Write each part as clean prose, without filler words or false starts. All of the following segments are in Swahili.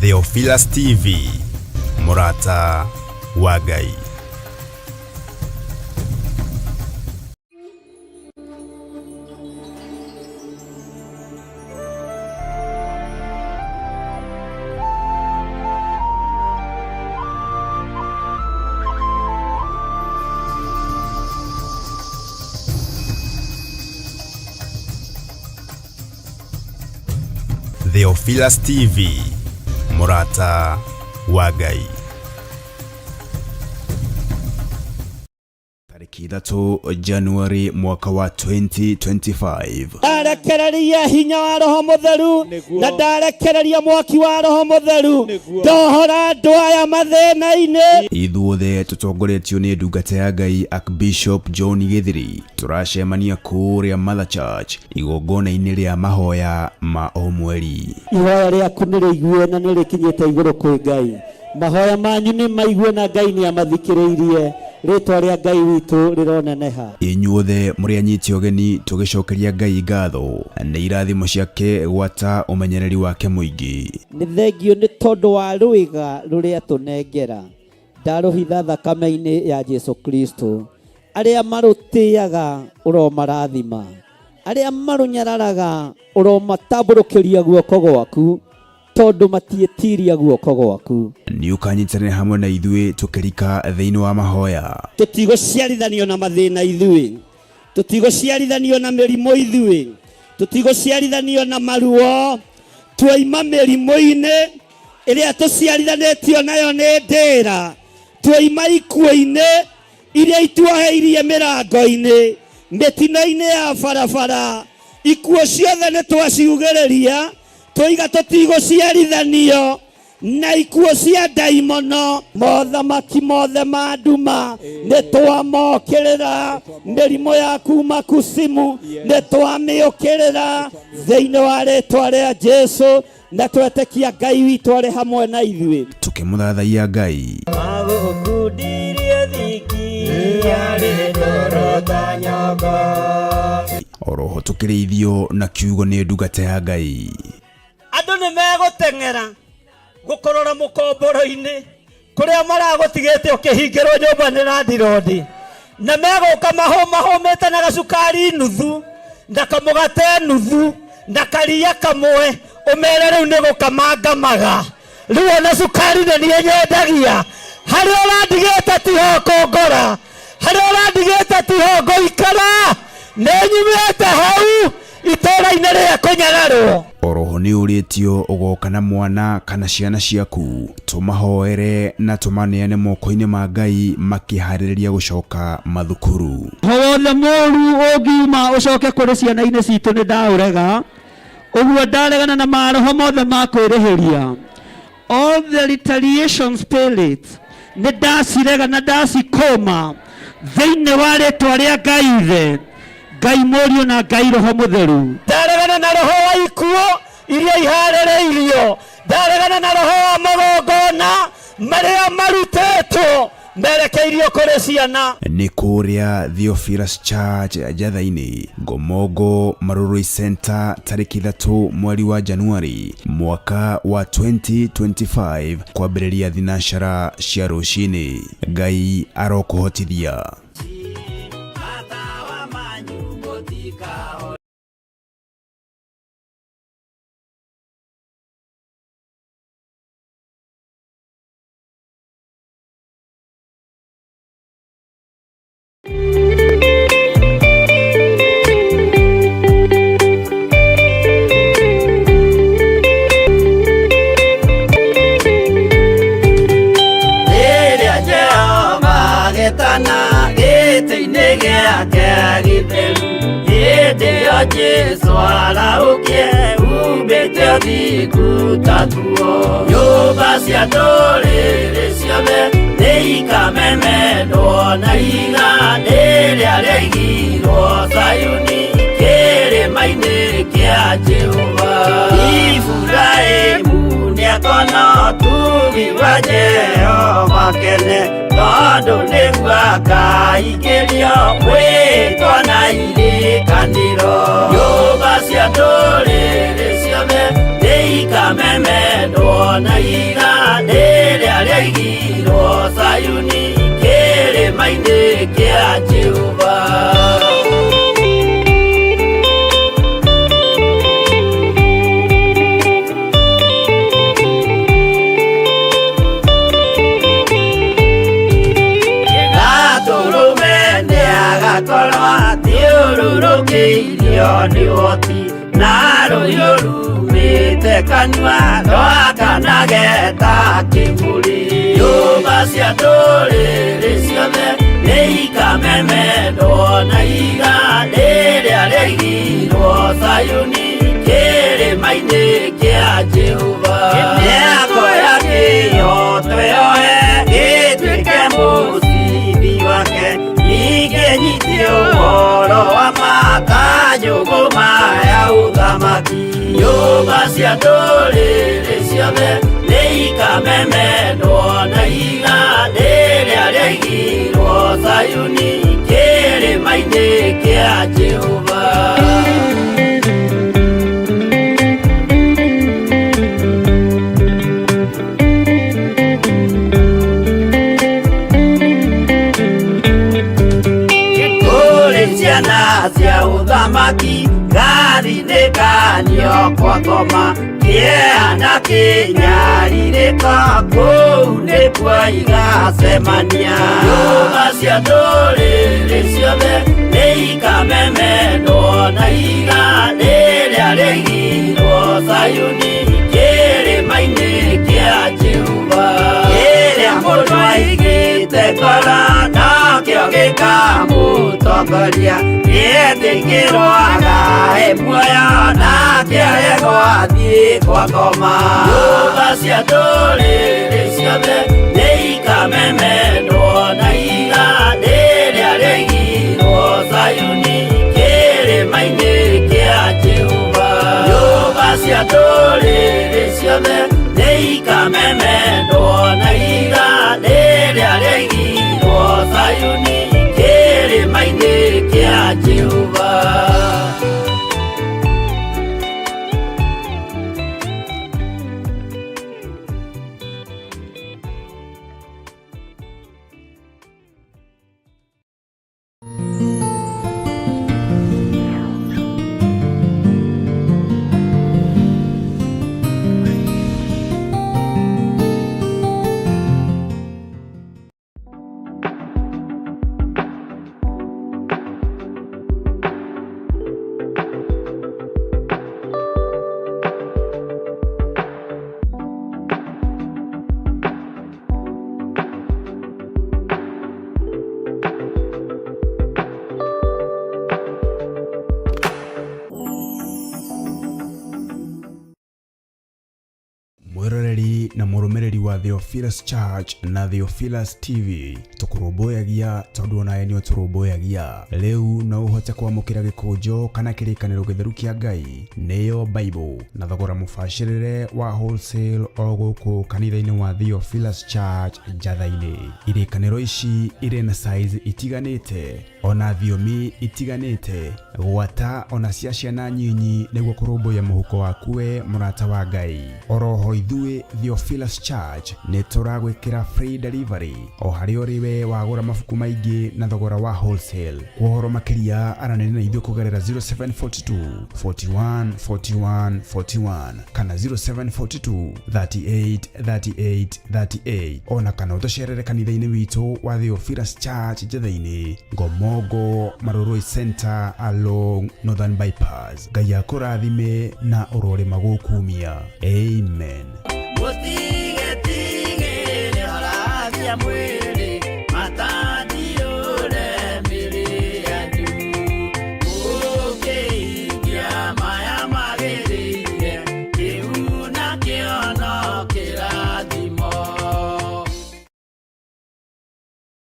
Theophilus TV, Murata wa Ngai. Theophilus TV, Murata wa Ngai. Tariki 3 Januari mwaka wa 2025. Ndarekereria hinya wa Roho Mutheru na ndarekereria mwaki wa Roho Mutheru ndohora ndwaya mathina-ini. Ithuothe tutongoretio ni ndungata ya Ngai Archbishop John Githiri turacemania kuria Mother Church igongona-ini ria mahoya ma o mweri. Ihoya riaku ni riigue na ni rikinyite iguru kwi Ngai. Mahoya manyu ni maigue na Ngai ni amathikiriirie. Ritwa ria Ngai witu rironeneha. Inyuothe muri anyiti ogeni tugicokeria Ngai ngatho na irathimo ciake gwata umenyereri wake muingi. Ni thengio ni tondu wa rwiga ruria tunengera ndaruhitha thakame-ini ya Jesu Kristo. Aria marutiaga uromarathima, aria marunyararaga uromatamburukiria guoko gwaku tondu matietiria guoko gwaku. Ni ukanyitane hamwe na ithuĩ tukirika thĩinĩ wa mahoya. Tutigũciarithanio na mathĩna ithuĩ, tutigũciarithanio na mĩrimũ ithuĩ, tutigũciarithanio na maruo. Twaima mĩrimũ-inĩ ĩrĩa tũciarithanĩtio nayo nĩ ndĩra, twaima ikuũ-inĩ iria ituoheirie mĩrango-inĩ, mĩtino-inĩ ya barabara. Ikuũ ciothe nĩ twaciugĩrĩria, tũiga tũtigũciarithanio na ikuũ cia ndaimono. Mothamaki mothe ma nduma nĩ twamokĩrĩra, mĩrimũ ya kuma kusimu nĩ twamĩũkĩrĩra thĩinĩ wa rĩtwa rĩa Jesu, na twetĩkia Ngai witũ arĩ hamwe na ithuĩ. Tukĩmũthathaiya Ngai agũkundirie thiki arĩ ndoro ta nyogo. Oroho tukĩrĩithio na kiugo nĩ ndungata ya Ngai. Andũ nĩ megũteng'era gũkorora mũkomboro-inĩ kũrĩa maragũtigĩte ũkĩhingĩrwo nyũmba nĩ landlord, na megũka mahũmĩte na gacukari nuthu na kamũgate nuthu na karia kamwe, ũmere rĩu nĩ gũkamangamaga. Rĩu ona cukari nĩ niĩ nyendagia. Harĩa ũrandigĩte tiho kũngora, harĩa ũrandigĩte tiho ngũikara, nĩ nyumĩte hau itũũra-inĩ rĩa kũnyagarwo. Oroho nĩ ũrĩtio ũgoka na mwana kana ciana ciaku, tũmahoere na tũmaneane moko-inĩ ma Ngai makĩharĩrĩria gũcoka mathukuru. Wothe mũru ũngiuma ũcoke kũrĩ ciana-inĩ citũ nĩ ndaũrega, ũguo ndaregana na maroho mothe ma kwĩrĩhĩria. All the retaliation spirits nĩ ndacirega na ndacikũma thĩinĩ wa rĩtwa rĩa Ngai Ithe, Ngai Mũriũ na Ngai Roho Mũtheru. Ndaregana na roho wa ikuũ iria iharĩrĩirio, ndaregana na roho wa magongona marĩa marutĩtwo merekeirio kũrĩ ciana. Nĩ kũrĩa Theophilus Church Njatha-inĩ, Ngomongo Marurui Center, tarĩki 3 mweri wa Januari mwaka wa 2025, kwambĩrĩria thinacara cia rũcinĩ. Ngai arokũhotithia. Jesu araukie ubete thiku tatuo, nyũmba cia ndũrĩrĩ ciothe nĩikamemendwo na iga rĩrĩa rĩaigirwo Zayuni kĩrĩma-inĩ kĩa Jehova. Iburahĩmu nĩakona ũtugi wa Jehova kene, tondũ nĩguo akaingĩrio gwĩtwo na irikanĩro. Nyũmba cia ndũrĩrĩ ciothe nĩikamemendwo na Sayuni kĩrĩma-inĩ kĩa Jehova. Thiũrũrũkĩirio nĩ ũhoti na rũhiũ rumĩte kanua rwakanage ta kĩmũrĩ. Nyũmba cia ndũrĩrĩ ciothe nĩikamemendwo na iga rĩrĩa rĩaigirwo Sayuni kĩrĩma-inĩ kĩa Jehova. Mĩako ya kĩyo twĩyohe gĩtuĩke mũcibi wake, ingĩnyitio ũhoro wa makanyũgũ maya ũthamaki. Nyũmba cia ndũrĩrĩ ciothe nĩikamemendwo na iga rĩrĩa rĩaigirwo Sayuni kĩrĩma-inĩ kĩa Jehova. Cia ũthamaki gathithĩkanio kwa ngoma, kĩeha kĩnyarirĩka kũu nĩkuo igacemania. Nyũmba cia ndũrĩrĩ ciothe nĩikamemendwo na iga rĩrĩa rĩaigirwo Sayuni kĩrĩma-inĩ kĩa Jehova. Kĩrĩa mũndũ aigĩte ngoro nakĩo gĩkamũtongoria, gĩtĩkĩrwaga muoyo nake arego athiĩ kwa ngoma. Nyũmba cia ndũrĩrĩ ciothe nĩikamemendwo na iga rĩrĩa rĩaigirwo Sayuni kĩrĩma-inĩ kĩa Jehova. Nyũmba cia ndũrĩrĩ ciothe nĩikamemendwo na iga rĩrĩa rĩaigirwo Sayuni kĩrĩma-inĩ kĩa Jehova. mwiroreri na mũrũmĩrĩri wa Theophilus Church na Theophilus TV tũkũrũmbũyagia tondũ onawe nĩ ũtũrũmbũyagia. Rĩu no ũhote kwamũkĩra gĩkũnjo kana kĩrĩkanĩro gĩtheru kĩa Ngai nĩyo Bible na thogora mũbacĩrĩre wa wholesale o gũkũ kanitha-inĩ wa Theophilus Church Njatha-inĩ. Irĩkanĩro ici irĩ na size itiganĩte ona thiomi itiganĩte, gwata ona cia ciana nyinyi nĩguo kũrũmbũya mũhuko waku we mũrata wa Ngai. Oroho ithuĩ Theophilus Church nĩ tũragwĩkĩra free delivery o harĩa ũrĩ we wagũra mabuku maingĩ na thogora wa wholesale. Ũhoro makĩria aranĩria na ithuĩ kũgerera 0742 41 41 41 kana 0742 38 38 38 ona kana ũtũcerere kanitha-inĩ witũ wa Theophilus Church Njatha-inĩ, Ngomongo Maroroi Center along Northern Bypass. Ngai akũrathime na ũrore magũkumia. Amen.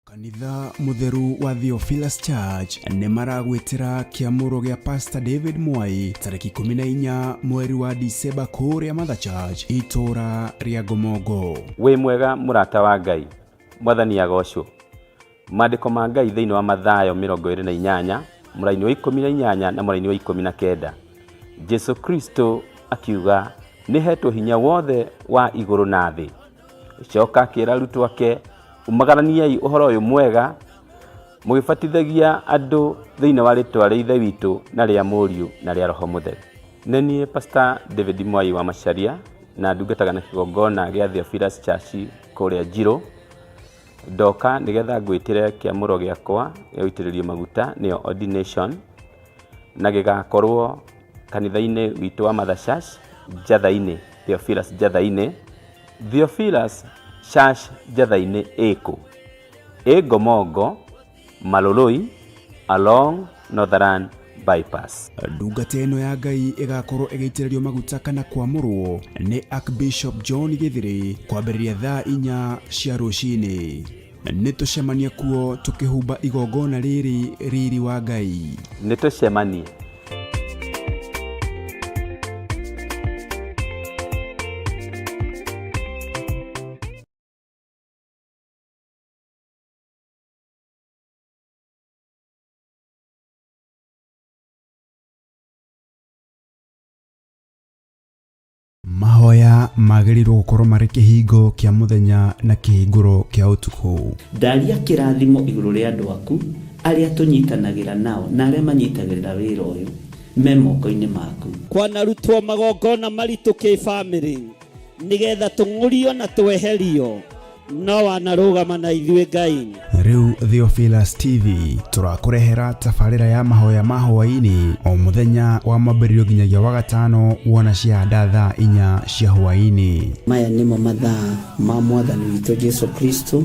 Kanitha mutheru wa Theophilus Church nĩ maragwĩtĩra kĩamũro gĩa Pastor David Mwai tarĩki 14 mweri wa December kũrĩa Mother Church itũra rĩa Ngomongo. Wĩ mwega mũrata wa Ngai, mwathani agocwo. Maandĩko ma Ngai thĩinĩ wa Mathayo 28 mũraini wa 18 na mũraini wa 19. Jesu Kristo akiuga nĩ hetwo hinya wothe wa igũrũ na thĩ. Coka akĩra arutwo ake umagaraniai uhoro uyu mwega mugibatithagia andu thiini wa ritwa ria Ithe witu na ria Muriu na ria Roho Mutheru. Nenie Pastor David Mwai wa Macharia na ndungataga na kigongona gia Theophilus Church kuria Njiro. Ndoka nigetha ngwitire kiamuro giakwa gia uitiririo maguta nio ordination na gigakorwo kanitha-ini witu wa Mother Church Njatha-ini, Theophilus Njatha-ini. Theophilus Church Njatha-ini iko Gomongo Maloloi along Northern Bypass. Ndungata ĩno ya Ngai igakorwo igĩitĩrĩrio maguta kana kwamũrwo nĩ Archbishop John Githiri kwambĩrĩria thaa 4 cia rũcinĩ. Nĩ tũcemanie kuo tukĩhumba igongona rĩrĩ riri wa Ngai. Nĩ tũcemanie. Mahoya magĩrĩirwo gũkorwo marĩ kĩhingo kĩa mũthenya na kĩhingũro kĩa ũtukũ. Ndaria kĩrathimo igũrũ rĩa andũ aku arĩa tũnyitanagĩra nao na arĩa manyitagĩrĩra wĩra ũyũ me moko-inĩ maku. Kwanarutwo magongona maritũ kĩ-bamĩrĩ nĩgetha tũng'ũrio na tweherio, no wanarũgama na ithuĩ Ngai. Rĩu Theophilus TV tũrakũrehera tabarĩra ya mahoya ma hwaĩ-inĩ o mũthenya wa mwambĩrĩrio nginyagia wa gatano wona ciahanda thaa 4 cia hwaĩ-inĩ. Maya nĩmo mathaa ma Mwathani witũ Jesu Kristo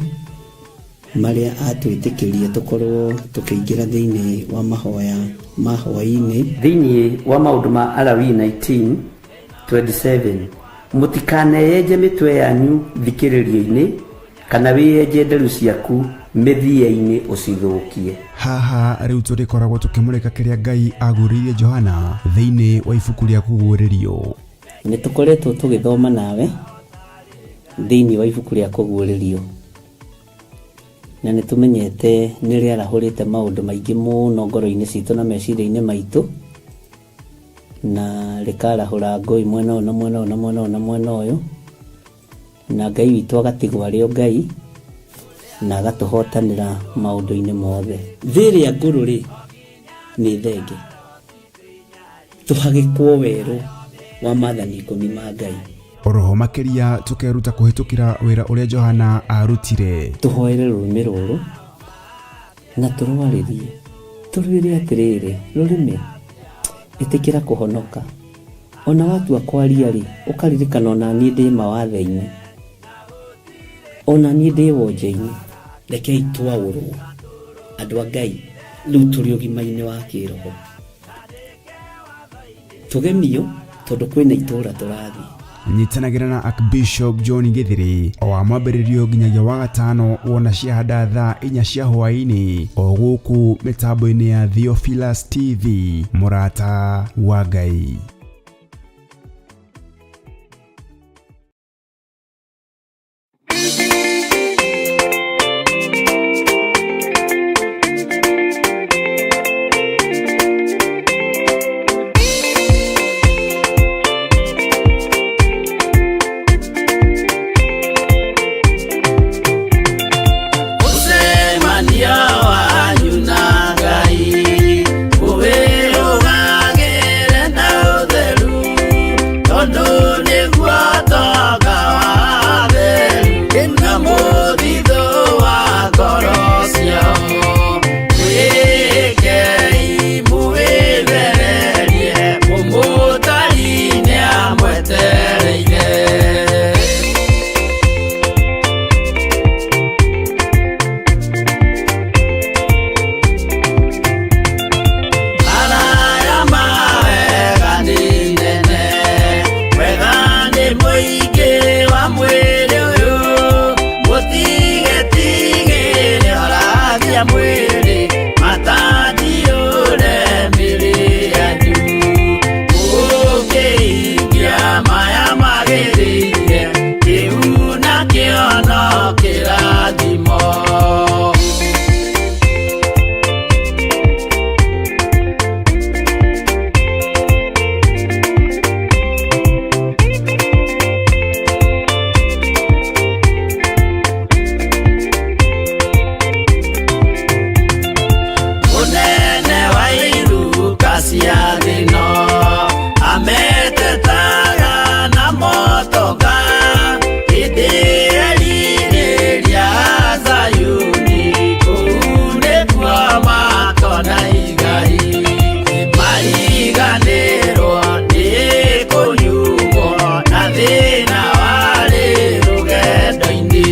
marĩa atwĩtĩkĩria tũkorwo tũkĩingĩra thĩinĩ wa mahoya ma hwaĩ-inĩ. Thĩinĩ wa maũndũ ma Alawii 19:27 mũtikaneyenje mĩtwe yanyu thikĩrĩrio-inĩ kana wĩyenje nderu ciaku mĩthia-inĩ ũcithũkie. Haha rĩu tũrĩkoragwo tũkĩmũrĩka kĩrĩa Ngai agũrĩire Johana thĩinĩ wa ibuku rĩa kũguũrĩrio. Nĩ tũkoretwo tũgĩthoma nawe thĩinĩ wa ibuku rĩa kũguũrĩrio na nĩ tũmenyete nĩ rĩarahũrĩte maũndũ maingĩ mũno ngoro-inĩ citũ na meciria-inĩ maitũ na rĩkarahũra ngũĩ mwena ũyũ na mwena ũyũ na mwena ũyũ na mwena ũyũ, na Ngai witũ agatigwo arĩ o Ngai na agatũhotanĩra maũndũ-inĩ mothe. Thĩrĩa ngũrũ-rĩ nĩ thenge, tũhagĩkwo werũ wa maathani 10 ma Ngai. Oroho makĩria tũkeruta kũhĩtũkĩra wĩra ũrĩa Johana arutire. Tũhoere rũrĩmĩ rũrũ na tũrwarĩrie tũrwĩre atĩrĩrĩ, rũrĩmĩ ĩtĩkĩra kũhonoka. Ona watua kwaria-rĩ ũkaririkana ona niĩ ndĩ mawathe-inĩ, ona niĩ ndĩ wonje-inĩ. Rekei twaũrwo andũ a Ngai rĩu tũrĩ ũgima-inĩ wa kĩroho, tũgemio tondũ kwĩna itũũra tũrathiĩ. Nyitanagĩra na Archbishop John Githiri o wa mwambĩrĩrio nginyagia wa gatano wona ciahanda thaa 4 cia hwaĩ-inĩ o gũkũ mĩtambo-inĩ ya Theophilus TV, mũrata wa Ngai. Wanyu na Ngai, uwĩrũgagĩre na ciathino ametetaga na motoga hĩndĩ erirĩria Zayuni kũu nĩkuo makona igai mariganĩrwo nĩ kũnyuguo na thĩna warĩ rũgendo-inĩ.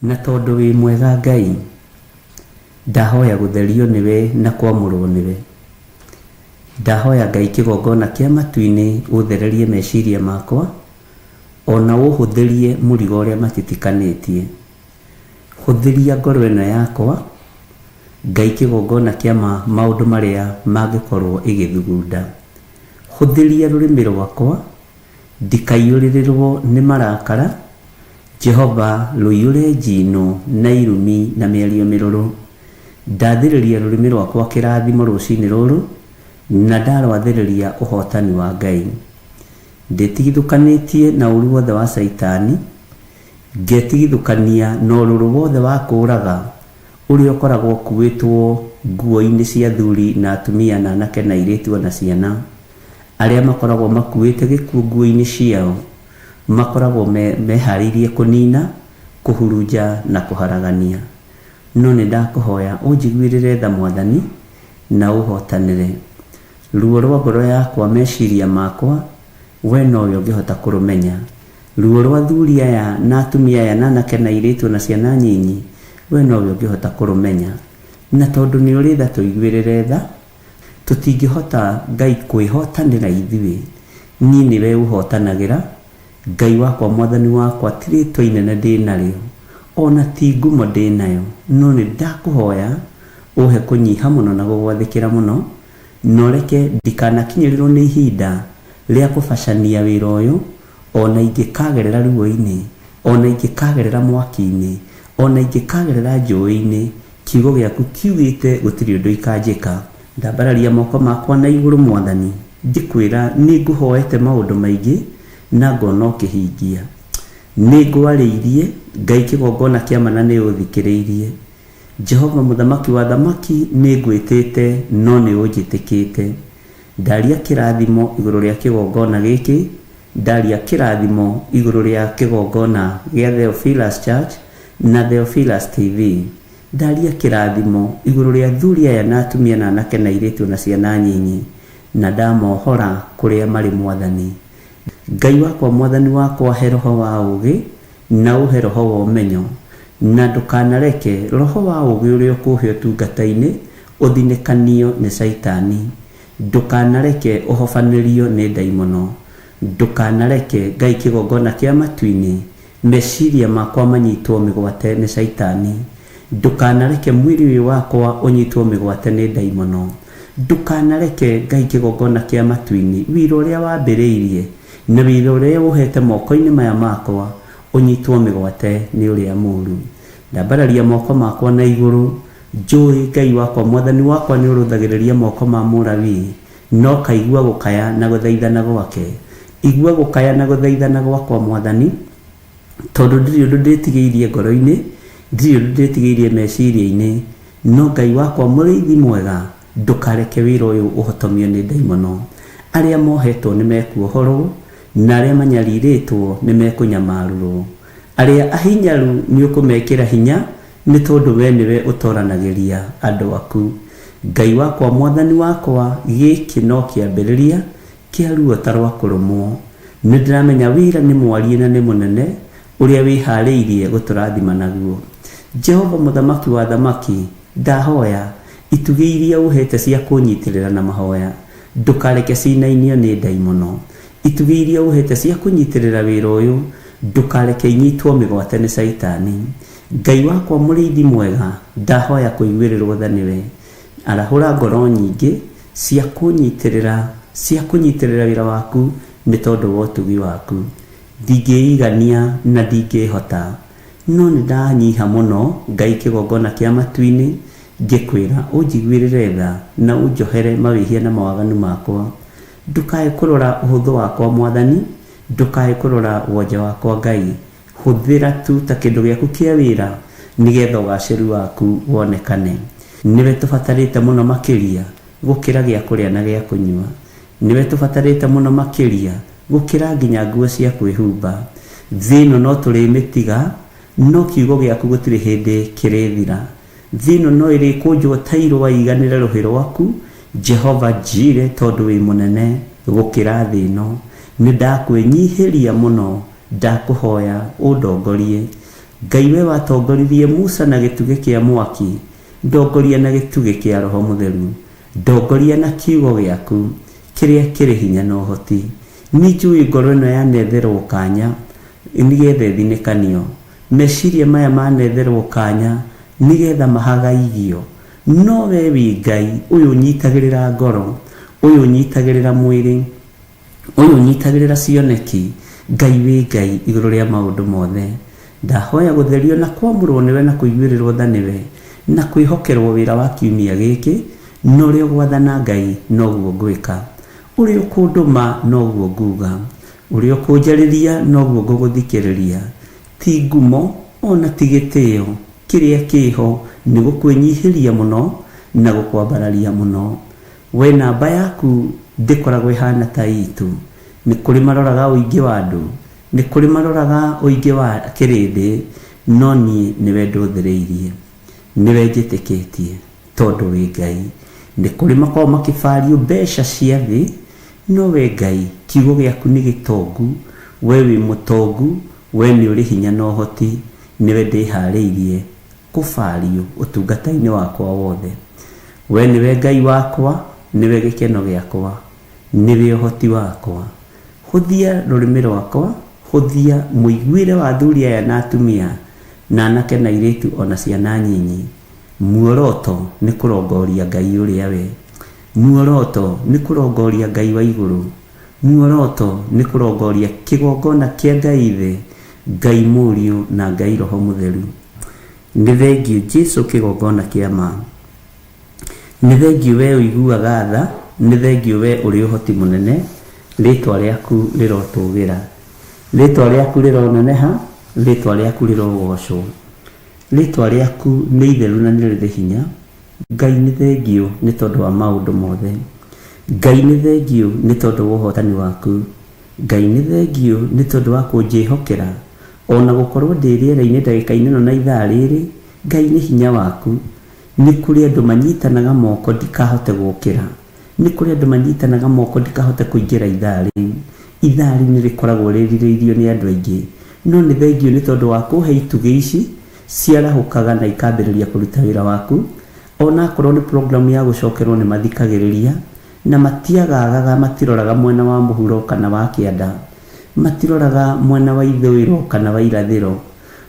na tondu wi mwega Ngai ndahoya gutherio niwe na kwamurwo niwe. Ndahoya Ngai kigongona kia matu-ini uthererie meciria makwa ona uhuthirie murigo uria matitikanetie. hũthĩria ngoro ĩno yakwa Ngai kĩgongona kĩa maũndũ marĩa mangĩkorwo ĩgĩthugunda. Hũthĩria rũrĩmĩ rwakwa ndikaiyũrĩrĩrwo nĩ marakara. Jehova rũiyũre njino na irumi na mĩario mĩrũrũ. Ndathĩrĩria rũrĩmĩ rwakwa kĩrathimo rũcinĩ rũrũ na ndarwathĩrĩria ũhotani wa Ngai. Ndĩtigithũkanĩtie na ũru wothe wa Saitani, ngetigithũkania na ũrũrũ wothe wa kũũraga ũrĩa ũkoragwo kuĩtwo nguo-inĩ cia athuri na atumia na anake na airĩtu na ciana, arĩa makoragwo makuĩte gĩkuũ nguo-inĩ ciao, makoragwo meharĩirie kũnina, kũhurunja na kũharagania. No nĩ ndakũhoya ũnjiguĩrĩre tha Mwathani na ũhotanĩre. Ruo rwa ngoro yakwa, meciria makwa, we nowe ũngĩhota kũrũmenya. Ruo rwa athuri aya na atumia aya na anake na airĩtu na ciana nyinyi, we nowe ũngĩhota kũrũmenya. Na tondũ nĩ ũrĩ tha tũiguĩrĩre tha, tũtingĩhota Ngai kwĩhotanĩra ithuĩ. Niĩ nĩwe ũhotanagĩra. Ngai wakwa, Mwathani wakwa, ti rĩtwa inene ndĩ narĩo, ona ti ngumo ndĩ nayo, no nĩ ndakũhoya ũhe kũnyiha mũno na gũgwathĩkĩra mũno, no reke ndikanakinyĩrĩrwo nĩ ihinda rĩa kũbacania wĩra ũyũ, ona ingĩkagerera ruo-inĩ, ona ingĩkagerera mwaki-inĩ, ona ingĩkagerera njũĩ-inĩ. Kiugo gĩaku kiugĩte gũtirĩ ũndũ ikanjĩka. Ndambararia moko makwa na igũrũ Mwathani, ngĩkwĩra nĩ ngũhoete maũndũ maingĩ na ngona ũkĩhingia. Nĩ ngwarĩirie Ngai kĩgongona kĩa mana nĩ ũthikĩrĩirie. Jehova mũthamaki wa thamaki nĩ ngwĩtĩte no nĩ ũnjĩtĩkĩte. Ndaria kĩrathimo igũrũ rĩa kĩgongona gĩkĩ, ndaria kĩrathimo igũrũ rĩa kĩgongona gĩa Theophilus Church na Theophilus TV. Ndaria kĩrathimo igũrũ rĩa athuri aya na atumia na anake na airĩtu na ciana nyinyi, na ndamohora kũrĩa marĩ Mwathani. Ngai wakwa, Mwathani wakwa, he roho wa ũũgĩ na ũhe roho wa ũmenyo, na ndũkanareke roho wa ũũgĩ ũrĩa ũkũhe ũtungata-inĩ ũthinĩkanio nĩ Saitani. Ndũkanareke ũhobanĩrio nĩ ndaimono. Ndũkanareke Ngai kĩgongona kĩa matu-inĩ meciria makwa manyitwo mĩgwate nĩ Saitani. Ndũkanareke mwĩrĩ ũyũ wakwa ũnyitwo mĩgwate nĩ ndaimono. Ndũkanareke Ngai kĩgongona kĩa matu-inĩ wĩra ũrĩa wambĩrĩirie na wĩra ũrĩa ũhete moko-inĩ maya makwa ũnyitwo mĩgwate nĩ ũrĩa mũũru. Ndambararia moko makwa na igũrũ, njũĩ Ngai wakwa, Mwathani wakwa, nĩ ũrũthagĩrĩria moko ma Mũlawii, no kaigua gũkaya na gũthaithana gwake. Igua gũkaya na gũthaithana gwakwa Mwathani, tondũ ndirĩ ũndũ ndĩtigĩirie ngoro-inĩ, ndirĩ ũndũ ndĩtigĩirie meciria-inĩ. No Ngai wakwa, mũrĩithi mwega, ndũkareke wĩra ũyũ ũhotomio nĩ ndaimono. Arĩa mohetwo nĩ mekuohorwo, na arĩa manyarirĩtwo nĩ mekũnyamarũrwo. Arĩa ahinyaru nĩ ũkũmekĩra hinya, nĩ tondũ we nĩwe ũtoranagĩria andũ aku. Ngai wakwa, Mwathani wakwa, gĩkĩ no kĩambĩrĩria kĩa ruo ta rwa kũrũmwo. Nĩ ndĩramenya wĩra nĩ mwarie na nĩ mũnene ũrĩa wĩharĩirie gũtũrathima naguo. Jehova mũthamaki wa thamaki, ndahoya itugĩ iria ũhete cia kũnyitĩrĩra na mahoya, ndũkareke cinainio nĩ ndaimono. Itugĩ iria ũhete cia kũnyitĩrĩra wĩra ũyũ, ndũkareke inyitwo mĩgwate nĩ Saitani. Ngai wakwa, mũrĩithi mwega, ndahoya kũiguĩrĩrwo tha nĩwe. Arahũra ngoro nyingĩ cia kũnyitĩrĩra wĩra waku nĩ tondũ wa ũtugi waku. Ndingĩigania na ndingĩhota, no nĩ ndanyiha mũno Ngai kĩgongona kĩa matu-inĩ, ngĩkwĩra ũnjiguĩrĩre tha na ũnjohere mawĩhia na mawaganu makwa. Ndũkae kũrora ũhũthũ wakwa Mwathani, ndũkae kũrora wonja wakwa Ngai. Hũthĩra tu ta kĩndũ gĩaku kĩa wĩra, nĩgetha ũgacĩru waku wonekane. Nĩwe tũbatarĩte mũno makĩria gũkĩra gĩa kũrĩa na gĩa kũnyua. Nĩwe tũbatarĩte mũno makĩria gũkĩra nginya nguo cia kwĩhumba. Thĩ ĩno no tũrĩmĩtiga, no kiugo gĩaku gũtirĩ hĩndĩ kĩrĩthira. Thĩ ĩno no ĩrĩkũnjwo ta irũa iganĩre rũhĩ rwaku, Jehova Jireh, tondũ wĩ mũnene gũkĩra thĩ ĩno. Nĩ ndakwĩnyihĩria mũno, ndakũhoya ũndongorie. Ngai we watongoririe Musa na gĩtugĩ kĩa mwaki, ndongoria na gĩtugĩ kĩa Roho Mũtheru. Ndongoria na kiugo gĩaku kĩrĩa kĩrĩ hinya na ũhoti. Nĩ njũĩ ngoro ĩno yanetherwo kanya nĩgetha ĩthinĩkanio, meciria maya manetherwo kanya nigetha mahaga igio. No we wi Ngai uyu nyitagirira ngoro, uyu nyitagirira mwiri, uyu nyitagirira cioneki. Ngai wi Ngai iguru ria maundu mothe. Ndahoya gutherio na kwamurwo niwe na kuiguirirwo tha niwe na kwihokerwo wira wa kiumia giki, no rio gwathana Ngai noguo ngwika. Uri ukunduma noguo nguga, uri ukunjariria noguo nguguthikiriria. Ti ngumo ona ti gitio, kiria kiho ni gukwinyihiria muno na gukwambararia muno. We namba yaku ndikoragwo ihana ta itu. Ni kuri maroraga uingi wa andu, ni kuri maroraga uingi wa kirindi, no ni niwe nduthireirie, niwe njitikitie tondu wi Ngai. Ni kuri makorwo makibario mbeca cia thi, no we Ngai kiugo giaku ni gitongu, we wi mutongu, we ni uri hinya na uhoti, niwe ndihariirie kubario utungata-ini wakwa wothe. We niwe Ngai wakwa, niwe gikeno giakwa, niwe uhoti wakwa. Huthia rurimi rwakwa, huthia muiguire wa athuri aya na atumia na anake na airitu ona ciana nyinyi. Muoroto ni kurongoria Ngai uria we, muoroto ni kurongoria Ngai wa iguru, muoroto ni kurongoria kigongona kia Ngai thi, Ngai Muriu na Ngai Roho Mutheru. Ni thengiu Jesu kigongona kia ma, ni thengiu we uiguaga tha, ni thengiu we uri uhoti munene. Ritwa riaku rirotugira, ritwa riaku rironeneha, ritwa riaku rirogocwo, ritwa riaku ni itheru na ni riri hinya. Ngai ni thengiu ni tondu wa maundu mothe, Ngai ni thengiu ni tondu wa uhotani waku, Ngai ni thengiu ni tondu wa kunjihokera ona gukorwo ndi riera-ini ndagika-ini no na ithaa riri. Ngai ni hinya waku. Ni kuri andu manyitanaga moko ndikahote gukira, ni kuri andu manyitanaga moko ndikahote kuingira ithaa riu. Ithaa riu ni rikoragwo ririreirio ni andu aingi, no ni thengiu ni tondu wa kuhe itugi ici ciarahukaga na ikambiriria kuruta wira waku. Ona korwo ni program ya gucokerwo ni mathikagiriria na matiagaga, matiroraga mwena wa muhuro kana wa kianda, matiroraga mwena wa ithwiro kana wa irathiro,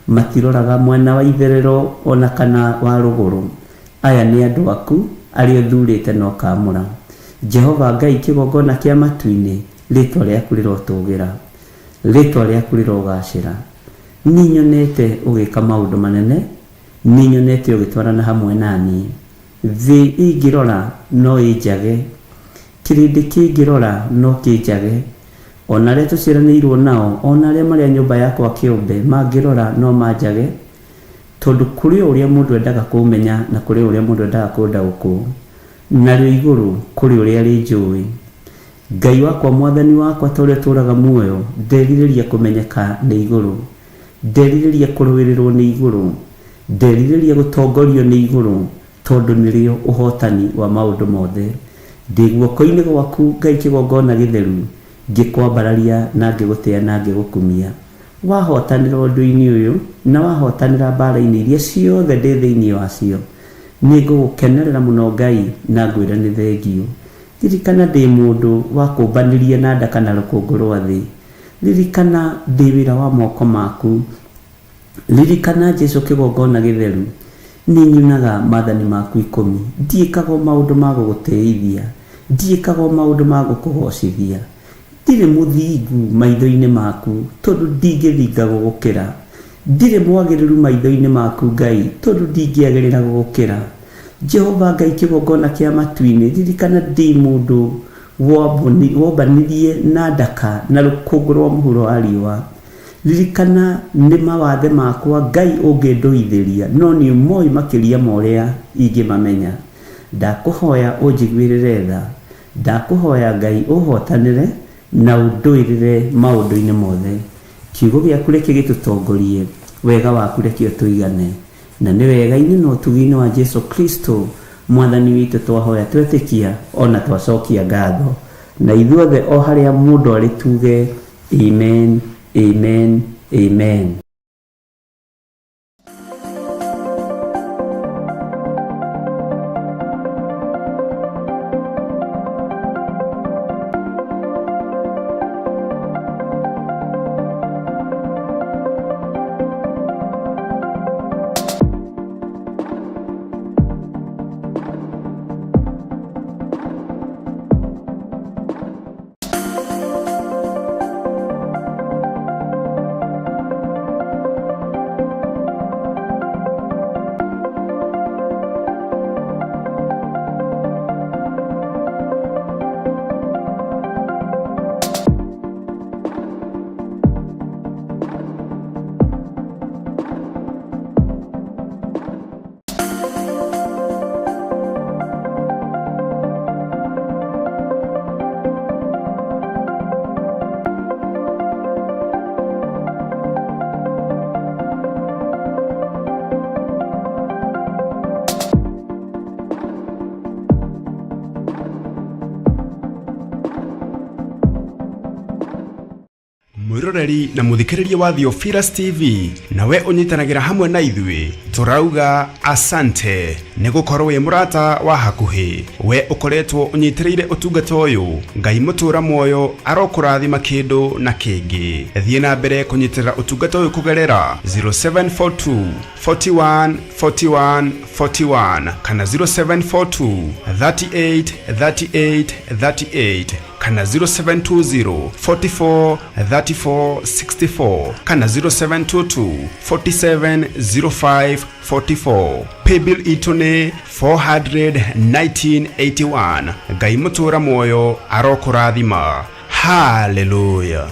matiroraga mwena wa itherero ona kana wa ruguru. Aya ni andu aku aria thurite no kamura. Jehova Ngai kigongona kia matu-ini, ritwa riaku rirotugira, ritwa riaku rirogacira. Ni nyonete ugika maundu manene, ni nyonete ugitwarana hamwe nani. Thi ingirora no injage, kirindi kingirora no kinjage. Ona aria tuciranirwo nao, ona aria maria nyumba yakwa kiumbe mangirora no manjage, tondu kuri uria mundu endaga kumenya na kuri uria mundu endaga kundaguku, nario iguru kuri uria rinjui. Ngai wakwa mwathani wakwa ta uria turaga muoyo, ndeririria kumenyeka ni iguru, ndeririria kuruwirirwo ni iguru, ndeririria gutongorio ni iguru, tondu nirio uhotani wa maundu mothe. Ndi guoko-ini gwaku Ngai kigongona githeru, ngikwambararia na ngigutia na ngigukumia. Wahotanira undu-ini uyu na wahotanira mbara-ini iria ciothe ndi thiini wacio, ni ngugukenerera muno Ngai na ngwira ni thengiu. Ririkana ndi mundu wa kumbanirie na nda kana rukungu rwa thi, ririkana ndi wira wa moko maku, ririkana Jesu kigongona githeru. Ni nyunaga mathani maku 10, ndiikaga maundu ma gugutiithia, ndiikaga maundu ma gukugocithia. Ndire muthingu maitho-ini maku tondu ndingithinga gugukira, ndire mwagiriru maitho-ini maku Ngai tondu ndingiagirira gugukira. Jehova Ngai kigongona kia matu-ini, ririkana ndi mundu wombanirie na ndaka na rukungu rwa muhuro wa riua. Ririkana ni mawathe makwa Ngai unginduithiria, no ni moi makiria moria ingimamenya. Ndakuhoya unjiguirire tha, ndakuhoya Ngai uhotanire na unduirire maundu-ini mothe. Kiugo giaku reke gitutongorie, wega waku reke utuigane, na ni wega-ini na utugi-ini wa Jesu Kristo mwathani witu twahoya twetikia ona twacokia ngatho. Na ithuothe o haria mundu ari tuge amen, amen, amen. mwiroreri na muthikiriria wa Theophilus TV nawe unyitanagira hamwe na ithui turauga asante ni gukorwo wi murata wa hakuhi we ukoretwo unyitireire utungata uyu ngai mutura muoyo arokurathima kindu na kingi thie na mbere kunyitirira utungata uyu kugerera 0742 41 41 41 kana 0742 38 38 38 kana 0720 44 34 64 kana 0722 47 05 44 paybill itone 41981 ngai mutura muoyo arokurathima hallelujah.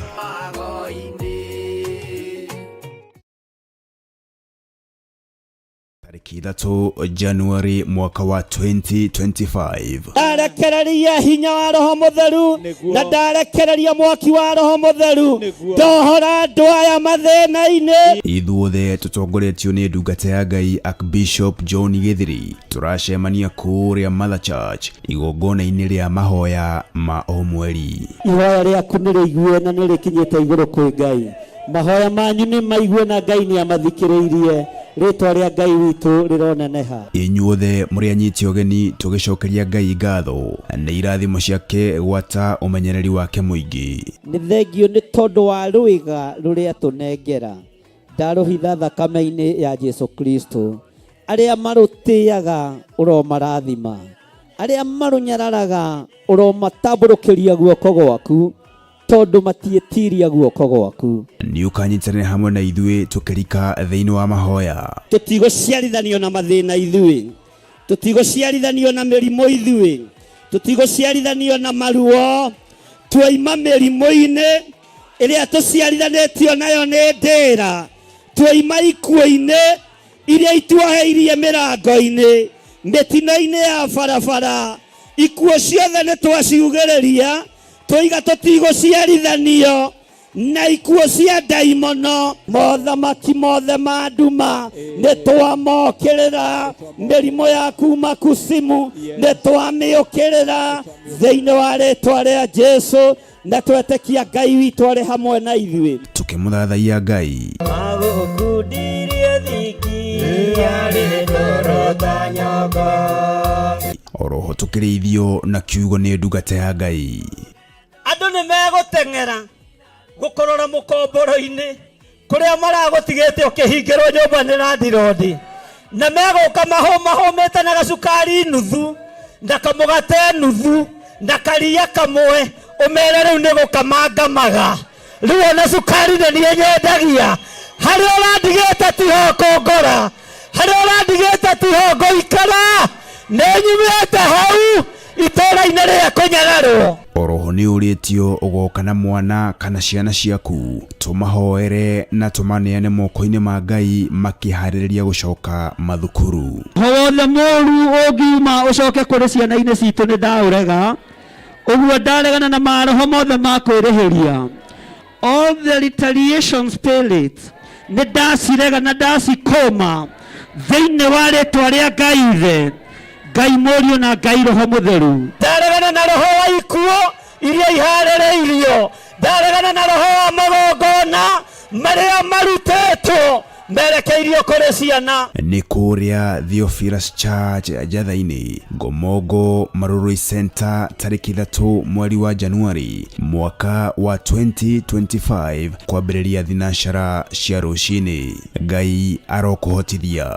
Tariki 3 Januari mwaka wa 2025 ndarekereria hinya wa roho mutheru na ndarekereria mwaki wa roho mutheru ndohora ndwaya mathina-ini ithuothe tutongoretio ni ndungata ya Ngai Archbishop John Githiri turacemania kuria Mother Church igongona-ini ria mahoya ma o mweri. ihoya riaku ni riigue na ni rikinyite iguru kwi Ngai. Mahoya manyu ni maigue na Ngai ni amathikiriirie. Ritwa ria Ngai witu rironeneha. Inyuothe muri anyiti ogeni tugicokeria Ngai ngatho na irathimo ciake gwata umenyereri wake muingi. Ni thengio ni tondu wa rwiga ruria tunengera ndaruhitha thakame-ini ya Jesu Kristo. Aria marutiaga uromarathima, aria marunyararaga uromatamburukiria guoko gwaku tondu matietiria guoko gwaku. Ni ukanyitane hamwe na ithui tukirika thiini wa mahoya. Tutigociarithanio na mathina ithui, tutigociarithanio na mirimo ithui, tutigociarithanio na maruo, twaima mirimo-ini iria tuciarithanitio nayo ni ndira, twaima ikuo-ini iria ituaheirie mirango-ini, mitino-ini ya barabara, ikuo ciothe ni twaciugiriria twiga tutigociarithanio na ikuo cia daimono. Mothamaki mothe ma nduma ni twamokirira, mirimo ya kuma kusimu ni twamiukirira thiini wa ritwa ria Jesu na twetekia Ngai witu ari hamwe na ithui tukimuthathaia Ngai. Magukundirie thiki ari dorota nyongo oroho tukirithio na kiugo ni ndungata ya Ngai. Andu ni meguteng'era gukorora mukomboro-ini kuria maragutigite ukihingirwo nyumba ni landlord na meguka mahomete na gacukari nuthu na kamugate nuthu na karia kamwe umere riu ni gukamangamaga riu ona cukari ni nyendagia haria urandigite tiho kongora haria urandigite tiho ngoikara nenyumite hau itora-ini ria kunyagarwo. Oroho ni uritio ugoka na mwana kana ciana ciaku tumahoere na tumaneane moko-ini ma Ngai makihariria gucoka mathukuru. Howothe moru ungiuma ucoke kuri ciana-ini citu ni ndaurega uguo ndaregana na maroho mothe ma kwirihiria. All the retaliation spirits ni ndacirega na ndacikoma thiini wa ritwa ria Ngai ithe, Ngai Mũriũ na Ngai Roho Mũtheru. Ndaregana na roho wa ikuo iria iharĩrĩirio, ndaregana na roho wa magongona maria marutetwo merekeirio kuri ciana. Ni kuria Theophilus Church jathaini Ngomongo Marurui Center tariki 3 mweri wa Januari mwaka wa 2025 kwambĩrĩria thinashara cia rucini. Ngai arokuhotithia.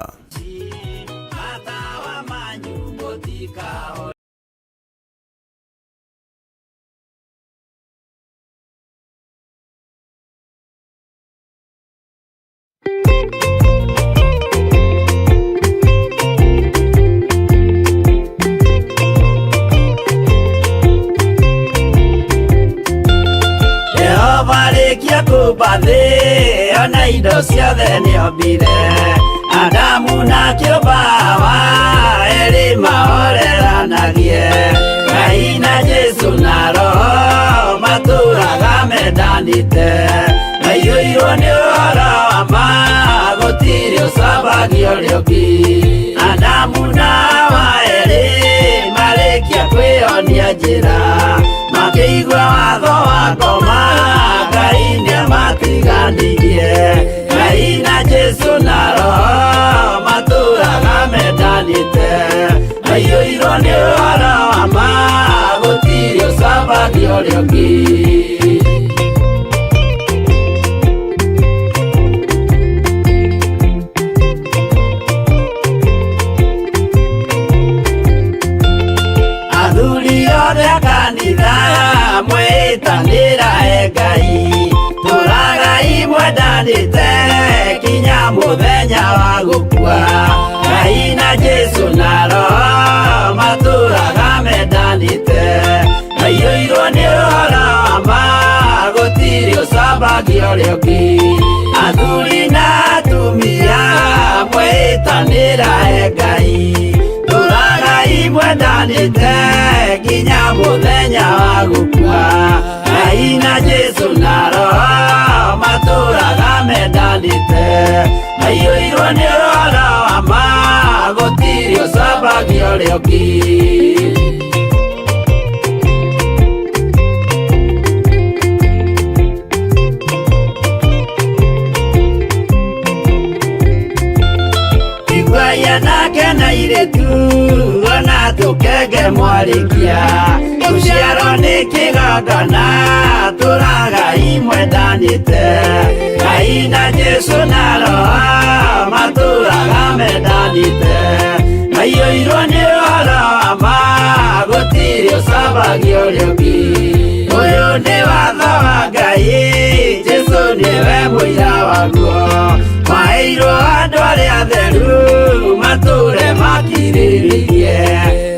Marikia kubathi ona indo ciothe nĩombire Adamu na kĩũmba eri mahoreranagie Ngai na Jesu na Roho matũraga mendanĩte maiyũirwo nĩ ũhoro wa ma gũtirĩ ũcambagio rĩũngĩ Adamu na Hawa eri marĩkia kwĩyonia njĩra makĩigua watho wa ngoma Ngai nĩama mendanĩte maiyũirwo nĩ ũhoro wa ma gũtirĩ ũcambagia ũrĩa ũngĩ. Athuri othe a kanitha mwĩtanĩra Ngai tũragai mwendanĩte kinya mũthenya wa gũkua. Ngai na Jesu na Roho matũraga mendanĩte maiyũirwo nĩ ũhoro wa ma gũtirĩ ũcambagia ũrĩa ũngĩ. Athuri na atumia mwĩtanĩra Ngai tũragai mwendanĩte kinya mũthenya wa gũkua. Ngai na Jesu na Roho matũraga mendanĩte maiyũirwo nĩ ũhoro wa ma gũtirĩ ũcambagia ũrĩa ũngĩ. Nake na iretu ona tũkenge mwarĩkia tũciarwo nĩ kĩgongona tũragai mwendanĩte. Ngai na Jesu na Roho matũraga mendanĩte maiyũirwo nĩ ũhoro wa ma gũtirĩ ũcambagia ũrĩa ũngĩ. Ũyũ nĩ watho wa Ngai Jesu nĩwe mũira waguo maheirwo andũ arĩa atheru matũre makirĩrĩirie.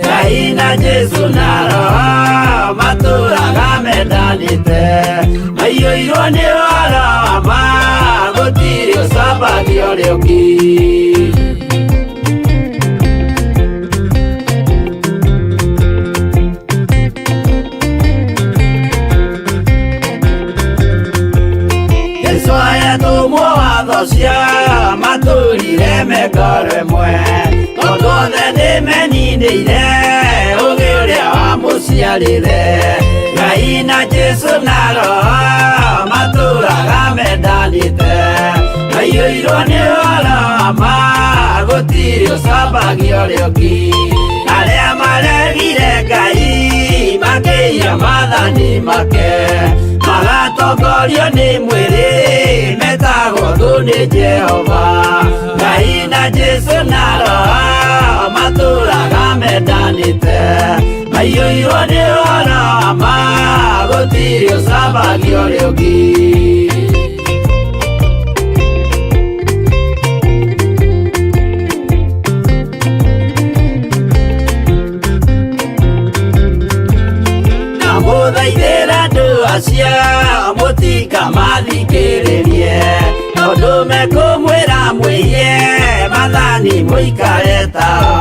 Ngai na Jesu na Roho matũraga mendanĩte maiyũirwo nĩ ũhoro wa ma gũtirĩ ũcambagia ũrĩa ũngĩ. Cia matũrire mekoro ĩmwe tondũ othe nĩmeninĩire ũgĩ ũrĩa wamũciarire. Ngai na Jesu na Roho matũraga mendanĩte maiyũirwo nĩ ũhoro wa ma gũtirĩ ũcambagia ũrĩa ũngĩ. Arĩa maregire Ngai makĩiya maathani make magatongorio nĩ mwĩrĩ metagwo thũ nĩ Jehova. Ngai na Jesu na Roho matũraga mendanĩte maiyũirwo nĩ ũhoro wa ma gũtirĩ ũcambagia ũrĩa ũngĩ. Mũthaithĩra andũ acio mũtikamathikĩrĩrie tondũ mekũmwĩra mwĩhie maathani mũikare tao.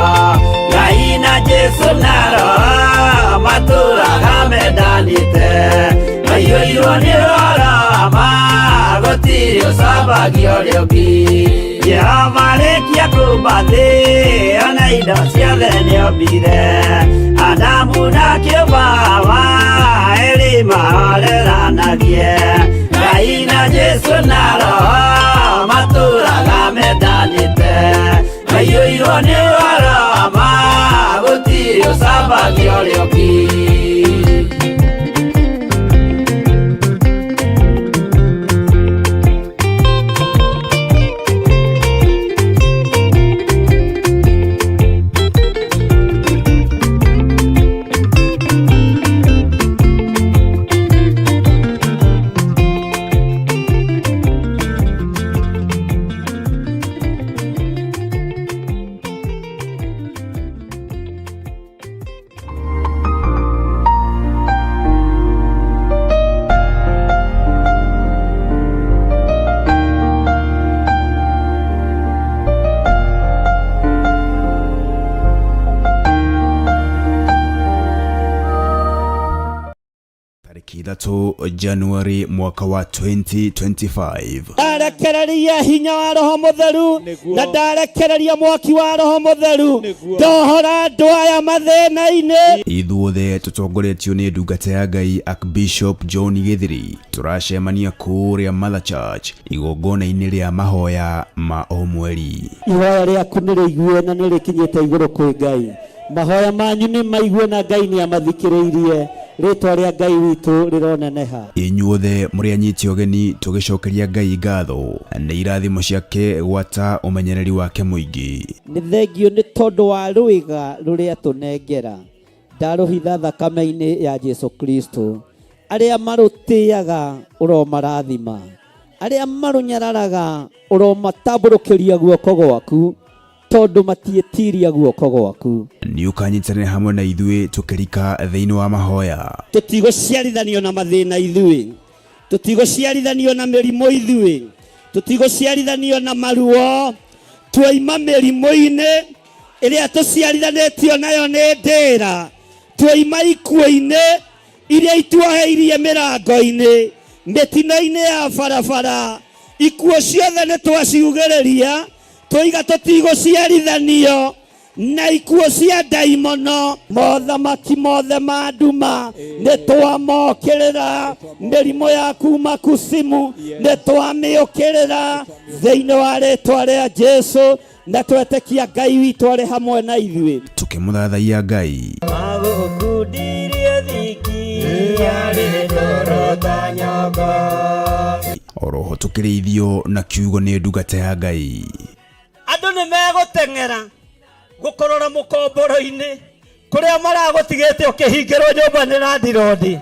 Ngai na Jesu na Roho matũraga mendanĩte maiyũirwo nĩ ũhoro wa ma gũtirĩ ũcambagia ũrĩa ũngĩ. Jehova arĩkia kũmba thĩ ona indo ciothe nĩombire Adamu na kĩũmba Hawa erĩ mahoreranagie. Ngai na Jesu na Roho matũraga mendanĩte maiyũirwo nĩ ũhoro wa ma gũtirĩ ũcambagia ũrĩa ũngĩ. 3 Januari mwaka wa 2025. Ndarekereria hinya wa Roho Mutheru na ndarekereria mwaki wa Roho Mutheru ndohora ndwaya mathina-ini. Ithuothe tutongoretio ni ndungata ya Ngai Archbishop John Githiri turacemania kuria Mother Church igongona-ini ria mahoya ma o mweri. Ihoya riaku nĩ rĩigue na nĩ rĩkinyĩte igũrũ kwĩ Ngai. Mahoya manyu nĩ maigue na Ngai nĩ amathikĩrĩirie. Rĩtwa rĩa Ngai witũ rĩroneneha. Inyuothe mũrĩ anyiti ũgeni tũgĩcokeria Ngai ngatho na irathimo ciake gwata ũmenyereri wake mũingĩ. Nĩ thengio nĩ tondũ wa rũĩga rũrĩa tũnengera. Ndarũhitha thakame-inĩ ya Jesu Kristo. Arĩa marũtĩaga ũromarathima. Arĩa marũnyararaga ũromatambũrũkĩria guoko gwaku. Tondu matietiria guoko gwaku. Nĩ ũkanyitanĩra hamwe na ithuĩ tũkĩrika thĩinĩ wa mahoya. Tũtigũciarithanio na mathĩna ithuĩ. Tũtigũciarithanio na mĩrimũ ithuĩ. Tũtigũciarithanio na maruo. Tuoima mĩrimũ-inĩ ĩrĩa tũciarithanĩtio nayo nĩ ndĩra. Tuoima ikuũ-inĩ iria ituoheirie mĩrango-inĩ. Mĩtino-inĩ ya barabara. Ikuũ ciothe nĩ twaciugĩrĩria. Toiga tũtigũciarithanio na ikuũ cia ndaimono. Mothamaki mothe ma nduma nĩ twamokĩrĩra. Mĩrimũ ya kuma kusimu nĩ twamĩũkĩrĩra thĩinĩ wa rĩtwa rĩa Jesu na twetĩkia Ngai witũ arĩ hamwe na ithuĩ. Tũkĩmũthathaiya Ngai. Magũkundirie thiki arĩ ndoro ta nyoka. Oroho tũkĩrĩithio na kiugo nĩ ndungata ya Ngai. Andũ nĩ megũteng'era gũkorora mũkomboro-inĩ kũrĩa maragũtigĩte ũkĩhingĩrwo nyũmba nĩ landlord,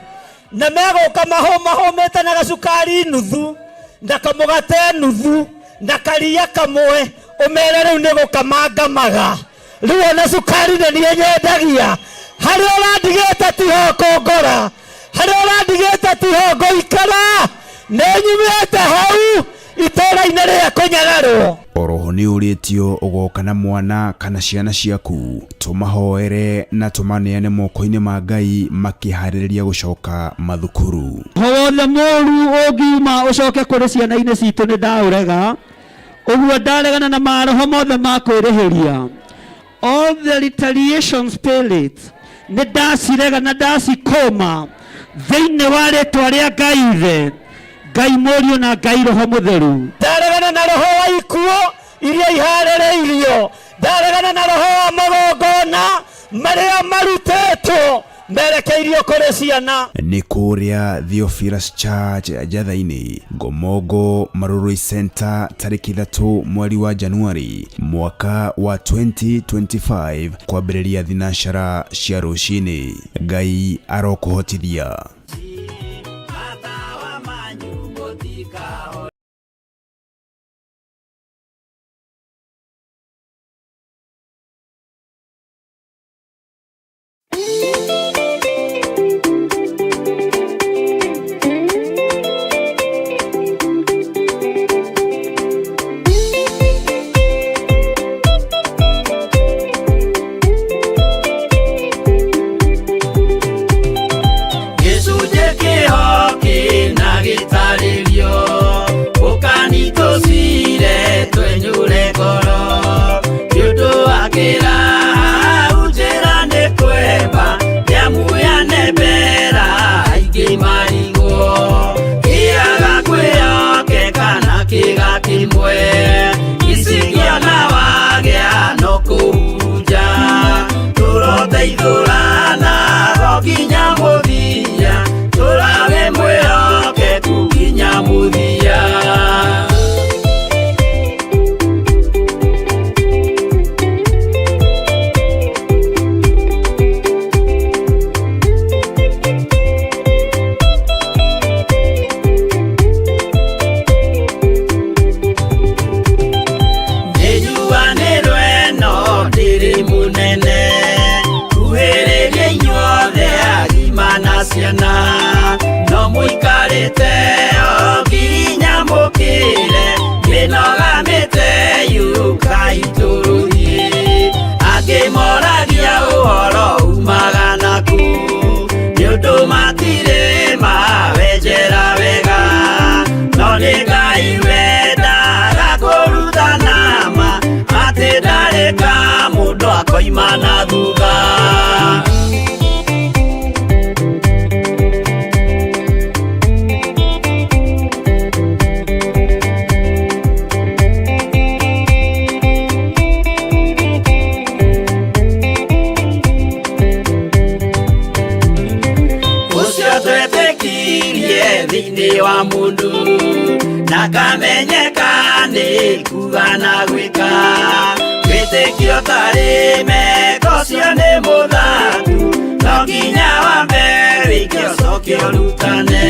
na megũka mahũmĩte na gacukari nuthu na kamũgate nuthu na karia kamwe, ũmere rĩu nĩ gũkamangamaga. Rĩu ona cukari nĩ niĩ nyendagia. Harĩa ũrandigĩte tiho kũngora, harĩa ũrandigĩte tiho ngũikara. Nĩ nyumĩte hau itũũra-inĩ rĩa kũnyagarwo. Oroho nĩ ũrĩtio ũgoka na mwana kana ciana ciaku tũmahoere na tũmaneane moko-inĩ ma Ngai makĩharĩrĩria gũcoka mathukuru. Wothe mũru ũngiuma ũcoke kũrĩ ciana-inĩ citũ nĩ ndaũrega. Ũguo ndaregana na maroho mothe ma kwĩrĩhĩria. All the retaliation spirits nĩ ndacirega na ndacikũma thĩinĩ wa rĩtwa rĩa Ngai Ithe, Ngai Mũriũ na Ngai Roho Mũtheru. Ndaregana na roho wa ikuũ iria iharĩrĩirio. Ndaregana na roho wa magongona marĩa marutĩtwo merekeirio kũrĩ ciana. Nĩ kũrĩa Theophilus Church Njatha-inĩ, Ngomongo Marũrũi Center, tarĩki 3 mweri wa Januari mwaka wa 2025 kwambĩrĩria thinacara cia rũcinĩ. Ngai arokũhotithia. No muikarite oginya mukire minogamite yuka ituruhi akimoragia uhoro umaganaku niundu matire ma muoyo-ini wa mundu na kamenyeka ni kuga na gwika witikio tari meko cio ni muthangu no nginya wambe wike ucoke urutane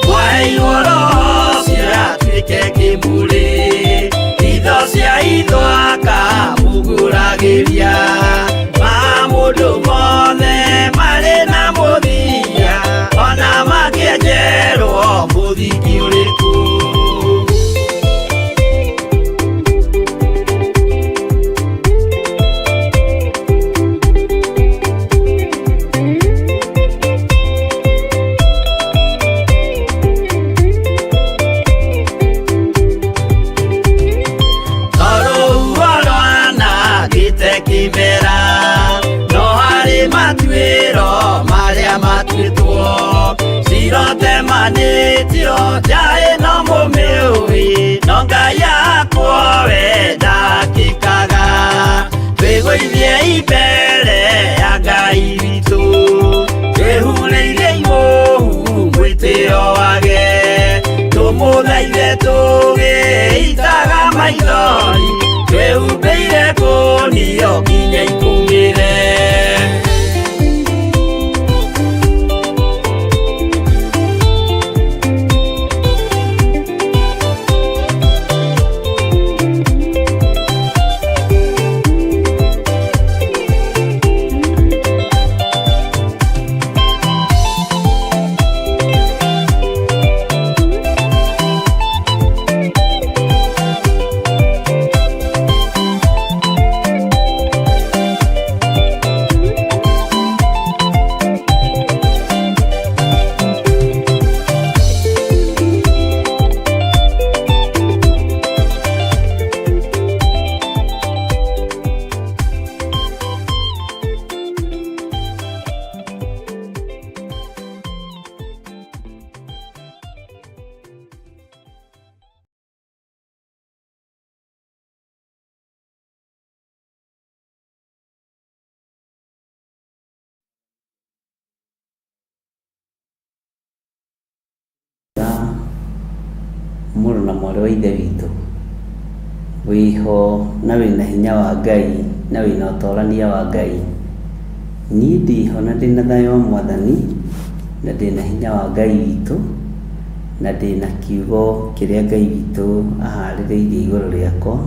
mwaheirwo roho cio atuike kimuri itho cia ithwaka muguragiria ma mundu mothe mari na muthia ona makienjerwo muthiki uriku manitio jae no mumiui no ngai yakwo we ndakikaga twigũithie imbere ya ngai witũ twĩhurĩire imuhu mwĩtĩo wage tũmũthaithe tũgĩitaga maithori twĩhumbĩire ngũnio nginya ikumĩre mũrũ na mwarĩ wa ithe witũ wĩho na wĩna hinya wa Ngai na wĩna ũtorania wa Ngai niĩ ndĩho na ndĩna thayũ wa Mwathani na ndĩna hinya wa Ngai witũ na ndĩna kiugo kĩrĩa Ngai witũ aharĩrĩirie igũrũ rĩakwa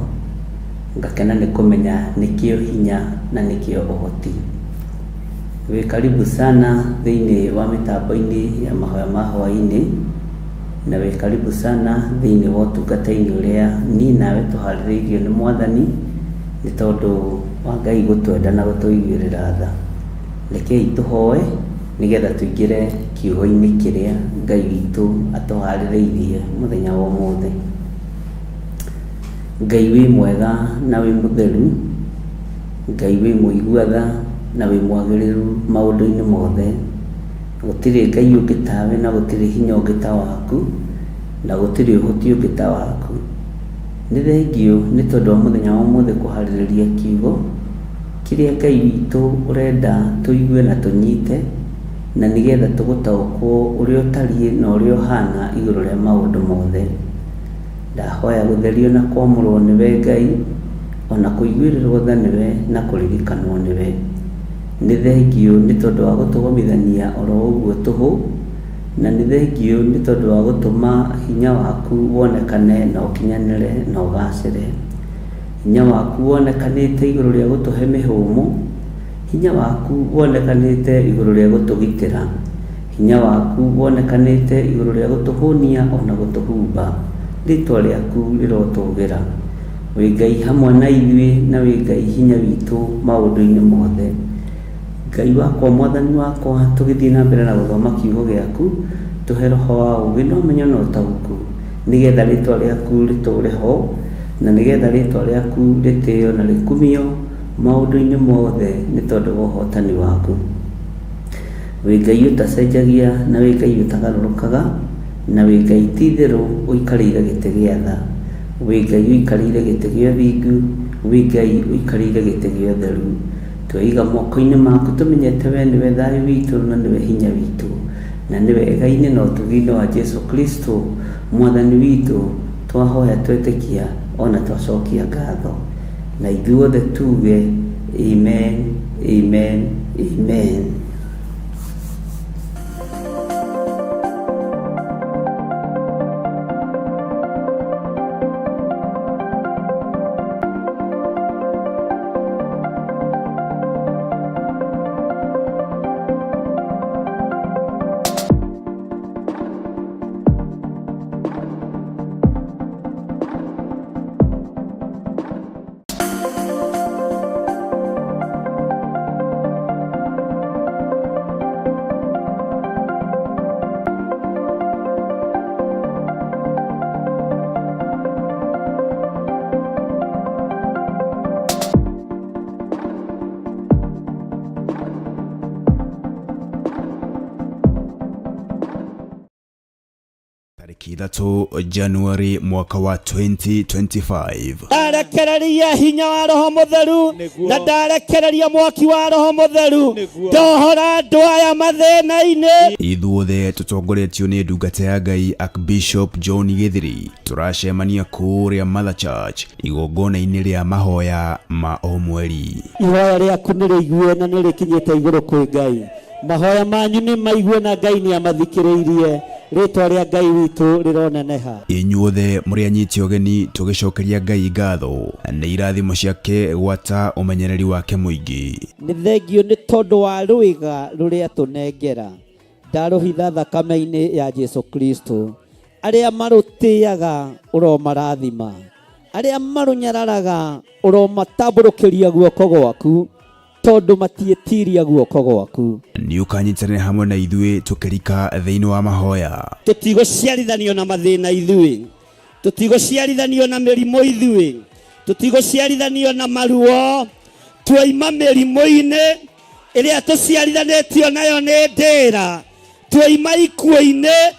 ngakena nĩ kũmenya nĩkĩo hinya na nĩkĩo ũhoti. Wĩ karibu sana thĩinĩ wa mĩtambo-inĩ ya mahoya ma hwaĩ-inĩ na wĩ karibu sana thĩinĩ wa ũtungata-inĩ ũrĩa niĩ nawe tũharĩrĩirio nĩ Mwathani nĩ tondũ wa Ngai gũtwenda na gũtũiguĩrĩra tha. Rekei tũhoe nĩgetha tũingĩre kiugo-inĩ kĩrĩa Ngai witũ atũharĩrĩirie mũthenya wa ũmũthĩ. Ngai wĩ mwega na wĩ mũtheru, Ngai wĩ mũigua-tha na wĩ mwagĩrĩru maũndũ-inĩ mothe. Gũtirĩ Ngai ũngĩ tawe na gũtirĩ hinya ũngĩ ta waku na gũtirĩ ũhoti ũngĩ ta waku. Nĩ thengio nĩ tondũ wa mũthenya wa ũmũthĩ kũharĩrĩria kiugo kĩrĩa Ngai witũ ũrenda tũigue na tũnyite na nĩgetha tũgũtaũkwo ũrĩa ũtariĩ na ũrĩa ũhana igũrũ rĩa maũndũ mothe. Ndahoya gũtherio na kwamũrwo nĩwe Ngai ona kũiguĩrĩrwo tha nĩwe na kũririkanwo nĩwe. Nĩ thengio nĩ tondũ wa gũtũgomithania oro ũguo tũhũ na nĩ thengio nĩ tondũ wa gũtũma hinya waku wonekane na ũkinyanĩre na ũgacĩre. Hinya waku wonekanĩte igũrũ rĩa gũtũhe mĩhũmũ, hinya waku wonekanĩte igũrũ rĩa gũtũgitĩra, hinya waku wonekanĩte igũrũ rĩa gũtũhũnia ona gũtũhumba. Rĩtwa rĩaku rĩrotũgĩra. Wĩ Ngai hamwe na ithuĩ na wĩ Ngai hinya witũ maũndũ-inĩ mothe. Ngai wakwa Mwathani wakwa tũgĩthiĩ na mbere na gũthoma kiugo gĩaku tũhe roho wa ũũgĩ na ũmenyo na ũtaũku nĩgetha rĩtwa rĩaku rĩtũũre ho na nĩgetha rĩtwa rĩaku rĩtĩĩo na rĩkumio maũndũ-inĩ mothe nĩ tondũ wa ũhotani waku. Wĩ Ngai ũtacenjagia na wĩ Ngai ũtagarũrũkaga na wĩ Ngai ti-itherũ ũikarĩire gĩtĩ gĩa tha. Wĩ Ngai ũikarĩire gĩtĩ gĩa ũthingu, wĩ Ngai ũikarĩire gĩtĩ gĩa ũtheru. Twaiga moko-inĩ maku tũmenyete we nĩwe thayũ witũ na nĩwe hinya witũ na nĩ wega-inĩ na ũtugi-inĩ wa Jesu Kristo mwathani witũ twahoya twetĩkia ona twacokia ngatho, na ithuothe tuge amen, amen, amen. Tariki 3 Januari mwaka wa 2025. Ndarekereria hinya wa Roho Mutheru na ndarekereria mwaki wa Roho Mutheru ndohora ndwaya mathĩna-inĩ. Ithuothe tutongoretio nĩ ndungata ya Ngai Archbishop John Githiri turacemania kũrĩa Mother Church igongona-inĩ rĩa mahoya ma o mweri. Ihoya rĩaku nĩ rĩigue na nĩ rĩkinyĩte igũrũ kwĩ Ngai. Mahoya manyu nĩ maigue na Ngai nĩ amathikĩrĩirie. Rĩtwa rĩa Ngai witũ rĩroneneha. Inyuothe mũrĩ anyiti ũgeni tũgĩcokeria Ngai ngatho nĩ irathimo ciake gwata ũmenyereri wake mũingĩ. Nĩ thengio nĩ tondũ wa rũĩga rũrĩa tũnengera ndarũhitha thakame-inĩ ya Jesu Kristo. Arĩa marũtĩaga ũromarathima, arĩa marũnyararaga ũromatambũrũkĩria guoko gwaku tondũ matiĩtiria guoko gwaku. Nĩ ũkanyitanĩra hamwe na ithuĩ tũkĩrika thĩinĩ wa mahoya. Tũtigũciarithanio na mathĩna ithuĩ, tũtigũciarithanio na mĩrimũ ithuĩ, tũtigũciarithanio na maruo. Twaima mĩrimũ-inĩ ĩrĩa tũciarithanĩtio nayo nĩ ndĩra, twaima ikuũ-inĩ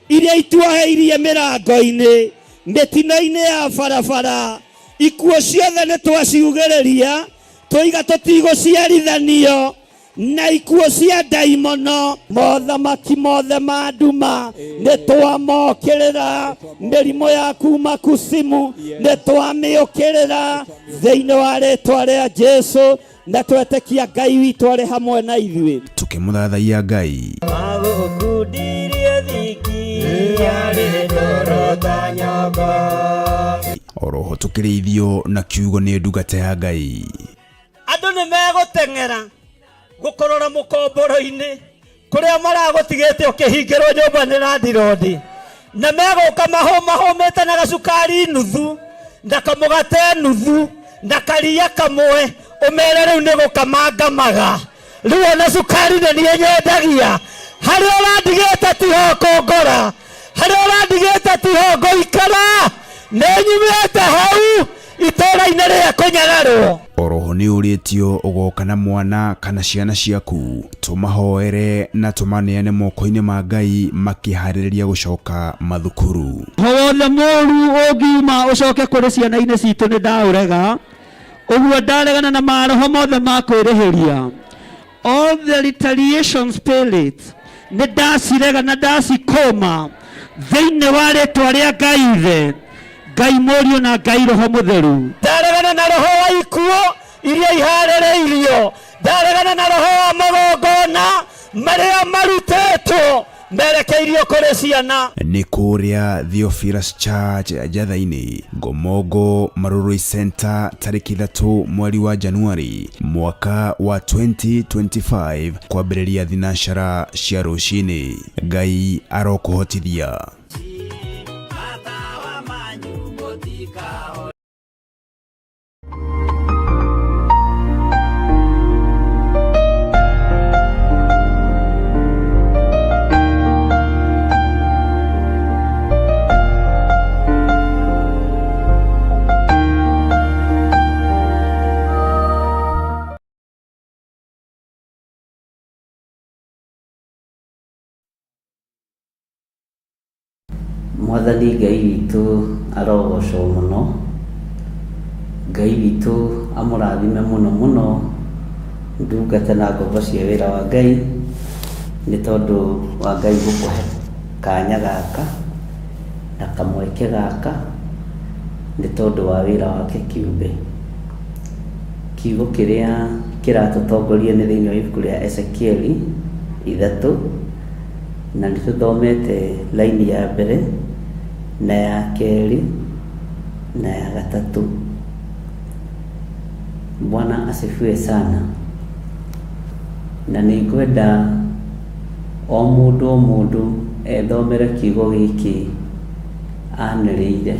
iria ituoheirie mĩrango-inĩ, mĩtino-inĩ ya barabara. Ikuũ ciothe nĩ twaciugĩrĩria tũiga tũtigũciarithanio na ikuũ cia ndaimono. Mothamaki mothe ma nduma nĩ twamokĩrĩra, mĩrimũ ya kuma kusimu nĩ twamĩũkĩrĩra thĩinĩ wa rĩtwa rĩa Jesu, na twetĩkia Ngai witũ arĩ hamwe na ithuĩ. Tukĩmũthathaia Ngai. Magũkundirie thiki arĩ ndoro ta nyoka. Oroho tũkĩrĩithio na kiugo nĩ ndungata ya Ngai. Andũ nĩ megũteng'era gũkorora mũkomboro-inĩ kũrĩa maragũtigĩte ũkĩhingĩrwo nyũmba nĩ randirodi, na megũka mahũmĩte na gacukari nuthu na kamũgate nuthu na karia kamwe, ũmere rĩu nĩ gũkamangamaga. Rĩu ona cukari nĩ niĩ nyendagia. Harĩa ũrandigĩte tiho kũngora, harĩa ũrandigĩte tiho ngũikara, nĩ nyumĩte hau itũũra-inĩ rĩa kũnyararwo. Oroho nĩ ũrĩtio ũgoka na mwana kana ciana ciaku tũmahoere na tũmaneane moko-inĩ ma Ngai makĩharĩrĩria gũcoka mathukuru. Wothe mũru ũngiuma ũcoke kũrĩ ciana-inĩ citũ nĩ ndaũrega, ũguo ndaregana na maroho mothe ma kwĩrĩhĩria. All the retaliation spirits nĩ ndacirega na ndacikũma thĩinĩ wa rĩtwa rĩa Ngai Ithe, Ngai Mũriũ na Ngai Roho Mũtheru. Ndaregana na roho wa ikuũ iria iharĩrĩirio, ndaregana na roho wa magongona marĩa marutĩtwo merekeirio kũrĩ ciana. Nĩ kũrĩa Theophilus Church Njatha-inĩ, Ngomongo Marũrũi Center, tarĩki 3 mweri wa Januari mwaka wa 2025, kwambĩrĩria thinacara cia rũcinĩ. Ngai arokũhotithia. Mwathani Ngai witũ arogocwo mũno. Ngai witũ amũrathime mũno mũno ndungata na ngombo cia wĩra wa Ngai nĩ tondũ wa Ngai gũkũhe kanya gaka na kamweke gaka, nĩ tondũ wa wĩra wake kĩũmbe. Kiugo kĩrĩa kĩratũtongoria nĩ thĩinĩ wa ibuku rĩa Ezekieli 3, na nĩ tũthomete laini ya mbere na ya kerĩ na ya gatatũ. Bwana asifiwe sana. Na nĩ ngwenda o mũndũ ethomere kiugo gĩkĩ anĩrĩire,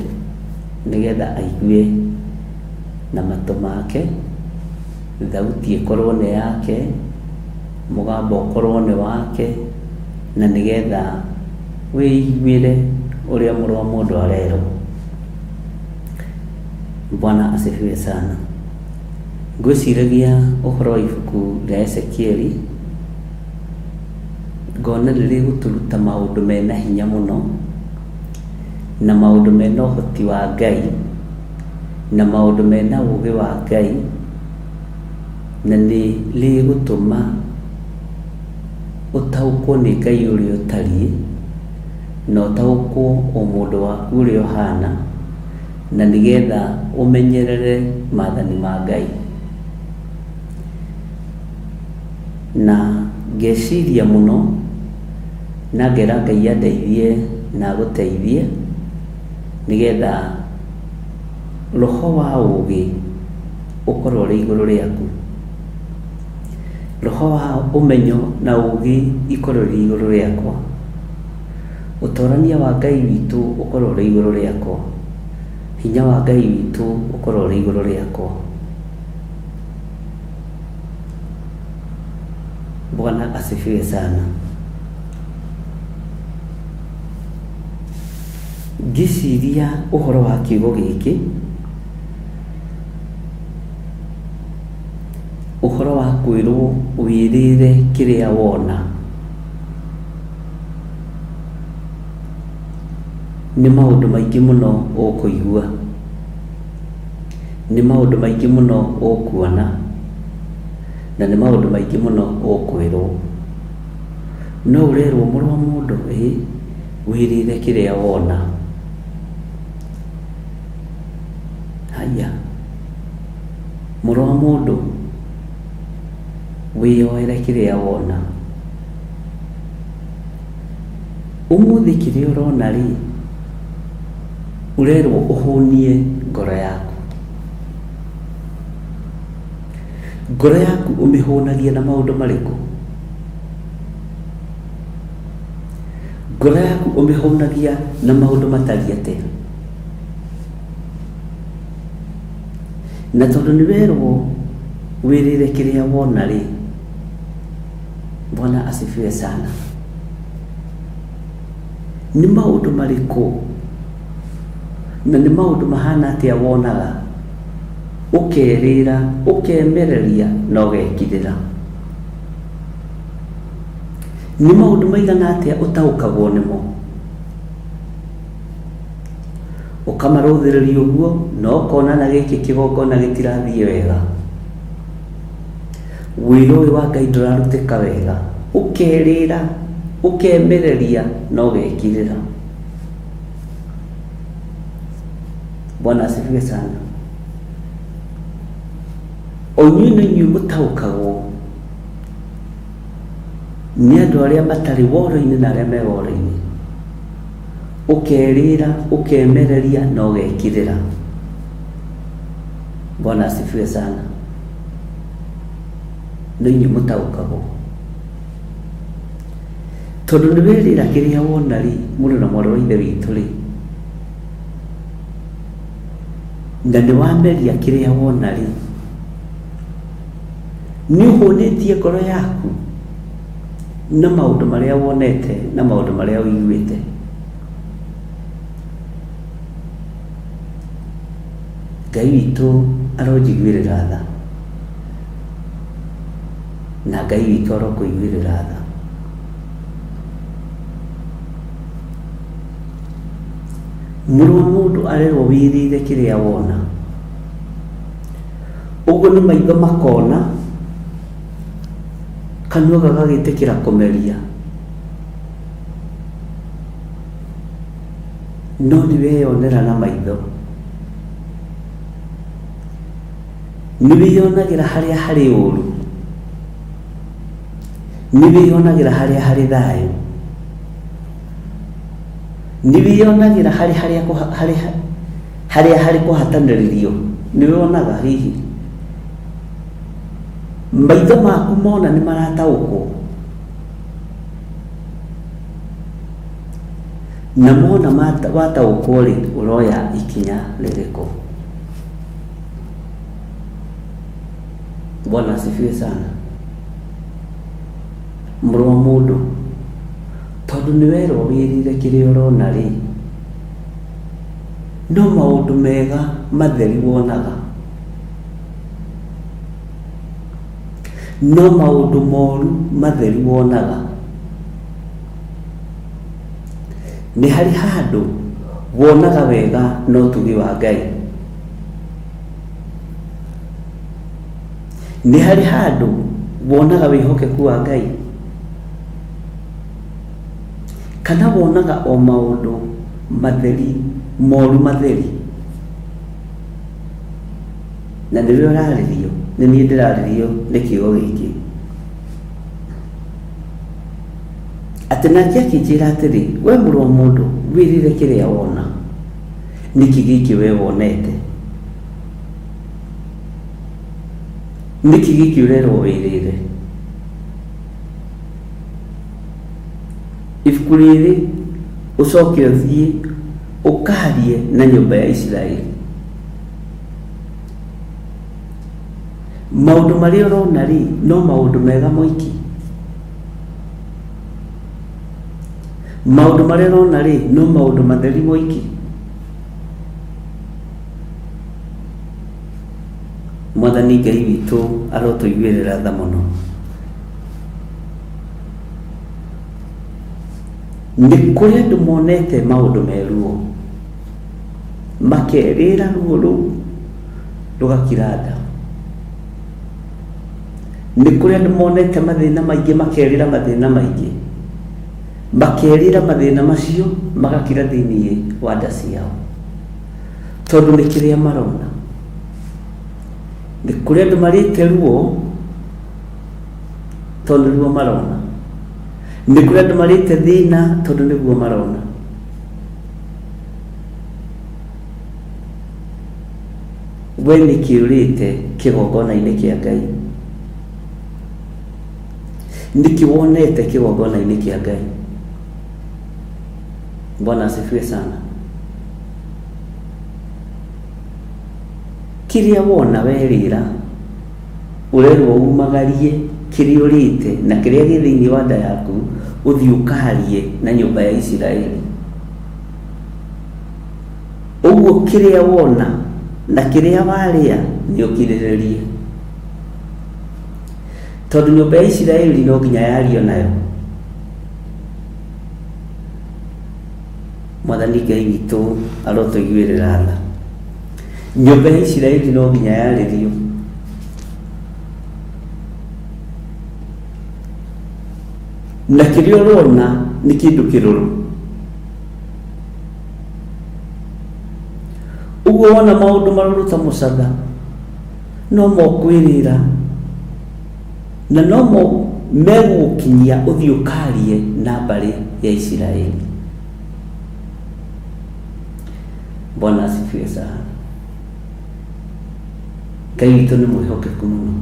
nĩgetha aigue na matũ make, thauti ĩkorwo nĩ yake, mũgambo ũkorwo nĩ wake, na nĩgetha wĩiguĩre ũrĩa mũrũ wa mũndũ arerwo. Bwana asifiwe sana. Ngwĩciragia ũhoro wa ibuku rĩa Ezekieli, ngona rĩrĩ gũtũruta maũndũ mena hinya mũno, na maũndũ mena ũhoti wa Ngai, na maũndũ mena ũũgĩ wa Ngai, na nĩ rĩgũtũma ũtaũkwo nĩ Ngai ũrĩa ũtariĩ, na ũtaũkwo o mũndũ waku ũrĩa ũhana, na nĩgetha ũmenyerere maathani ma Ngai. Na ngeciria mũno na ngera Ngai andeithie na gũteithie, nĩgetha roho wa ũũgĩ ũkorwo ũrĩ igũrũ rĩaku, roho wa ũmenyo na ũũgĩ ikorwo ũrĩ igũrũ rĩakwa, ũtorania wa Ngai witũ ũkorwo ũrĩ igũrũ rĩakwa, hinya wa Ngai witũ ũkorwo ũrĩ igũrũ rĩakwa. Bwana asifiwe sana. Ngĩciria ũhoro wa kiugo gĩkĩ, ũhoro wa kwĩrwo wĩrĩre kĩrĩa wona, nĩ maũndũ maingĩ mũno ũkũigua, nĩ maũndũ maingĩ mũno ũkuona, na nĩ maũndũ maingĩ mũno ũkwĩrwo. No ũrerwo mũrũ wa mũndũ, wĩrĩre kĩrĩa wona. Haya, mũrũ wa mũndũ, wĩyoere kĩrĩa wona. Ũmũthĩ kĩrĩa ũrona rĩ, ũrerwo ũhũnie ngoro yaku. Ngoro yaku ũmĩhũnagia na maũndũ marĩkũ? Ngoro yaku ũmĩhũnagia na maũndũ matariĩ atĩa? Na tondũ nĩ werwo wĩrĩre kĩrĩa wona rĩ, Bwana asifiwe sana. Nĩ maũndũ marĩkũ na nĩ maũndũ mahana atĩa wonaga, ũkerĩra, ũkemereria na ũgekirĩra? Nĩ maũndũ maigana atĩa ũtaũkagwo nĩmo, ũkamarũthĩrĩria ũguo, na ũkona na gĩkĩ kĩgongona gĩtirathiĩ wega, wĩra ũyũ wa Ngai ndũrarutĩka wega, ũkerĩra, ũkemereria na ũgekirĩra. Bwana asifiwe sana. O inyuĩ na inyuĩ mũtaũkagwo nĩ andũ arĩa matarĩ woro-inĩ na arĩa me woro-inĩ, ũkerĩra, ũkemereria na ũgekirĩra. Bwana asifiwe sana. Na inyuĩ mũtaũkagwo, tondũ nĩ werĩra kĩrĩa wona rĩ, mũrũ na mwarĩ wa ithe witũ rĩ, na nĩ wameria kĩrĩa wona rĩ, nĩ ũhũnĩtie ngoro yaku na maũndũ marĩa wonete na maũndũ marĩa ũiguĩte. Ngai witũ aronjiguĩrĩra tha, na Ngai witũ arokũiguĩrĩra tha. Mũrũ wa mũndũ arerwo wĩrĩre kĩrĩa wona. Ũguo nĩ maitho makona, kanua gagagĩtĩkĩra kũmeria, no nĩ weyonera na maitho, nĩ wĩyonagĩra harĩa harĩ ũru, nĩ wĩyonagĩra harĩa harĩ thayũ, nĩ wĩyonagĩra harĩa harĩ kũhatanĩrĩrio. Nĩ wonaga hihi maitho maku mona nĩ marataũkwo, na mona wataũkwo rĩ, ũroya ikinya rĩrĩkũ? Bwana asifiwe sana. Mũrũ wa mũndũ, tondũ nĩ werwo wĩrire kĩrĩa ũrona rĩ, no maũndũ mega matheri wonaga, no maũndũ moru matheri wonaga. Nĩ harĩ handũ wonaga wega na ũtugi wa Ngai, nĩ harĩ handũ wonaga wĩhokeku wa Ngai, kana wonaga o maũndũ matheri, moru matheri. Na nĩwe ũrarĩrio, nĩ niĩ ndĩrarĩrio nĩ kiugo gĩkĩ, atĩ nake akĩnjĩra atĩrĩ, we mũrũ wa mũndũ, wĩrire kĩrĩa wona, nĩkĩ gĩkĩ we wonete, nĩkĩ gĩkĩ ũrerwo wĩrĩre. Ibuku rĩrĩ ũcoke ũthiĩ ũkarie na nyũmba ya Isiraeli. Maũndũ marĩa ũrona rĩ, no maũndũ mega moiki, maũndũ marĩa ũrona rĩ, no maũndũ matheri moiki. Mwathani Ngai witũ arotũiguĩrĩra tha mũno. Nĩ kũrĩ andũ monete maũndũ meruo, makerĩra ruo rũu rũgakira nda. Nĩ kũrĩ andũ monete mathĩna maingĩ, makerĩra mathĩna maingĩ, makerĩra mathĩna macio magakira thĩinĩ wa nda ciao, tondũ nĩ kĩrĩa marona. Nĩ kũrĩ andũ marĩte ruo tondũ nĩruo marona, nĩ kũrĩ andũ marĩte thĩna tondũ nĩguo marona. We nĩkĩ ũrĩte kĩgongona-inĩ kĩa Ngai? Nĩkĩ wonete kĩgongona-inĩ kĩa Ngai? Bwana asifiwe sana. Kĩrĩa wona werĩra, ũrerwo umagarie kĩrĩa ũrĩte na kĩrĩa gĩ thĩinĩ wa nda yaku, ũthiĩ ũkarie na nyũmba ya Isiraeli. Ũguo kĩrĩa wona na kĩrĩa warĩa nĩ ũkirĩrĩrie, tondũ nyũmba ya Isiraeli no nginya yario nayo. Mwathani Ngai witũ arotũiguĩrĩra tha. Nyũmba ya Isiraeli no nginya yarĩrio. Na kĩrĩa ũrona nĩ kĩndũ kĩrũrũ. Ũguo wona maũndũ marũrũ ta mũcatha, no mokwĩrĩra na no megũkinyia ũthiĩ ũkarie na mbarĩ ya Isiraeli. Bwana asifiwe sana. Ngai witũ nĩ mwĩhokeku mũno.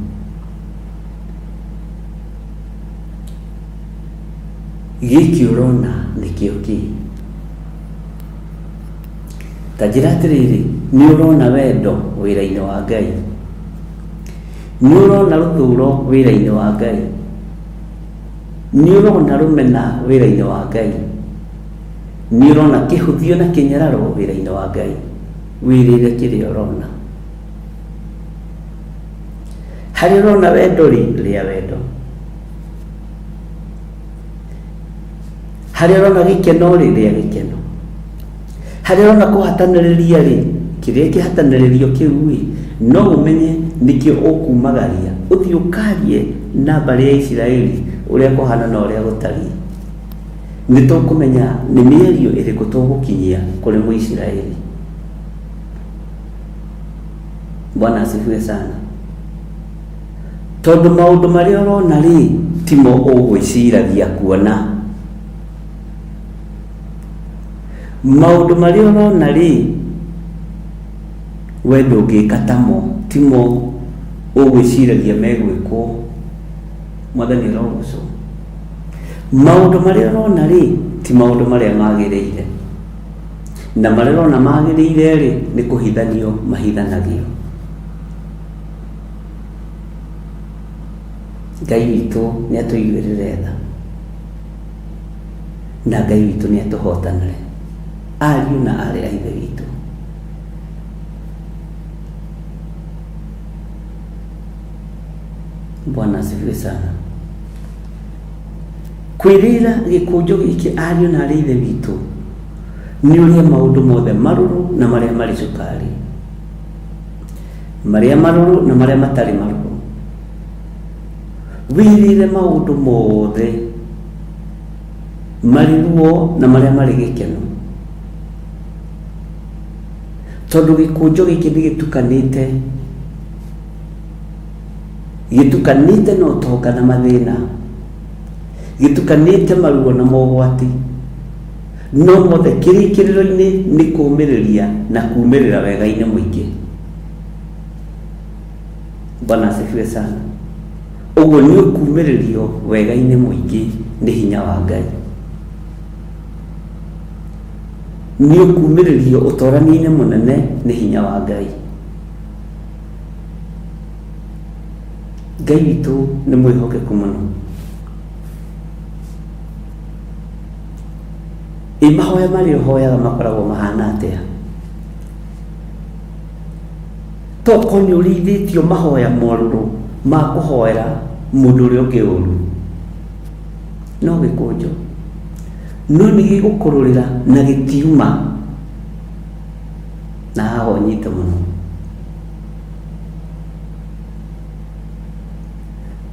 Gĩkĩ ũrona nĩkĩo kĩ. Ta njĩra atĩrĩrĩ, nĩ ũrona wendo wĩra-inĩ wa Ngai, nĩ ũrona rũthũũro wĩra-inĩ wa Ngai, nĩ ũrona rũmena wĩra-inĩ wa Ngai, nĩ ũrona kĩhũthio na kĩnyararo wĩra-inĩ wa Ngai. Wĩrĩre kĩrĩa ũrona. Harĩa ũrona wendo rĩa wendo, harĩa ũrona gĩkeno rĩa gĩkeno, harĩa ũrona kũhatanĩrĩria kĩrĩa kĩhatanĩrĩrio kĩu no ũmenye nĩkĩo ũkumagaria, ũthiĩ ũkarie na mbarĩ ya Isiraeli ũrĩa kũhana na ũrĩa gũtariĩ. nitukumenya ni mĩario ĩrĩkũ tũgũkinyia kũrĩ Mũisiraeli. Bwana asifiwe sana. Tondũ maũndũ marĩa ũrona rĩ timo ũgwĩciragia kuona. Maũndũ marĩa ũrona rĩ we ndũngĩka tamo, timo ũgwĩciragia megwĩkwo. Mwathani arogocwo. Maũndũ marĩa ũrona rĩ ti maũndũ marĩa magĩrĩire, na marĩa ũrona magĩrĩire rĩ nĩ kũhithanio mahithanagio. Ngai witũ nĩ atũiguĩrĩre tha, na Ngai witũ nĩ atũhotanĩre, ariũ na arĩ a ithe witũ. Bwana asifiwe sana. Kwĩrĩra gĩkũnjo gĩkĩ ariũ na arĩ a ithe witũ nĩ ũrĩa maũndũ mothe marũrũ na marĩa marĩ cukari, marĩa marũrũ na marĩa matarĩ marũrũ. Wĩrĩre maũndũ mothe marĩ ruo na marĩa marĩ gĩkeno, tondũ gĩkũnjo gĩkĩ nĩ gĩtukanĩte na ũtonga na mathĩna, gĩtukanĩte maruo na mogwati, no mothe kĩrĩkĩrĩro-inĩ nĩ kũũmĩrĩria na kuumĩrĩra wega-inĩ mũingĩ. Bwana asifiwe sana. Ũguo nĩ ũkuumĩrĩrio wega-inĩ mũingĩ nĩ hinya wa Ngai, nĩ ũkuumĩrĩrio ũtũũro-inĩ mũnene nĩ hinya wa Ngai. Ngai witũ nĩ mwĩhokeku mũno. Mahoya marĩa ũhoyaga makoragwo mahana atĩa? Toko nĩ ũrĩithĩtio mahoya morũrũ ma kũhoera mũndũ ũrĩa ũngĩ ũũru, no gĩkũnjo no nĩ gĩgũkũrũrĩra na gĩtiuma, na haha ũnyite mũno.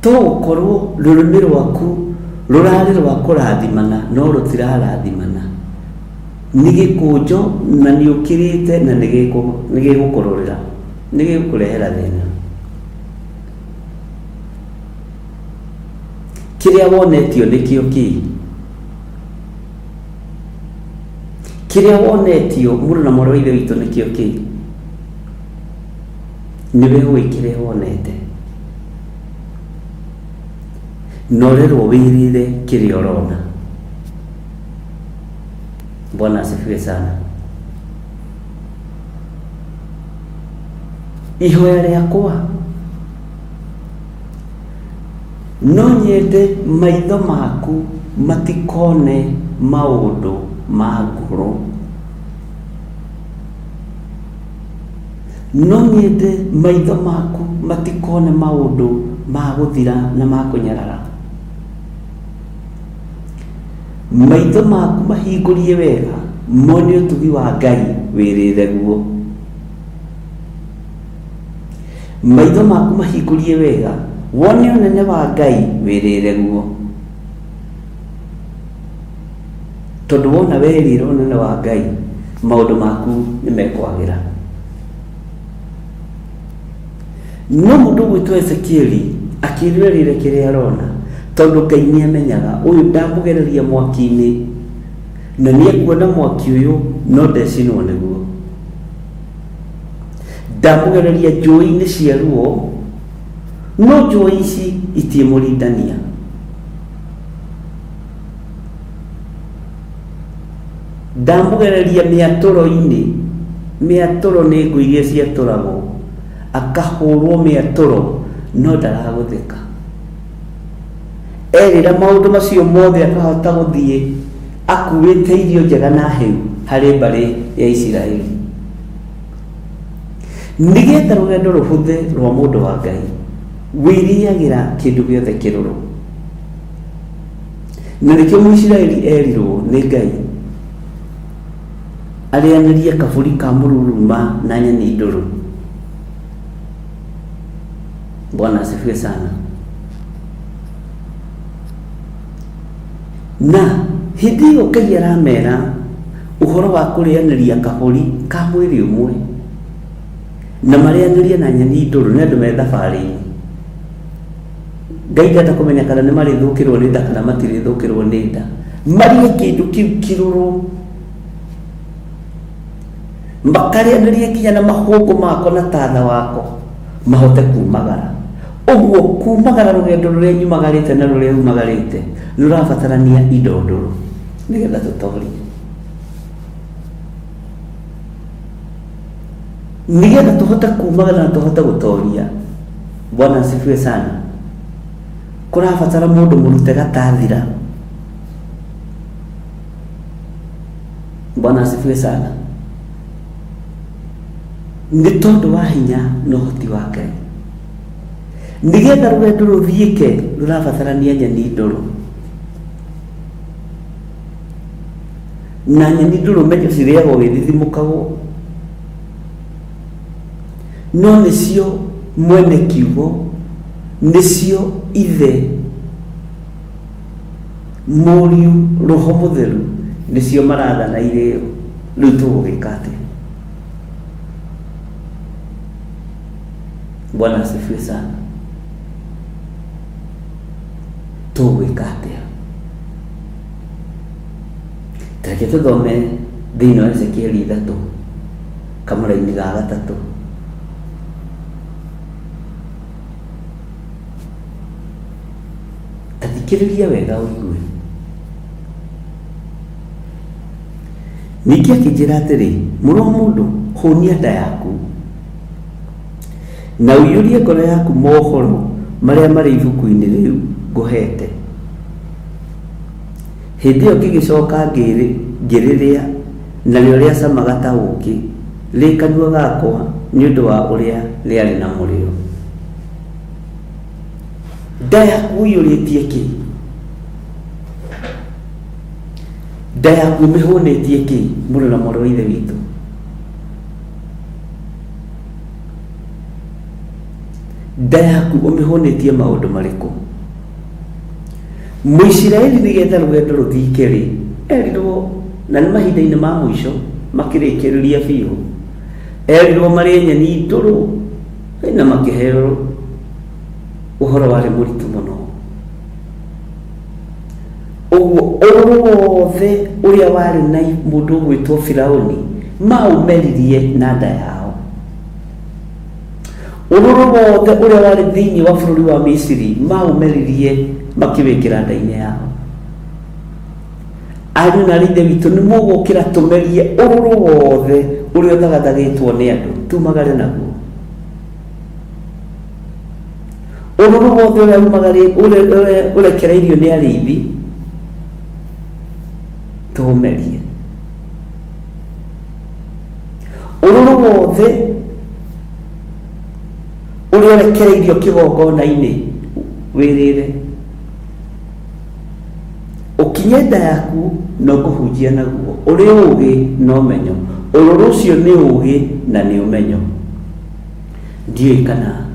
To gũkorwo rũrĩmĩ rwaku rũrarĩ rwa kũrathimana no rũtirarathimana, nĩ gĩkũnjo na nĩ ũkĩrĩte na nĩ gĩgũkũrũrĩra, nĩ gĩgũkũrehera thĩna. Kĩrĩa wonetio nĩkĩo kĩ, kĩrĩa wonetio mũrũ na mwarĩ wa ithe witũ nĩkĩo kĩ, nĩwe ũĩ kĩrĩa wonete, norerwo wĩrĩre kĩrĩa ũrona. Bwana asifiwe sana. Ihoya rĩakwa no nyende maitho maku matikone maũndũ ma ngũrũ, no nyende maitho maku matikone maũndũ ma gũthira na ma kũnyarara. Maitho maku mahingũrie wega mone ũtugi wa Ngai wĩrĩre guo. Maitho maku mahingũrie wega wone ũnene wa Ngai wĩrĩre guo, tondũ wona werĩre ũnene wa Ngai maũndũ maku nĩ mekwagĩra. No mũndũ gwĩtwo Ezekieli akĩrĩrĩire kĩrĩa arona, tondũ Ngai nĩ amenyaga ũyũ ndamũgereria mwaki-inĩ na nĩ ekuona mwaki ũyũ no ndecinwo nĩguo, ndamũgereria njũĩ-inĩ cia ruo no njũĩ ici itiĩmũrindania. Ndamũgereria mĩatũro-inĩ, mĩatũro nĩ ngũ iria ciatũragwo, akahũrwo mĩatũro no ndaragũthĩka. Erĩra maũndũ macio mothe akahota gũthiĩ akuĩte irio njega na hĩu harĩ mbarĩ ya Isiraeli, nĩgetha rũgendo rũhũthe rwa mũndũ wa Ngai wĩrĩagĩra kĩndũ gĩothe kĩrũrũ. Na nĩkĩo Mũisiraeli erirwo nĩ Ngai arĩanĩrie kabũri ka mũruruma na nyeni ndũrũ. Bwana asifiwe sana. Na hindi ĩyo Ngai aramera ũhoro wa kũrĩanĩria kahũri ka mwĩrĩ ũmwe na marĩanĩrie na nyeni ndũrũ nĩ andũ me thabarĩ-inĩ. Ngai ndenda kũmenya kana nĩ marĩthũkĩrwo nĩ nda kana matirĩthũkĩrwo nĩ nda, marĩe kĩndũ kĩu kĩrũrũ, makarĩanĩrie nginya na mahũngũ mako na tatha wako mahote kumagara. Ũguo kumagara rũgendo rũrĩa nyumagarĩte na rũrĩa umagarĩte rũrabatarania indo ndũrũ nĩgetha tũtorie, nĩgetha tũhote kumagara na tũhote gũtoria. Bwana asifiwe sana. Kũrabatara mũndũ mũrute gatathira. Bwana asifiwe sana. Nĩ tondũ wa hinya na ũhoti wa Ngai. Nĩgetha rũgendo rũthiĩke rũrabatarania nyeni ndũrũ, na nyeni ndũrũ menyo cirĩagwo gĩthithimũkagwo, no nĩcio mwene kiugo, nĩcio ithe, mũriũ, roho mũtheru, nĩcio marathana irĩo. Rĩu tũgũgĩka atĩa? Bwana asifiwe sana. Tũgwĩka atĩa? Tareke tũthome thĩinĩ wa Ezekieli 3 kamũra-inĩ ga 3. Tathikĩrĩria wega ũigue. Ningĩ akĩnjĩra atĩrĩ, mũrũ wa mũndũ, hũnia nda yaku na ũiyũrie ngoro yaku mohoro marĩa marĩ ibuku-inĩ rĩu ngũhete. Hĩndĩ ĩyo ngĩgĩcoka ngĩrĩrĩa, narĩo rĩacamaga ta ũũkĩ rĩ kanua gakwa nĩ ũndũ wa ũrĩa rĩarĩ na mũrĩo. Nda yaku ũiyũrĩtie kĩ? Nda yaku ũmĩhũnĩtie kĩ, mũrũ na mwarĩ wa ithe witũ? Nda yaku ũmĩhũnĩtie maũndũ marĩkũ? Mũisiraeli nĩgetha rũgendo rũthiĩke rĩ, erirwo, na nĩ mahinda-inĩ ma mũico makĩrĩkĩrĩria biũ, erirwo marĩe nyeni ndũrũ na makĩheo ũhoro warĩ mũritũ mũno. Ũguo ũrũrũ wothe ũrĩa warĩ na mũndũ ũgwĩtwo Firaũni maumĩririe na nda yao. Ũrũrũ wothe ũrĩa warĩ thĩinĩ wa bũrũri wa Misiri maumĩririe makĩwĩkĩra nda-inĩ yao. Ariũ na ithe witũ nĩ mũgũkĩra tũmerie ũrũrũ wothe ũrĩa ũthagathagĩtwo nĩ andũ, tumagare naguo. Ũrũrũ wothe ũrĩa ũrekereirio nĩ arĩithi tũũmerie. Ũrũrũ wothe ũrĩa ũrekereirio kĩgongona-inĩ wĩrĩre. Ũkinye nda yaku no kũhunjia naguo, ũrĩ ũũgĩ no menyo. Ũrũrũ ũcio nĩ ũũgĩ na nĩ ũmenyo. Ndiũĩ kana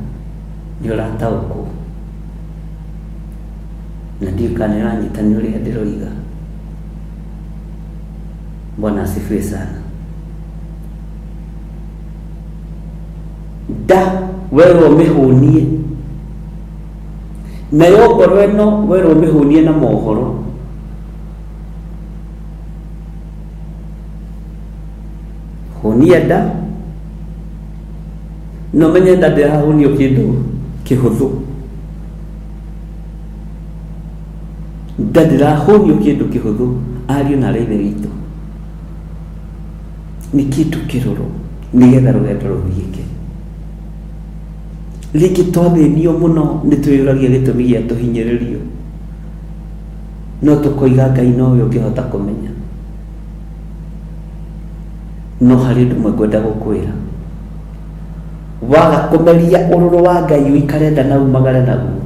nĩ ũrataũkwo na ndiũĩ kana nĩ ũranyitania ũrĩa ndĩroiga. Bwana asifiwe sana. Nda werwo mĩhũnie, nayo ngoro ĩno werwo mĩhũnie na mohoro. Hũnia nda, no menye nda ndĩrahũnio kĩndũ kĩhũthũ. Nda ndĩrahũnio kĩndũ kĩhũthũ, ariũ na ithe witũ. Nĩ kĩndũ kĩrũrũ nĩgetha rũgendo rũthiĩke. Rĩngĩ twathĩnio mũno nĩ twĩyũragia gĩtũmi gĩa tũhinyĩrĩrio, no tũkoiga Ngai nowe ũngĩhota kũmenya. No harĩ ũndũ ũmwe ngwenda gũkwĩra, waga kũmeria ũrũrũ wa Ngai ũikare nda na umagare naguo,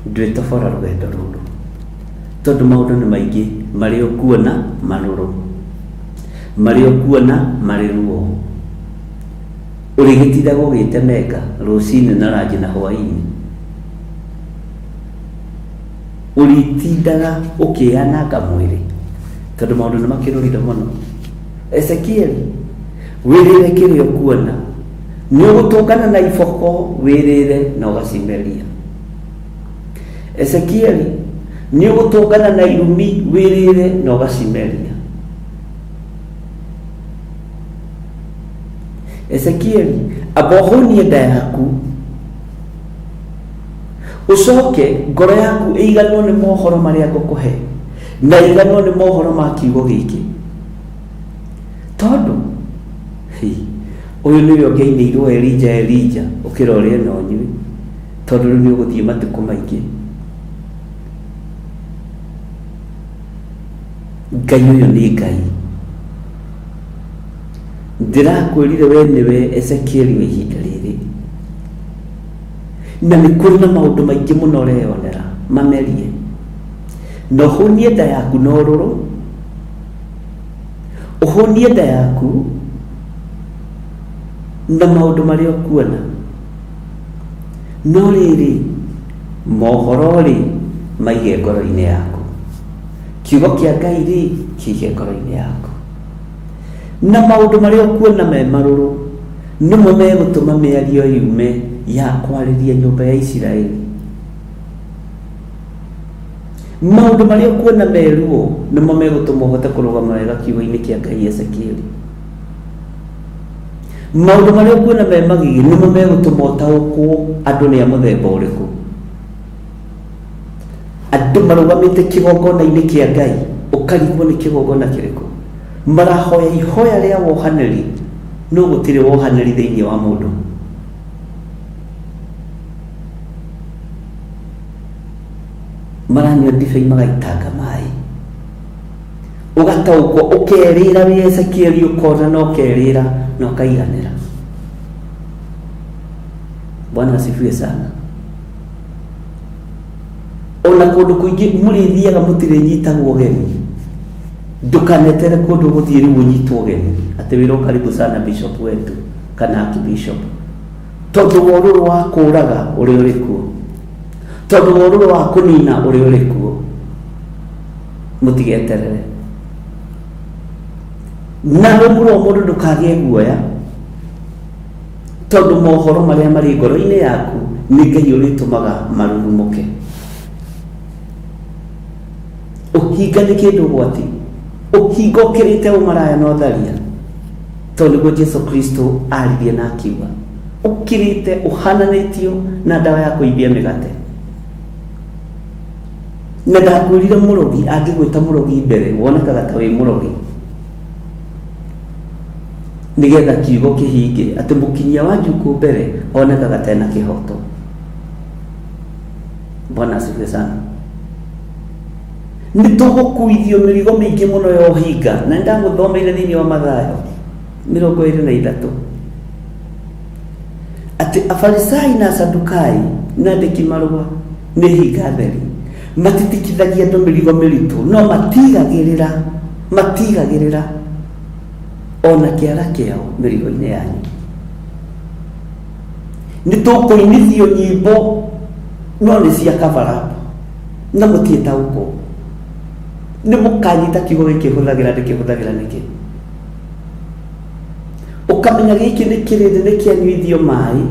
ndwĩtobora rũgendo rũrũ, tondũ maũndũ nĩ maingĩ marĩ ũkuona marũrũ, marĩ ũkuona marĩ ruo. Ũrĩgĩtindaga ũgĩtemenga rũcinĩ na ranji na hwaĩ-inĩ, ulitindaga ukiananga mwiri tondu maundu ni makirurire muno. Ezekieli wirire kirio kuona ni ugutungana na iboko wirire na ugacimeria. Ezekieli ni ugutungana na irumi wirire na ugacimeria. Ezekieli abohonie nda yaku ucoke ngoro yaku iganwo ni mohoro maria ngukuhe na iganwo ni mohoro ma kiugo giki tondu uyu niwe ungiinirwo Elija ukirore no nyui tondu ni uguthie matuku maingi. Ngai uyu ni Ngai. Ndirakwirire we niwe Ezekieli wa ihinda riri na ni kuri na maundu maingi muno ureyonera mamerie no hunie nda yaku na ururu uhunie nda yaku na maundu maria ukuona no riri mohoro ri maige ngoro-ini yaku kiugo kia Ngai ri kiige ngoro-ini yaku na maundu maria ukuona me maruru nimo megutuma miario yume ya kwariria nyumba ya Isiraeli. Maundu maria ukuona meruo nimo megutuma uhote kurugama wega kiugo-ini kia Ngai Ezekieli. Maundu maria ukuona me magigi nimo megutuma utaukwo andu ni a muthemba uriku. Andu marugamite kigongona-ini kia Ngai ukarigwo ni kigongona kiriku. Marahoya ihoya ria wohaniri no gutire wohaniri thiini wa mundu. Maranyua ndibei magaitanga mai ugataukwo ukerira wi Ezekieli ukona no kerira no kaiganira. Bwana asifiwe sana. Ona kundu kuingi murithiaga mutire nyitagwo geni ndukanetere kundu guthie riu unyitwo geni ati wiro karibu sana bishop wetu kana archbishop tondu woruru wa kuraga uri urikuo tondu woruru wa kunina uri urikuo mutigeterere na rumuro mundu ndukagie guoya tondu mohoro maria mari ngoro-ini yaku ni Ngai uritumaga marurumuke. Uhinga ni kindu gwati uhinga ukirite umaraya no tharia tondu go Jesu Kristo aririe na akiuga ukirite uhananitio na dawa ya kuibia migate na ndakwirire murogi angigwita murogi mbere wonekaga ta wi murogi nigetha kiugo kihinge ati mukinyia wa njuku mbere onekaga tena kihoto. Bwana asifiwe sana. Nitugukuithio mirigo mingi muno ya uhinga na ndaguthomeire thiini wa Mathayo 23 ati Afarisai na Sadukai na andiki marua ni hinga theri matitikithagia andu mirigo miritu no matigagirira ona kiara kiao mirigo-ini yanyu. Nitukuinithio nyimbo no ni cia kavara na mutietauko ni mukanyita kiugo giki huthagira niki ukamenya giki ni kirinde ni kianyuithio mai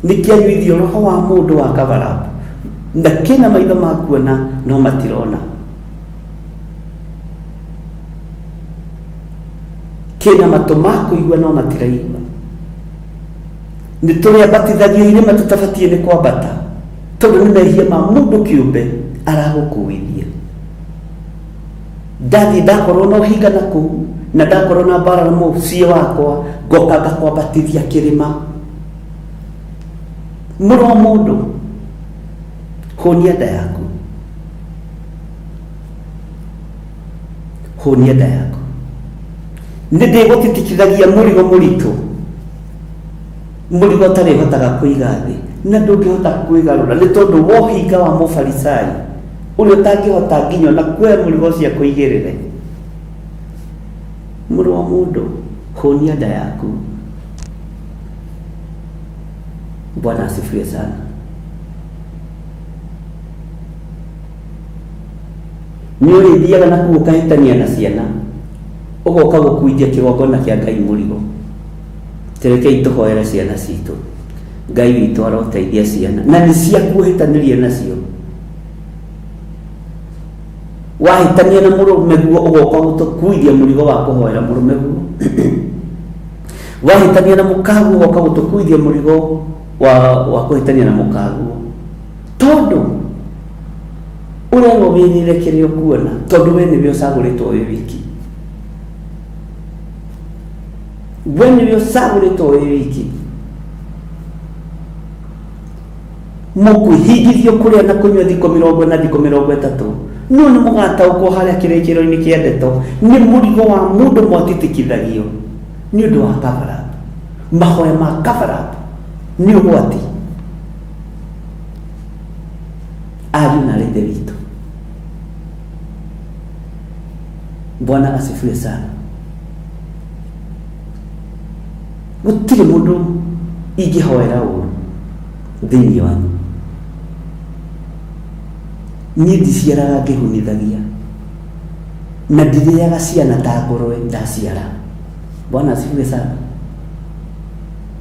ni kianyuithio roho wa mundu wa kavara na kina maitho ma kuona no matirona kina matu ma kuigua no matiraigua ni turia batithagio irima tutabatie ni kwambata tondu ni mehia ma mundu kiumbe aragukuithia. Ndathi ndakorwo no hinga na kuu na ndakorwo na mbara na muciĩ wakwa ngoka ngakwambatithia kirima. Mũrũ wa mũndũ hũnia nda yaku, hũnia nda yaku. Nĩ ndĩgũtitikithagia mũrigo mũritũ, mũrigo ũtarĩ hotaga kũiga thĩ na ndũngĩhota kwĩgarũra nĩ tondũ wohinga wa mũfarisai ule utangihota nginya na kwe mũrigo cia kũigĩrĩre. Mũrũ wa mũndũ hũnia nda yaku. Bwana asifiwe sana. nĩ ũrĩthiaga na kuo ũkahĩtania na ciana, ũgoka gũkuithia kĩgongona kĩa Ngai mũrigo. Tũrekei tũhoere ciana citũ, Ngai witũ aroteithia ciana, na nĩ cia kuhĩtanĩria nacio. Wahĩtania na mũrũme guo ũgoka gũtũkuithia mũrigo wa kũhoera mũrũme guo. Wahĩtania na mũkaguo ũgoka gũtũkuithia mũrigo wa kũhĩtania na mũkaguo. Tondũ ũrĩa wĩrire kĩrĩa ũkuona, tondũ we nĩwe ũcagũrĩtwo wĩ wiki. We nĩwe ũcagũrĩtwo wĩ wiki. Mũkwĩhingithio kũrĩa na kũnyua thikũ 40 na thikũ 30. No nĩ mũgataũkwo harĩa kĩrĩkĩro-inĩ kĩa ndeto nĩ mũrigo wa mũndũ mwatĩtĩkithagio nĩ ũndũ wa cover up. Mahoya ma cover up nĩ ũgwati. Ariũ na rĩthe witũ, Bwana asifiwe sana. Gũtirĩ mũndũ ingĩhoera ũru thĩinĩ wanyu. Niĩ ndiciaraga ngĩhunithagia, na ndirĩaga ciana ta ngũrwe ndaciara. Bwana asifiwe sana.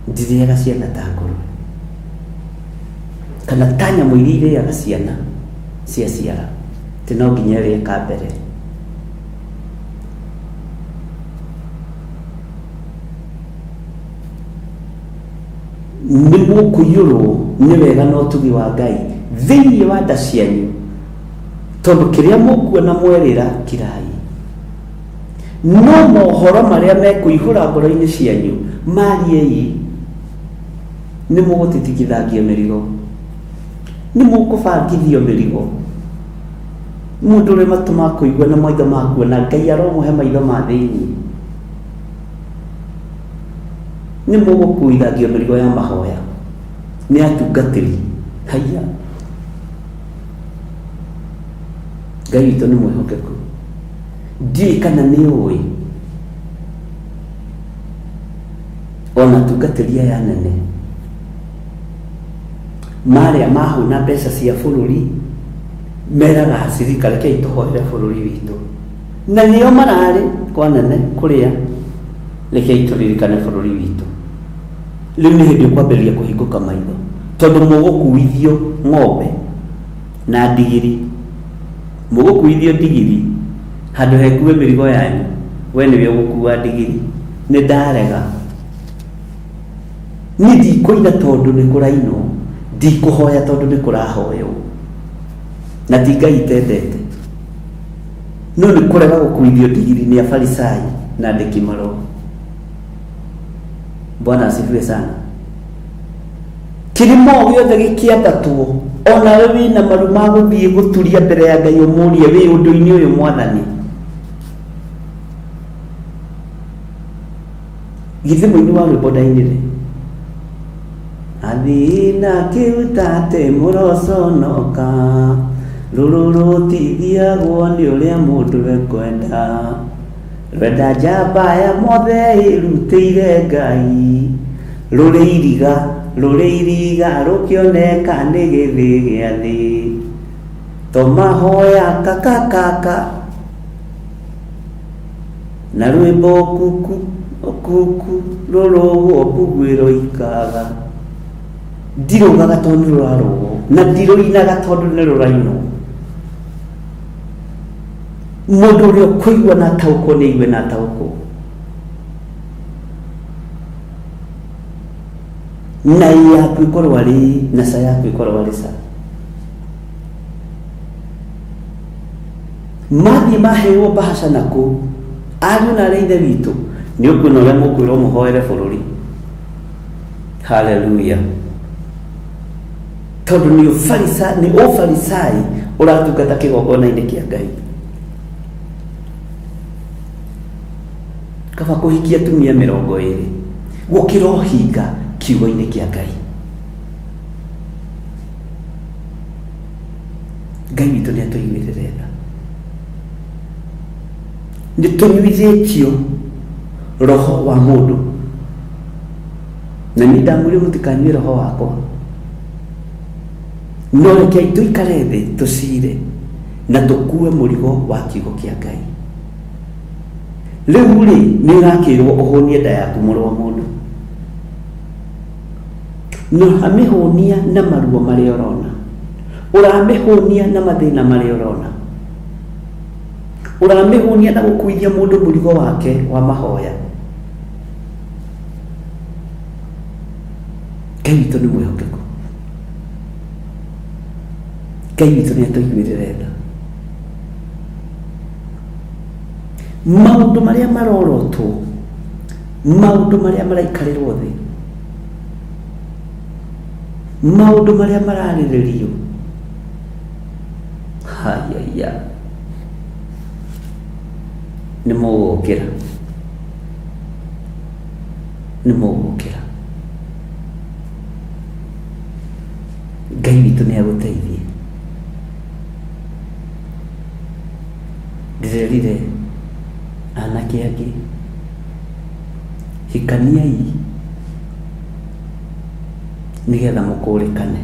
Ndirĩaga ciana ta ngũrwe kana ta nyamũ iria irĩaga ciana cia ciara, atĩ no nginya ĩrĩe ka mbere. Nĩ mũkũiyũrwo nĩ wega na ũtugi wa Ngai thĩinĩ wa nda cianyu, tondũ kĩrĩa mũkuona mwerĩra kirai. No mohoro marĩa mekũihũra ngoro-inĩ cianyu mariei, nĩ mũgũtitikithagio mĩrigo, nĩ mũkũbangithio mĩrigo. Mũndũ ũrĩ matũ ma kũigua na maitho ma kuona, Ngai aromũhe maitho ma thĩinĩ. Nĩ mũgũkuithagio mĩrigo ya mahoya nĩ atungatĩri. Haiya, Ngai witũ nĩ mwĩhokeku. Ndiũĩ kana nĩ ũĩ ona atungatĩri aya anene marĩa mahũna mbeca cia bũrũri meraga acirika rekei tũhoere bũrũri witũ, na nĩo mararĩ kwa nene kũrĩa rekei tũririkane bũrũri witũ. Rĩu nĩ hĩndĩ kwambĩrĩria kũhingũka maitho, tondũ mũgũkuithio ng'ombe na ndigiri, mũgũkuithio ndigiri handũ hekue mĩrigo yanyu. We nĩwe ũgũkua ndigiri. Nĩ ndarega, niĩ ndikũina tondũ nĩ kũrainwo, ndikũhoya tondũ nĩ kũrahoywo, na ti Ngai tendete. No nĩ kũrega gũkuithio ndigiri nĩ afarisai na andĩki marũa. Bwana asifiwe sana. Kĩrimo gĩothe gĩkĩambatwo, ona we wĩna maru ma gũthiĩ gũturia mbere ya Ngai ũmũrie wĩ ũndũ-inĩ ũyũ Mwathani. Gĩthimo-inĩ wa rwĩmbo ndainĩre athina kĩutate mũroconoka, rũrũ rũtithiagwo nĩ ũrĩa mũndũ ekwenda, rwenda njamba ya mothe ĩrutĩire Ngai, rũrĩ iriga rũkĩoneka nĩ gĩthĩ gĩa thĩ, tomahoya kakakaka na rwĩmbo kuku rũrũgwo mbugwĩro ikaga. Ndirũgaga tondũ nĩ rũrarũgwo, na ndirũinaga tondũ nĩ rũrainwo. Mũndũ ũrĩa ũkũigua na ataũkwo nĩ igue na ataũkwo. Na yaku ikorwo arĩ na ca yaku ikorwo arĩ ca. Mathiĩ maheo bahasha nakũ, ariũ na arĩa ithe witũ, nĩ ũkuona ũrĩa mũkwĩrwo mũhoere bũrũri. Haleluya. Tondũ nĩ ũfarisai ũratungata kĩgongona-inĩ kĩa Ngai. Kaba kũhikia atumia 20 gũkĩra ũhinga kiugo-inĩ kĩa Ngai. Ngai witũ nĩ atũiguĩrĩre tha. Nĩ tũnyuithĩtio roho wa mũndũ, na nĩ ndamwĩre mũtikanyue roho wakwa, no rekei tũikare thĩ tũcire. na tukue mũrigo wa kiugo kĩa Ngai. Rĩu rĩ nĩ ũrakĩrwo ũhũnie nda yaku mũrũ wa mũndũ, na ũramĩhũnia na maruo marĩa ũrona, ũramĩhũnia na mathĩna marĩa ũrona, ũramĩhũnia na gũkuithia mũndũ mũrigo wake wa mahoya. Ngai witũ nĩ mwĩhokeku, Ngai witũ nĩ atũiguĩrĩra tha. Maũndũ marĩa marorotwo, maũndũ marĩa maraikarĩrwo thĩ, maũndũ marĩa mararĩrĩrio, hayaya, nĩ mũgũkĩra, nĩ mũgũkĩra. Ngai witũ nĩ agũteithie. Ndĩrerire anake angĩ, hikaniai nigetha mũkũrĩkane.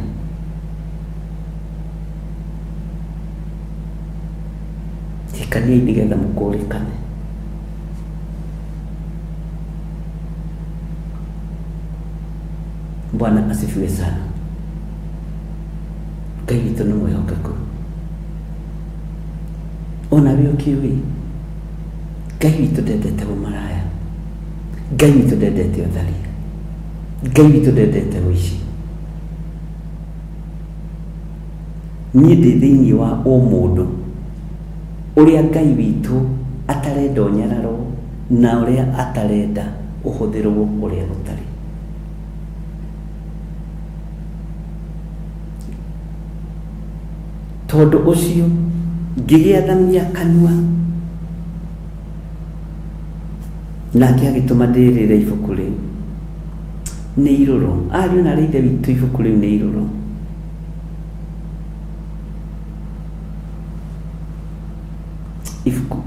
Hikaniai nigetha mũkũrĩkane. Bwana asifiwe sana. Ngai witũ nĩ mwĩhokeku. Ona wĩ ũkĩũĩ, Ngai witũ ndendete ũmaraya, Ngai witũ ndendete ũtharia, Ngai witũ ndendete ũici. Niĩ ndĩ thĩinĩ wa mũndũ ũrĩa Ngai witũ atarenda ũnyararo na ũrĩa atarenda ũhũthĩrwo ũrĩa gũtarĩ. Tondũ ũcio ngĩgĩathamia kanua, nake agĩtũma ndĩrĩre ibuku rĩu. Nĩ irũrũ, ariũ na ithe witũ, ibuku rĩu nĩ irũrũ.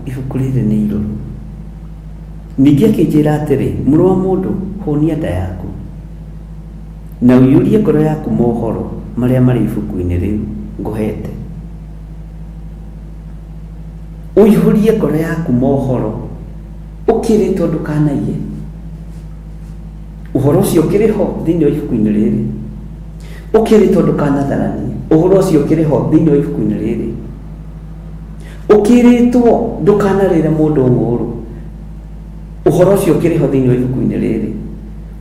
Ibuku rĩrĩ nĩ irũrũ. Ningĩ akĩnjĩra atĩrĩ, mũrũ wa mũndũ, hũnia nda yaku na ũiyũrie ngoro yaku mohoro marĩa marĩ ibuku-inĩ rĩu ngũhete. Ũihũrie ngoro yaku mohoro, ũkĩrĩtwo ndũkanaiye. Ũhoro ũcio ũkĩrĩ ho thĩinĩ wa ibuku-inĩ rĩrĩ, ũkĩrĩtwo ndũkanatharanie. Ũhoro ũcio ũkĩrĩ ho thĩinĩ wa ibuku-inĩ rĩrĩ, ũkĩrĩtwo ndũkanarĩre mũndũ ng'ũrũ. Ũhoro ũcio ũkĩrĩ ho thĩinĩ wa ibuku-inĩ rĩrĩ,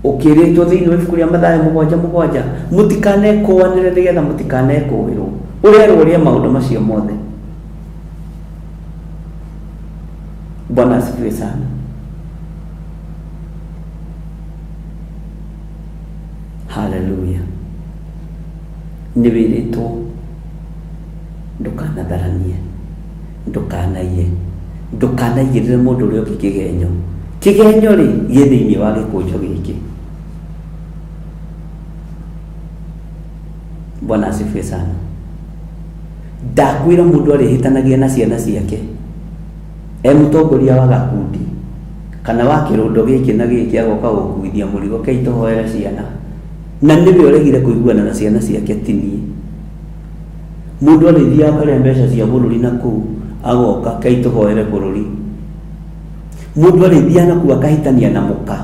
ũkĩrĩtwo thĩinĩ wa ibuku rĩa Mathayo 7:7, mũtikanekũanĩre nĩgetha mũtikanekũĩrwo. Ũrerwo ũrĩa maũndũ macio mothe. Bwana asifiwe sana. Haleluya. Nĩ wĩrĩtwo ndũkanatharanie, ndũkanaiye, ndũkanaigĩrĩre mũndũ ũrĩa ũngĩ kĩgenyo. Kĩgenyo rĩ gĩ thĩinĩ wa gĩkũnjo gĩkĩ. Bwana asifiwe sana. Ndakwĩra mũndũ arĩhĩtanagia na ciana ciake, mũtongoria wa gakundi kana wa kĩrũndo gĩkĩ na gĩkĩ, agoka gũkuithia mũrigo, kei tũhoere ciana, na nĩwe ũregire kũiguana na ciana ciake, ti niĩ. Mũndũ arĩthiaga akarĩa mbeca cia bũrũri na kũu, agoka kei tũhoere bũrũri. Mũndũ arĩthiaga nakuo akahitania na mũka,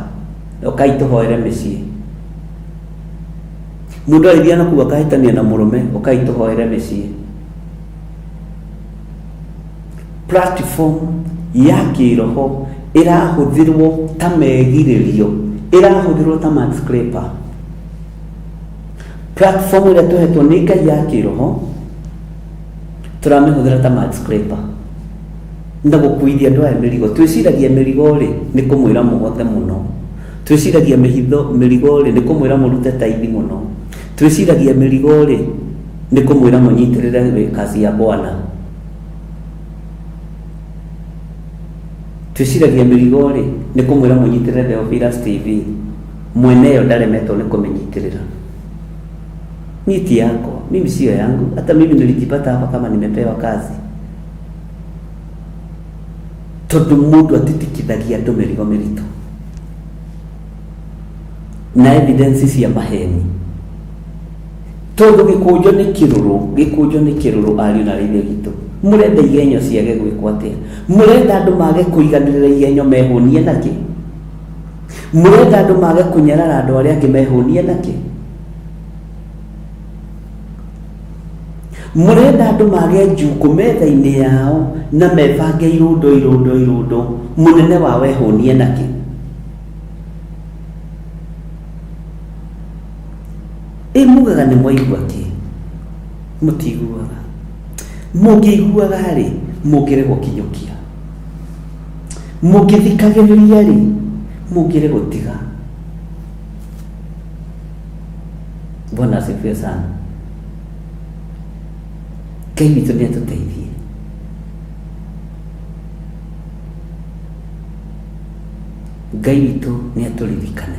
kei tũhoere mĩciĩ. Mũndũ arĩthiaga nakuo akahitania na mũrũme, kei tũhoere mĩciĩ. Platform ya kĩroho ĩrahũthĩrwo ta megirĩrio, ĩrahũthĩrwo ta mad scraper. Platform ĩrĩa tũhetwo nĩ Ngai ya kĩroho tũramĩhũthĩra ta mad scraper na gũkuithia andũ aya mĩrigo. Twĩciragia mĩrigo rĩ nĩ kũmwĩra mũhote mũno, twĩciragia mĩrigo rĩ nĩ kũmwĩra mũrute taithi mũno, twĩciragia mĩrigo rĩ nĩ kũmwĩra mũnyitĩrĩre kazi ya Bwana, twĩciragia mĩrigo rĩ nĩ kũmwĩra mũnyitĩrĩre Theophilus TV. Mwene yo ndaremetwo nĩ kũmĩnyitĩrĩra. Miti yako, mimi sio yangu, hata mimi nilijipata hapa kama nimepewa kazi. Tondũ mũndũ atitikithagia andũ mĩrigo mĩritũ na evidence cia maheni. Tondũ gĩkũnjo nĩ kĩrũrũ, ariũ na ithe witũ. murenda igenyo ciage gwikwo atia? Murenda andu mage kuiganirira igenyo mehunie naki? Murenda andu mage kunyarara andu aria angi mehunie naki? Murenda andu mage njuku metha-ini yao na mebange irundo munene wa wehunie naki? Mugaga ni mwaigua ki? Mutiguaga. Mungiguaga ri mungire gukinyukia. Mungithikagiriria ri mungire gutiga. Bwana asifiwe sana. Ngai witũ nĩ atũteithie. Ngai witũ nĩ atũririkane.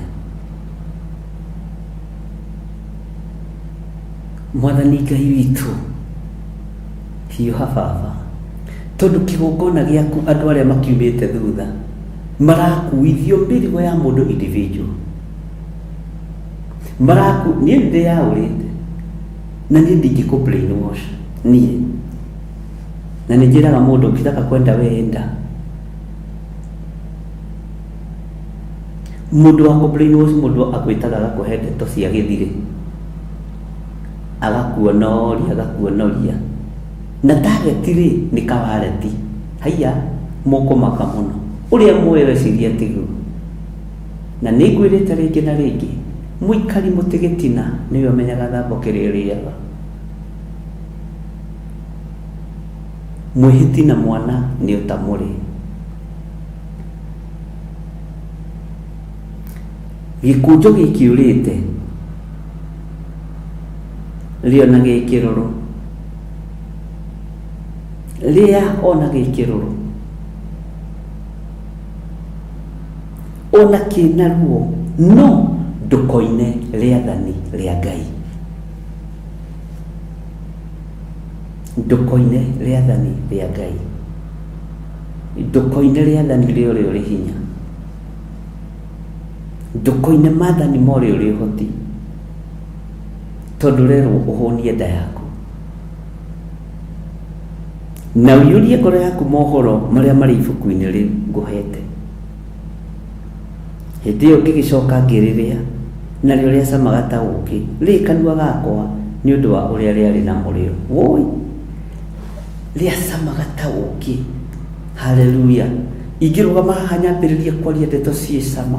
Mwathani Ngai witũ hiũha baba, tondũ kĩgongona gĩaku andũ arĩa makiumĩte thutha marakuithio mĩrigo ya mũndũ individual. Niĩ ndĩyaũrĩte na niĩ ndingĩkũ brainwash niĩ, na nĩ njĩraga mũndũ ũngĩtaka kwenda wenda. Mũndũ wa brainwash mũndũ akwĩtaga agakũhe ndeto cia gĩthirĩ, agakuonoria na target rĩ nĩ kawareti. Haiya mũkũmaka mũno ũrĩa mwĩreciria tigu. Na nĩ ngwĩrĩte rĩngĩ na rĩngĩ, mũikari mũtĩ gĩtina nĩwe ũmenyaga thambo kĩrĩa ũrĩaga. Mwĩhĩti na mwana nĩ ũtamũrĩ. Gĩkũnjo gĩkiũrĩte rĩo na gĩkĩrũrũ, rĩa ona gĩkĩrũrũ, ona kĩna ruo, no ndũkoine rĩathani rĩa Ngai. Ndũkoine rĩathani rĩa Ngai. Ndũkoine rĩathani rĩo rĩrĩ hinya. Ndũkoine maathani morĩo rĩ ũhoti, tondũ rerwo ũhũnie nda yaku na ũiyũrie ngoro yaku mohoro marĩa marĩ ibuku-inĩ rĩu ngũhete. Hĩndĩ ĩyo ngĩgĩcoka ngĩrĩrĩa, narĩo rĩacamaga ta ũũkĩ, rĩ kanua gakwa nĩ ũndũ wa ũrĩa rĩarĩ na mũrĩo. Woi, rĩacamaga ta ũũkĩ. Haleluya. Ingĩrũgama haha nyambĩrĩrie kwaria ndeto ciĩ cama.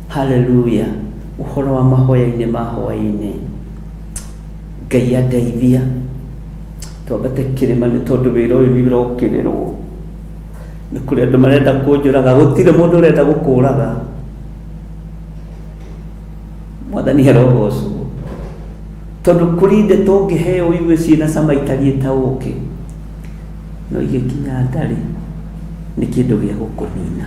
Haleluya. Ũhoro wa mahoya-inĩ ma hwaĩ-inĩ. Ngai andeithia twambate kĩrĩma nĩ tondũ wĩra ũyũ nĩ ũrokĩrĩrwo. Nĩ kũrĩ andũ marenda kũnjũraga, gũtirĩ mũndũ ũrenda gũkũraga. Mwathani arogocwo, tondũ kũrĩ ndeto ũngĩheo ũigue ciĩna cama itariĩ ta ũũkĩ, no igĩkinya ndarĩ nĩ kĩndũ gĩa gũkũnina.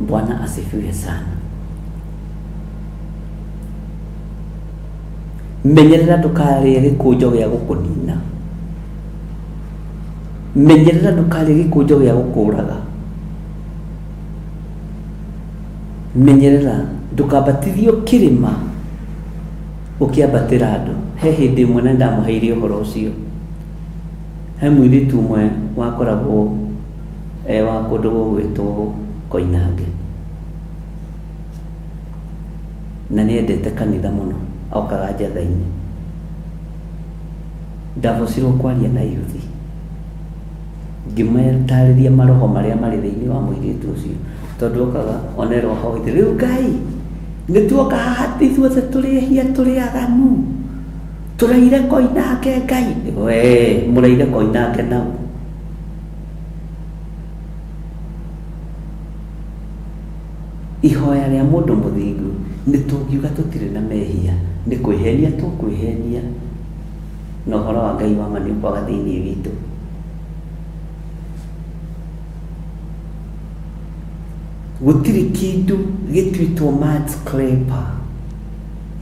Bwana asifiwe sana. Menyerera ndũkarĩe gĩkũnjo gĩa gũkũnina. Menyerera ndũkarĩe gĩkũnjo gĩa gũkũraga. Menyerera ndũkambatithio kĩrĩma ũkĩambatĩra andũ. He hĩndĩ ĩmwe na ndamũheire ũhoro ũcio. He mũirĩtu ũmwe wakoragwo wa kũndũ gũgwĩtwo Koinange, na nĩ endete kanitha mũno, okaga njatha-inĩ. Ndavocirwo kwaria na yuthi, ngĩmetarĩria maroho marĩa marĩ thĩinĩ wa mũirĩtu ũcio, tondũ okaga onerwo hoithĩ, rĩu Ngai nĩ tuoka haha ithuothe tũrĩhia tũrĩ aganu, tũraire Koinange Ngai. We mũraire Koinange nau. Ihoya rĩa mũndũ mũthingu nĩ tũngiuga tũtirĩ na mehia, nĩ kwĩhenia tũkwĩhenia, na ũhoro wa Ngai wa ma nĩ ũkwaga thĩinĩ witũ. Gũtirĩ kĩndũ gĩtuĩtwo mad scraper,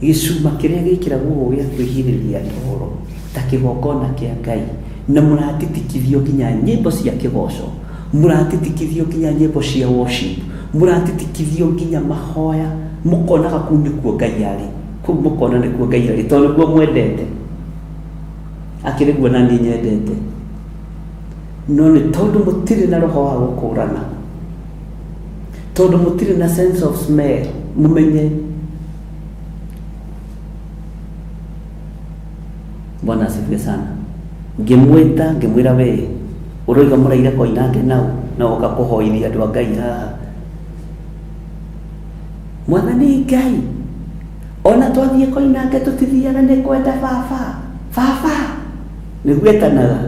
gĩcuma kĩrĩa gĩkĩragwo gĩa kwĩhirĩria ndoro ta kĩgongona kĩa Ngai, na mũratitikithio nginya nyĩmbo cia kĩgoco, mũratitikithio nginya nyĩmbo cia worship, mũratitikithio nginya mahoya, mũkonaga kũu nĩkuo Ngai arĩ, kũu mũkona nĩkuo Ngai arĩ, tondũ nĩkuo mwendete. akĩrĩguo na niĩ nyendete, no nĩ tondũ mũtirĩ na roho wa gũkũrana, tondũ mũtirĩ na sense of smell, mũmenye. Bwana asifiwe sana. Ngĩmwĩta ngĩmwĩra we ũroiga mũraire Koinange nau na ũka kũhoithia andũ a Ngai haha. Mwathani Ngai, ona twathiĩ Koinange tũtithiaga nĩ kwenda baba nĩ gwetanaga.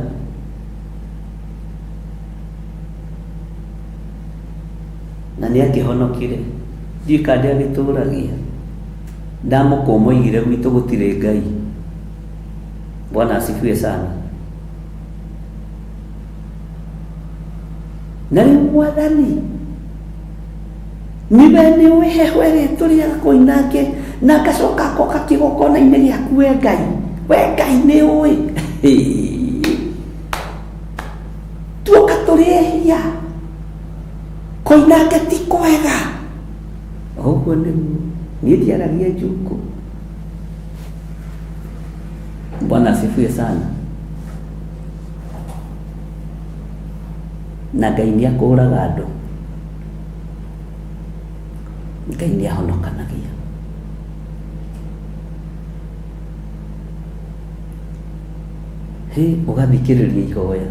Na nĩ akĩhonokire, ndiũĩ kana ndĩagĩtũũragia, ndamũkũma oigire gwitũ gũtirĩ Ngai. Bwana asifiwe sana. Na rĩu Mwathani niwe nĩũĩ heho ĩrĩa tũrĩaga Koinange na ngacoka ngoka kĩgongona-inĩ gĩaku we Ngai, we Ngai nĩũĩ tuoka tũrĩehia Koinange ti kwega. Ũguo nĩguo niĩ ndiaragia njukũ. Bwana asifiwe sana. Na Ngai nĩ akũraga andũ, Ngai nĩ ahonokanagia. Ũgathikĩrĩria ihoya.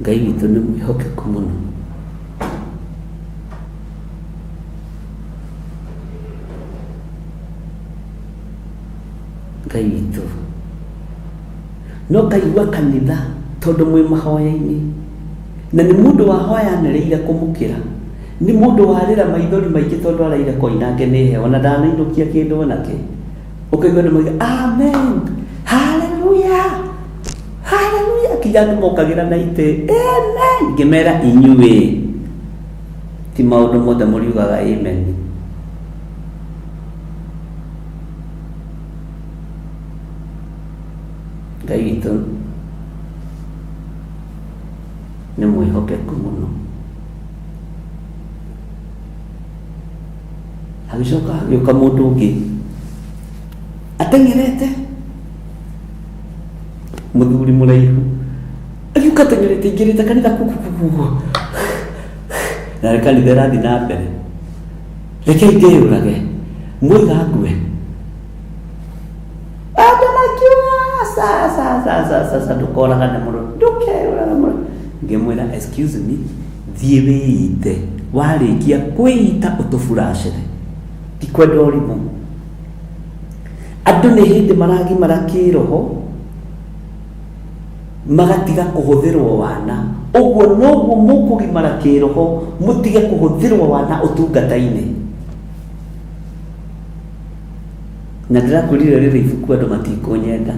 Ngai witũ nĩ mwĩhokeku mũno. Ngai witũ no kaigua kanitha tondũ mwĩ mahoya-inĩ, na nĩ mũndũ wahoyanĩrĩire kũmũkĩra, nĩ mũndũ warĩra maithori maingĩ tondũ araire Koinange nĩ heho na ndanainũkia kĩndũ onake. Ũkaigua andũ moiga amen, haleluya, haleluya, kinya andũ mokagĩra na itĩ amen. Ngĩmera inyuĩ ti maũndũ mothe mũriugaga amen. Ngai witũ nĩ mwĩhokeku mũno. Hagĩcoka hagĩũka mũndũ ũngĩ ateng'erete, mũthuri mũraihu agĩũka ateng'erete, ingĩrĩte kanitha kukukukuo na kanitha ĩrathiĩ na mbere. Rekei ndĩyũrage mũiga ngue. Sasa ndũkoragane mũno, ndũkeyũraga mũno. Ngĩmwĩra excuse me, thiĩ wĩite, warĩkia kwĩita ũtũburacĩre, ti kwenda ũrimũ. Andũ nĩ hĩndĩ maragimara kĩroho magatiga kũhũthĩrwo wana, ũguo noguo mũkũgimara kĩroho mũtige kũhũthĩrwo wana ũtungata-inĩ. Na ndĩrakwĩrire rĩrĩ ibuku andũ matikũnyenda,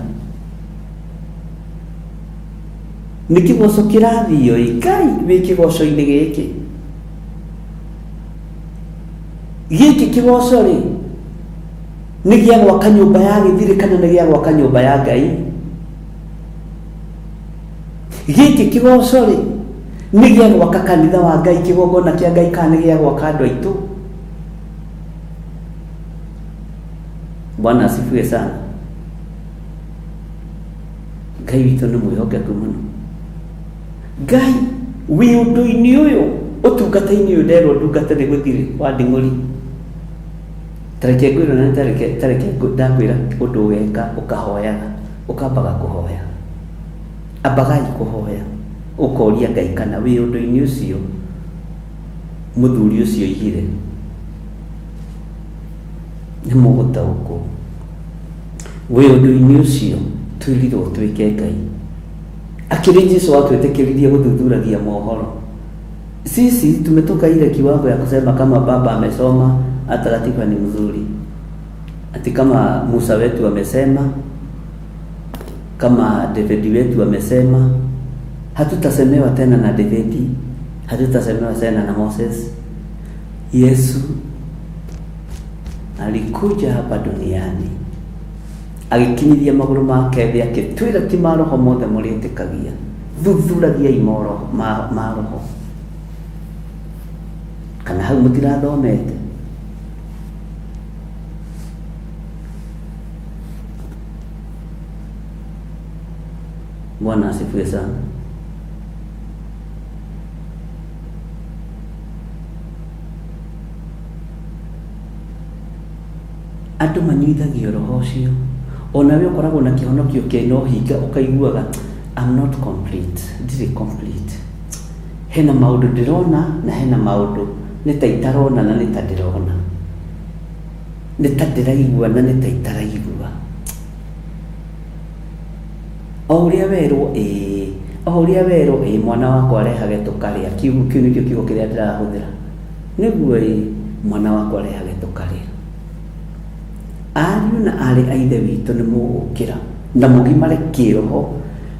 nĩ kĩgoco kĩrathio Ngai wĩ kĩgoco-inĩ gĩkĩ kĩgoco rĩ nĩ gĩa gwaka nyũmba ya gĩthirĩ kana nĩ gĩa gwaka nyũmba ya Ngai? Gĩkĩ kĩgoco rĩ nĩ gĩa gwaka kanitha wa Ngai, kĩgongona kĩa Ngai, kana nĩ gĩa gwaka andũ aitũ? Bwana asifiwe sana. Ngai witũ nĩ mwĩhokeku mũno. Ngai wĩ ũndũ-inĩ ũyũ, ũtungata-inĩ ũyũ nderwo ndungata nĩ gũthirĩ wa nding'ũri. Tareke ngwĩrwo na tareke ndakwĩra ũndũ weka ũkahoyaga, ũkambaga kũhoya, ambagai kũhoya, ũkoria Ngai kana wĩ ũndũ-inĩ ũcio mũthuri ũcio oigire nĩ mũgũtaũkwo, wĩ ũndũ-inĩ ũcio twĩrirwo twĩke Ngai. Akĩrĩ Jesũ atwĩtĩkĩririe gũthuthuragia mohoro. Sisi tumetoka ile kiwango ya kusema kama baba amesoma hata Latifa ni mzuri, ati kama Musa wetu amesema, kama David wetu amesema, hatutasemewa tena na David, hatutasemewa tena na Moses. Yesu alikuja hapa duniani agĩkinyithia magũrũ make thĩ akĩtwĩra ti maroho mothe mũrĩtĩkagia, thuthuragiai ma roho. kana hau mutirathomete. Bwana asifiwe sana. Andũ manyuithagia roho ũcio, onawe ũkoragwo na kĩhonokio kĩna ũhinga ũkaiguaga I'm not complete, ndirĩ complete. Hena maũndũ ndĩrona na hena maũndũ nĩ ta itarona na nĩ ta ndĩrona, nĩ ta ndĩraigua na nĩ ta itaraigua. O ũrĩa werwo mwana wakwa arehage tũkarĩa, kiugo kĩu nĩkĩo kiugo kĩrĩa ndĩrahũthĩra, nĩguo mwana wakwa arehage tũkarĩa. Ariũ na arĩ a Ithe witũ nĩ mũgũkĩra na mũgimare kĩroho,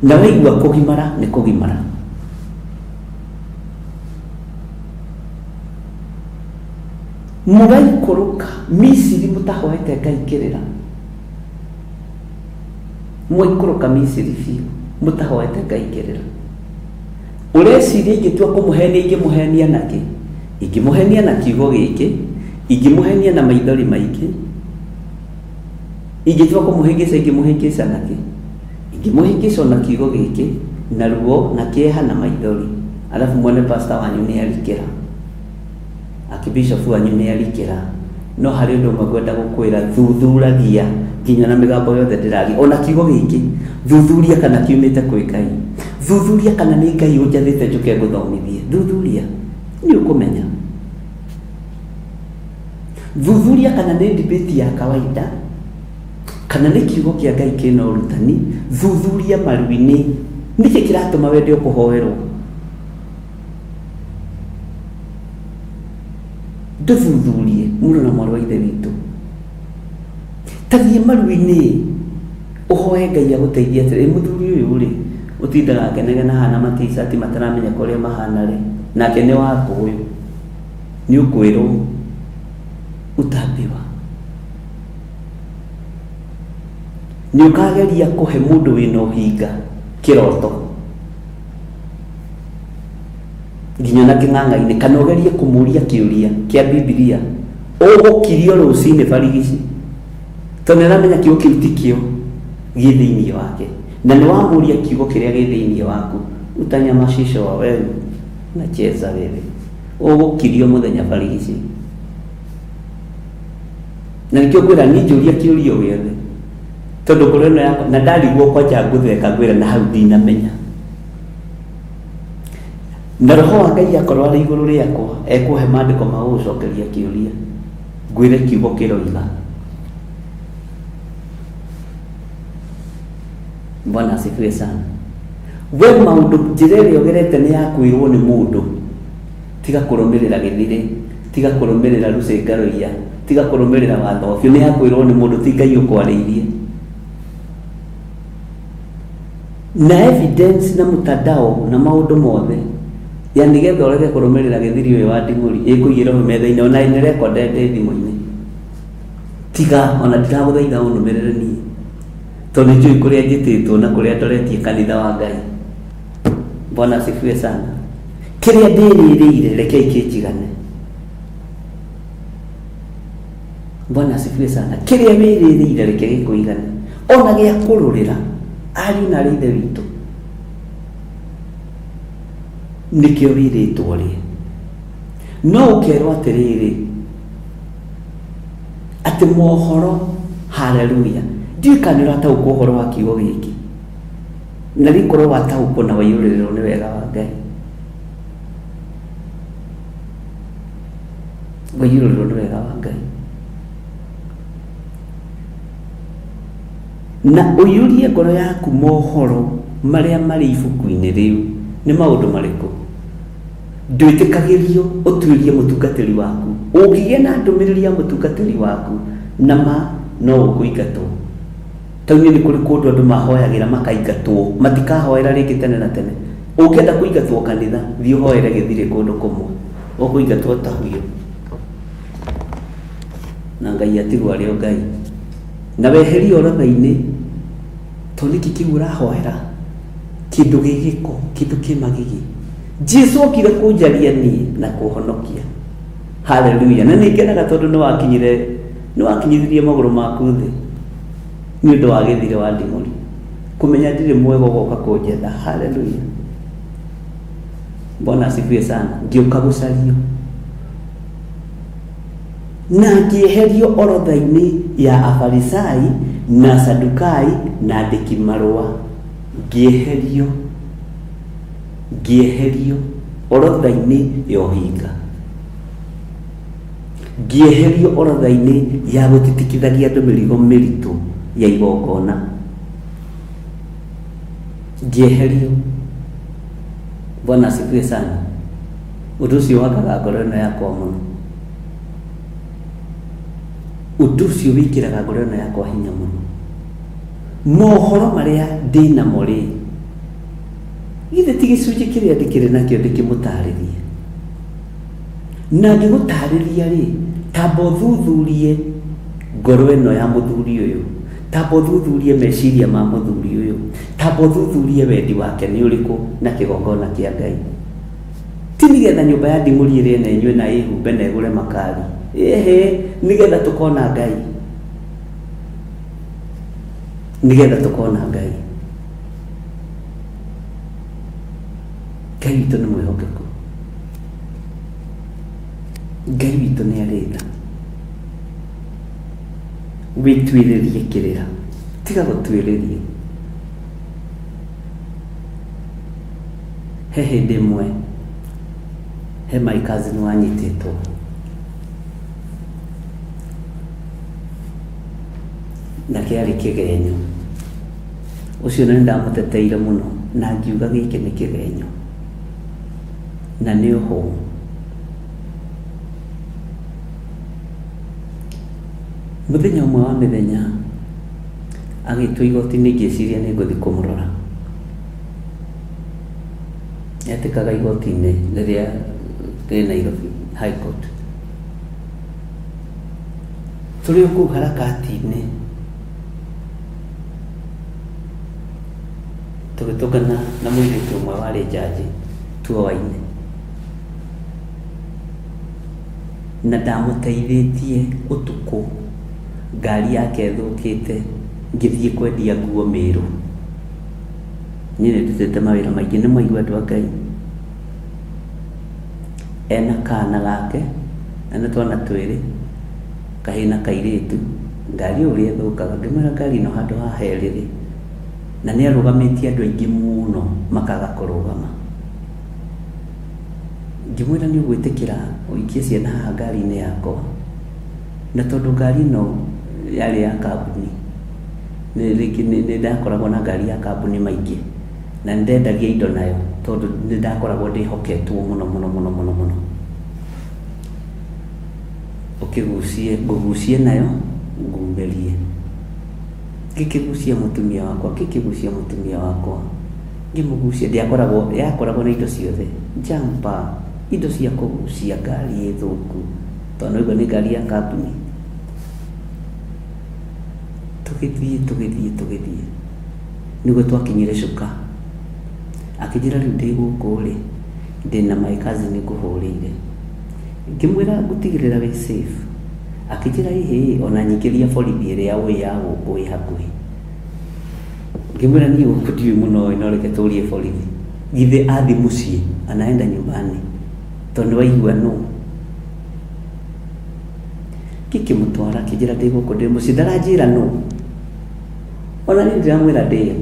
na waigua kũgimara nĩ kũgimara. Mũgaikũrũka Misiri mũtahoete Ngai kĩrĩra, mwaikũrũka Misiri biũ mũtahoete Ngai kĩrĩra. Ũreciria ingĩtua kũmũhenia ingĩmũhenia nakĩ? Ingĩmũhenia na kiugo gĩkĩ, ingĩmũhenia na maithori maingĩ, ingĩtua kũmũhĩngĩca ingĩmũhĩngĩca nakĩ? Ingĩmũhĩngĩca na kiugo gĩkĩ na ruo na kĩeha na maithori. Alafu mwone pastor wanyu nĩ arikĩra, akibishop wanyu nĩ arikĩra. No harĩ ũndũ ũmwe ngwenda gũkwĩra, thuthuragia nginya na mĩgambo yothe ndĩragia, ona kiugo gĩkĩ thuthuria kana kiumĩte kwĩ Ngai, thuthuria kana nĩ Ngai ũnjathĩte njũke ngũthomithie. Thuthuria nĩ ũkũmenya. Thuthuria kana nĩ debate ya kawaida kana nĩ kiugo kĩa Ngai kĩna ũrutani. Thuthuria maru-inĩ, nĩkĩ kĩratũma wende kũhoerwo? Ndũthuthurie mũndũ na mwarĩ wa Ithe witũ. Tathiĩ maru-inĩ ũhoe Ngai agũteithie atĩrĩ, mũthuri ũyũ rĩ ũtindaga akenegena hana maticati mataramenya kũrĩa mahana rĩ, nake nĩ wakũyũ, nĩ ũkwĩrwo utambiwa. Nĩ ũkageria kũhe mũndũ wĩna ũhinga kĩroto nginya na kĩng'ang'a-inĩ, kana ũgerie kũmũria kĩũria kĩa Biblia, ũgũkirio rũcinĩ barigici, tondũ nĩaramenya kiugo kĩu ti kĩo gĩ thĩinĩ wake, na nĩ wamũria kiugo kĩrĩa gĩ thĩinĩ waku, utanyamashisho wa wewe na cheza wewe, ũgũkirio mũthenya barigici. Na nĩkĩo ngwĩra niĩ njũria kĩũria o gĩothe, tondũ kũrĩ ĩno yakwa na ndarigwo kwanja ngũtheka ngwĩra na hau ndinamenya. Na roho wa Ngai akorwo arĩ igũrũ rĩakwa, ekũhe maandĩko ma gũgũcokeria kĩũria, ngwĩre kiugo kĩroiga. Bwana asifiwe sana. We maũndũ njĩra ĩrĩa ũgerete nĩ ya kwĩrwo nĩ mũndũ, tiga kũrũmĩrĩra gĩthirĩ, tiga kũrũmĩrĩra rũcĩnga rũiya, tiga kũrũmĩrĩra watho ũcio, nĩ ya kwĩrwo nĩ mũndũ, ti Ngai ũkwarĩirie. Na evidence na mũtandao na maũndũ mothe, ya nĩgetha ũreke kũrũmĩrĩra gĩthiri ũyũ wa nding'ũri ĩkũigĩra hau metha-inĩ, ona nĩ recordete thimũ-inĩ. Tiga ona ndiragũthaitha ũnũmĩrĩre niĩ, tondũ nĩnjũĩ kũrĩa njĩtĩtwo na kũrĩa ndoretie kanitha wa Ngai. Bwana asifiwe sana. Kĩrĩa ndĩrĩrĩire rekei kĩnjigane. Bwana asifiwe sana. Kĩrĩa wĩrĩrĩire reke gĩkũigane, ona gĩa kũrũrĩra ariũ na arĩ Ithe witũ nĩkĩo wĩrĩtwo rĩ. No ũkerwo atĩrĩrĩ atĩ mohoro, haleluya, ndiũĩ kana nĩũrataũkwo ũhoro wa kiugo gĩkĩ, na gĩkorwo wataũkwo na waiyũrĩrĩrwo nĩ wega wa Ngai, waiyũrĩrĩrwo nĩ wega wa Ngai, na ũiyũrie ngoro yaku mohoro marĩa marĩ ibuku-inĩ rĩu. Nĩ maũndũ marĩkũ? Ndwĩtĩkagĩrio ũtuĩrie mũtungatĩri waku. Ũngĩgĩa na ndũmĩrĩri ya mũtungatĩri waku na ma no ũkũingatwo. Tauni nĩ kũrĩ kũndũ andũ mahoyagĩra makaingatwo, matikahoera rĩngĩ tene na tene. Ũngĩenda kũingatwo kanitha, thiĩ ũhoere gĩthirĩ kũndũ kũmwe, ũkũingatwo ta huyo, na Ngai atigwo arĩ o Ngai. Na weherio orodha-inĩ, tondũ nĩkĩ kĩu ũrahoera, kĩndũ gĩgĩko, kĩndũ kĩmagigi. Jesũ okire kũnjaria niĩ na kũhonokia, Hallelujah. Na nĩngenaga tondũ nĩwakinyithirie magũrũ maku thĩ nĩ ũndũ wa gĩthire wa nding'ũri, kũmenya ndirĩ mwega ũgoka kũnjetha. Hallelujah. Bwana asifiwe sana. Ngĩũka gũcario na ngĩeherio orodha-inĩ ya Afarisai na Sadukai na andĩki marũa. Ngĩeherio orodha-inĩ ya ũhinga, ngĩeherio orodha-inĩ ya gũtitikithagia andũ mĩrigo mĩritũ ya igongona, ngĩeherio. Bwana asifiwe sana. Ũndũ ũcio wakaga ngoro ĩno yakwa mũno, ũndũ ũcio wĩkĩraga ngoro ĩno yakwa hinya mũno. Mohoro marĩa ndĩnamo rĩ, githĩ ti gĩcunjĩ kĩrĩa ndĩkĩrĩ nakĩo ndĩkĩmũtarĩrie, na ngĩgũtarĩria rĩ, tamba ũthuthurie ngoro ĩno ya mũthuri ũyũ, tamba ũthuthurie meciria ma mũthuri ũyũ, tamba ũthuthurie wendi wake nĩ ũrĩkũ na kĩgongona kĩa Ngai. Ti nĩgetha nyũmba ya nding'ũri ĩrĩ na inyuĩ na ĩhumbe na ĩgũre makari, nĩgetha tũkona Ngai, nĩgetha tũkona Ngai. Ngai witũ nĩ mwĩhokeku, Ngai witũ nĩ arĩtha. Wĩtuĩrĩrie kĩrĩra, tiga gũtuĩrĩrie. He hĩndĩ ĩmwe he my cousin wanyitĩtwo, na kĩarĩ kĩgenyo. Ũcio nĩ ndamũteteire mũno na ngiuga gĩkĩ nĩ kĩgenyo na nĩ ũhũu. Mũthenya ũmwe wa mĩthenya agĩtwo igoti-inĩ, ngĩciria nĩ ngũthiĩ kũmũrora. Etĩkaga igoti-inĩ rĩrĩa rĩ Nairobi High Court. Tũrĩ o kũu harakati-inĩ tũgĩtũngana na mũirĩtu ũmwe warĩ jaji tuoa-inĩ, na ndamũteithĩtie ũtukũ. Ngari yake thũkĩte, ngĩthiĩ kwendia nguo Mĩrũ. Niĩ nĩndutĩte mawĩra maingĩ, nĩ maigua andũ a Ngai. Ena kana gake, ena twana twĩrĩ, kahĩ na kairĩtu. Ngari ũrĩa ĩthũkaga, ngĩmwĩra ngari ĩno handũ haha ĩrĩ, na nĩ arũgamĩtie andũ aingĩ mũno makaga kũrũgama. Ngĩmwĩra nĩ ũgwĩtĩkĩra ũikie ciana haha ngari-inĩ yakwa, na tondũ ngari ĩno yarĩ ya kambuni, nĩ ndakoragwo na ngari ya kambuni maingĩ, na nĩndendagia indo nayo tondũ nĩ ndakoragwo ndĩhoketwo mũno mũno mũno mũno mũno. Ngũgucie nayo ngumĩrie, ngĩkĩgucia mũtumia wakwa, ngĩmũgucia. Yakoragwo na indo ciothe, jumper, indo cia kũgucia ngari ĩthũku, tondũ ĩgo nĩ ngari ya kambuni. Tũgĩthiĩ nĩguo twakinyire Chuka. Akĩnjĩra rĩu ndĩ gũkũ rĩ, ndĩna my cousin ngũhũrĩire. Ngĩmwĩra ngũtigĩrĩra wĩ safe. Akĩnjĩra ĩhĩ, ona nyingĩria borithi ĩrĩa ya gũkũ ĩ hakuhĩ. Ngĩmwĩra niĩ gũkũ ndiũĩ mũno, no reke tũrie borithi, githĩ athi mũciĩ anaenda nyumbani, tondũ waigua no. Ngĩkĩmũtwara, akĩnjĩra ndĩ gũkũ ndĩ mũciĩ, ndaranjĩra no, ona niĩ ndĩramwĩra ndĩyo,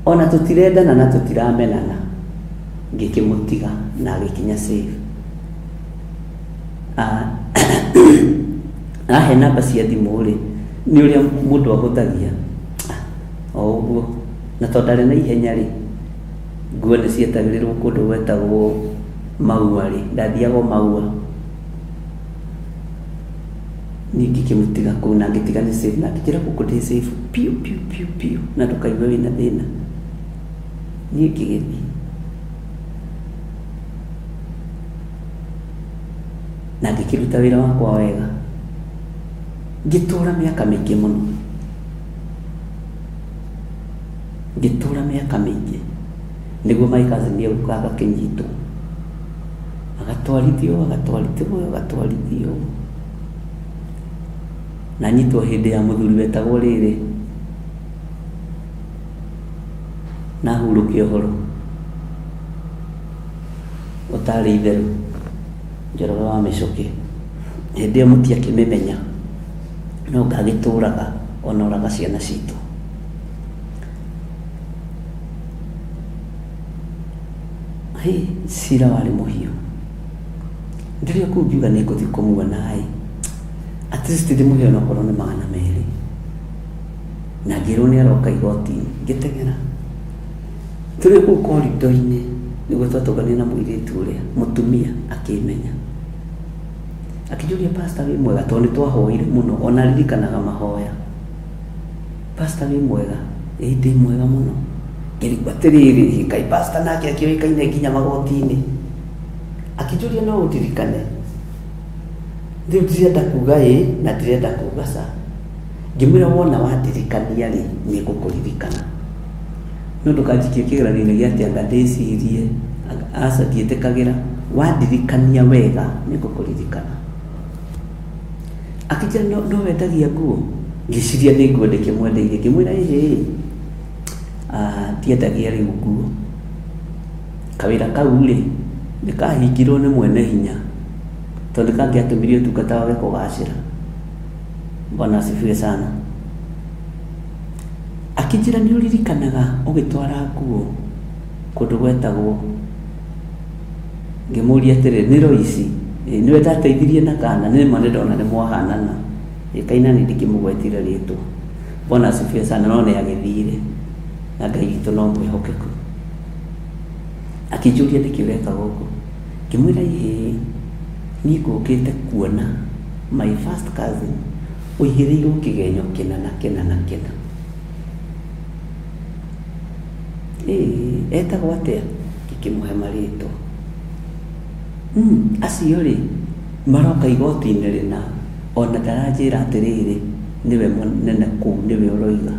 ona tũtirendana na tũtiramenana. Ngĩkĩmũtiga na agĩkinya safe. Ahe namba cia thimũ rĩ, nĩ ũrĩa mũndũ ahũthagia o ũguo, na tondũ ndarĩ na ihenya rĩ, nguo nĩ cietagĩrĩrwo kũndũ gwetagwo Maua rĩ, ndathiaga Maua. Niĩ ngĩkĩmũtiga kũu na ngĩtiga nĩ safe, na ngĩkĩra gũkũ ndĩ safe piu, na ndũkaigua wĩna thĩna. Niĩ ngĩgĩthiĩ na ngĩkĩruta wĩra wakwa wega, ngĩtũra mĩaka mĩingĩ mũno, nĩguo my cousin agũka agakĩnyitwo, agatwarithio na nyitwo hindi ya muthuri wetagwo Rĩrĩ na hurukia ũhoro ũtarĩ itherũ Njoroge wa Mĩcũkĩ. Hĩndĩ ĩyo mũtiakĩmĩmenya no ngagĩtũraga onoraga ciana citũ. Cira warĩ mũhiũ. Ndĩrĩ kũu ngiuga nĩngũthiĩ kũmuona at least ndĩmũhe onokorwo nĩ 200 na ngĩrwo nĩaroka igoti-inĩ ngĩteng'era. Tũrĩ kũu korido-inĩ nĩguo twatũngania na mũirĩtu ũrĩa mũtumia akĩmenya akĩnjũria pastor wĩ mwega tondũ nĩtwahoire mũno ona ririkanaga mahoya. Pastor wĩ mwega? Ndĩ mwega mũno. Ngĩrigwo atĩrĩrĩ Ngai pastor nake akĩoĩkaine nginya magoti-inĩ. Akĩnjũria no ũndirikane. Rĩu ndirenda kuga na ndirenda kuga ca. Ngĩmwĩra wona wandirikania rĩ nĩngũkũririkana. No ndũkanjikie kĩgeranio gĩa atĩ anga ndĩcirie aca ndiĩtĩkagĩra. Wandirikania wega nĩngũkũririkana. Akĩnjĩra no wendagia nguo? Ngĩciria nĩ nguo ndĩkĩmwendeirie. Ngĩmwĩra ndiendagia rĩu nguo. Kawĩra kau rĩ nĩkahingirwo nĩ mwene hinya tondũ kangĩatũmire ũtungata wage kũgacĩra. Bwana asifiwe sana. Akĩnjĩra nĩũririkanaga ũgĩtwara nguo kũndũ gwetagwo. Ngĩmũria atĩrĩ nĩ Roici? Nĩwe ndateithirie na kana? Nĩma nĩndona nĩmwahanana. Kaina nĩndĩkĩmũgwetire rĩtwa. Bwana asifiwe sana. No nĩagĩthire na Ngai witũ no mwĩhokeku. Akĩnjũria nĩkĩ ũreka gũkũ? Ngĩmwĩra niĩ ngũkĩte kuona my first cousin ũigĩrĩirwo kĩgenyo kĩna na kĩna na kĩna. Etagwo atĩa? Ngĩkĩmũhe marĩtwa. Acio rĩ maroka igoti-inĩ rĩna ona ndaranjĩra atĩrĩrĩ nĩwe mũnene kũu nĩwe ũroiga.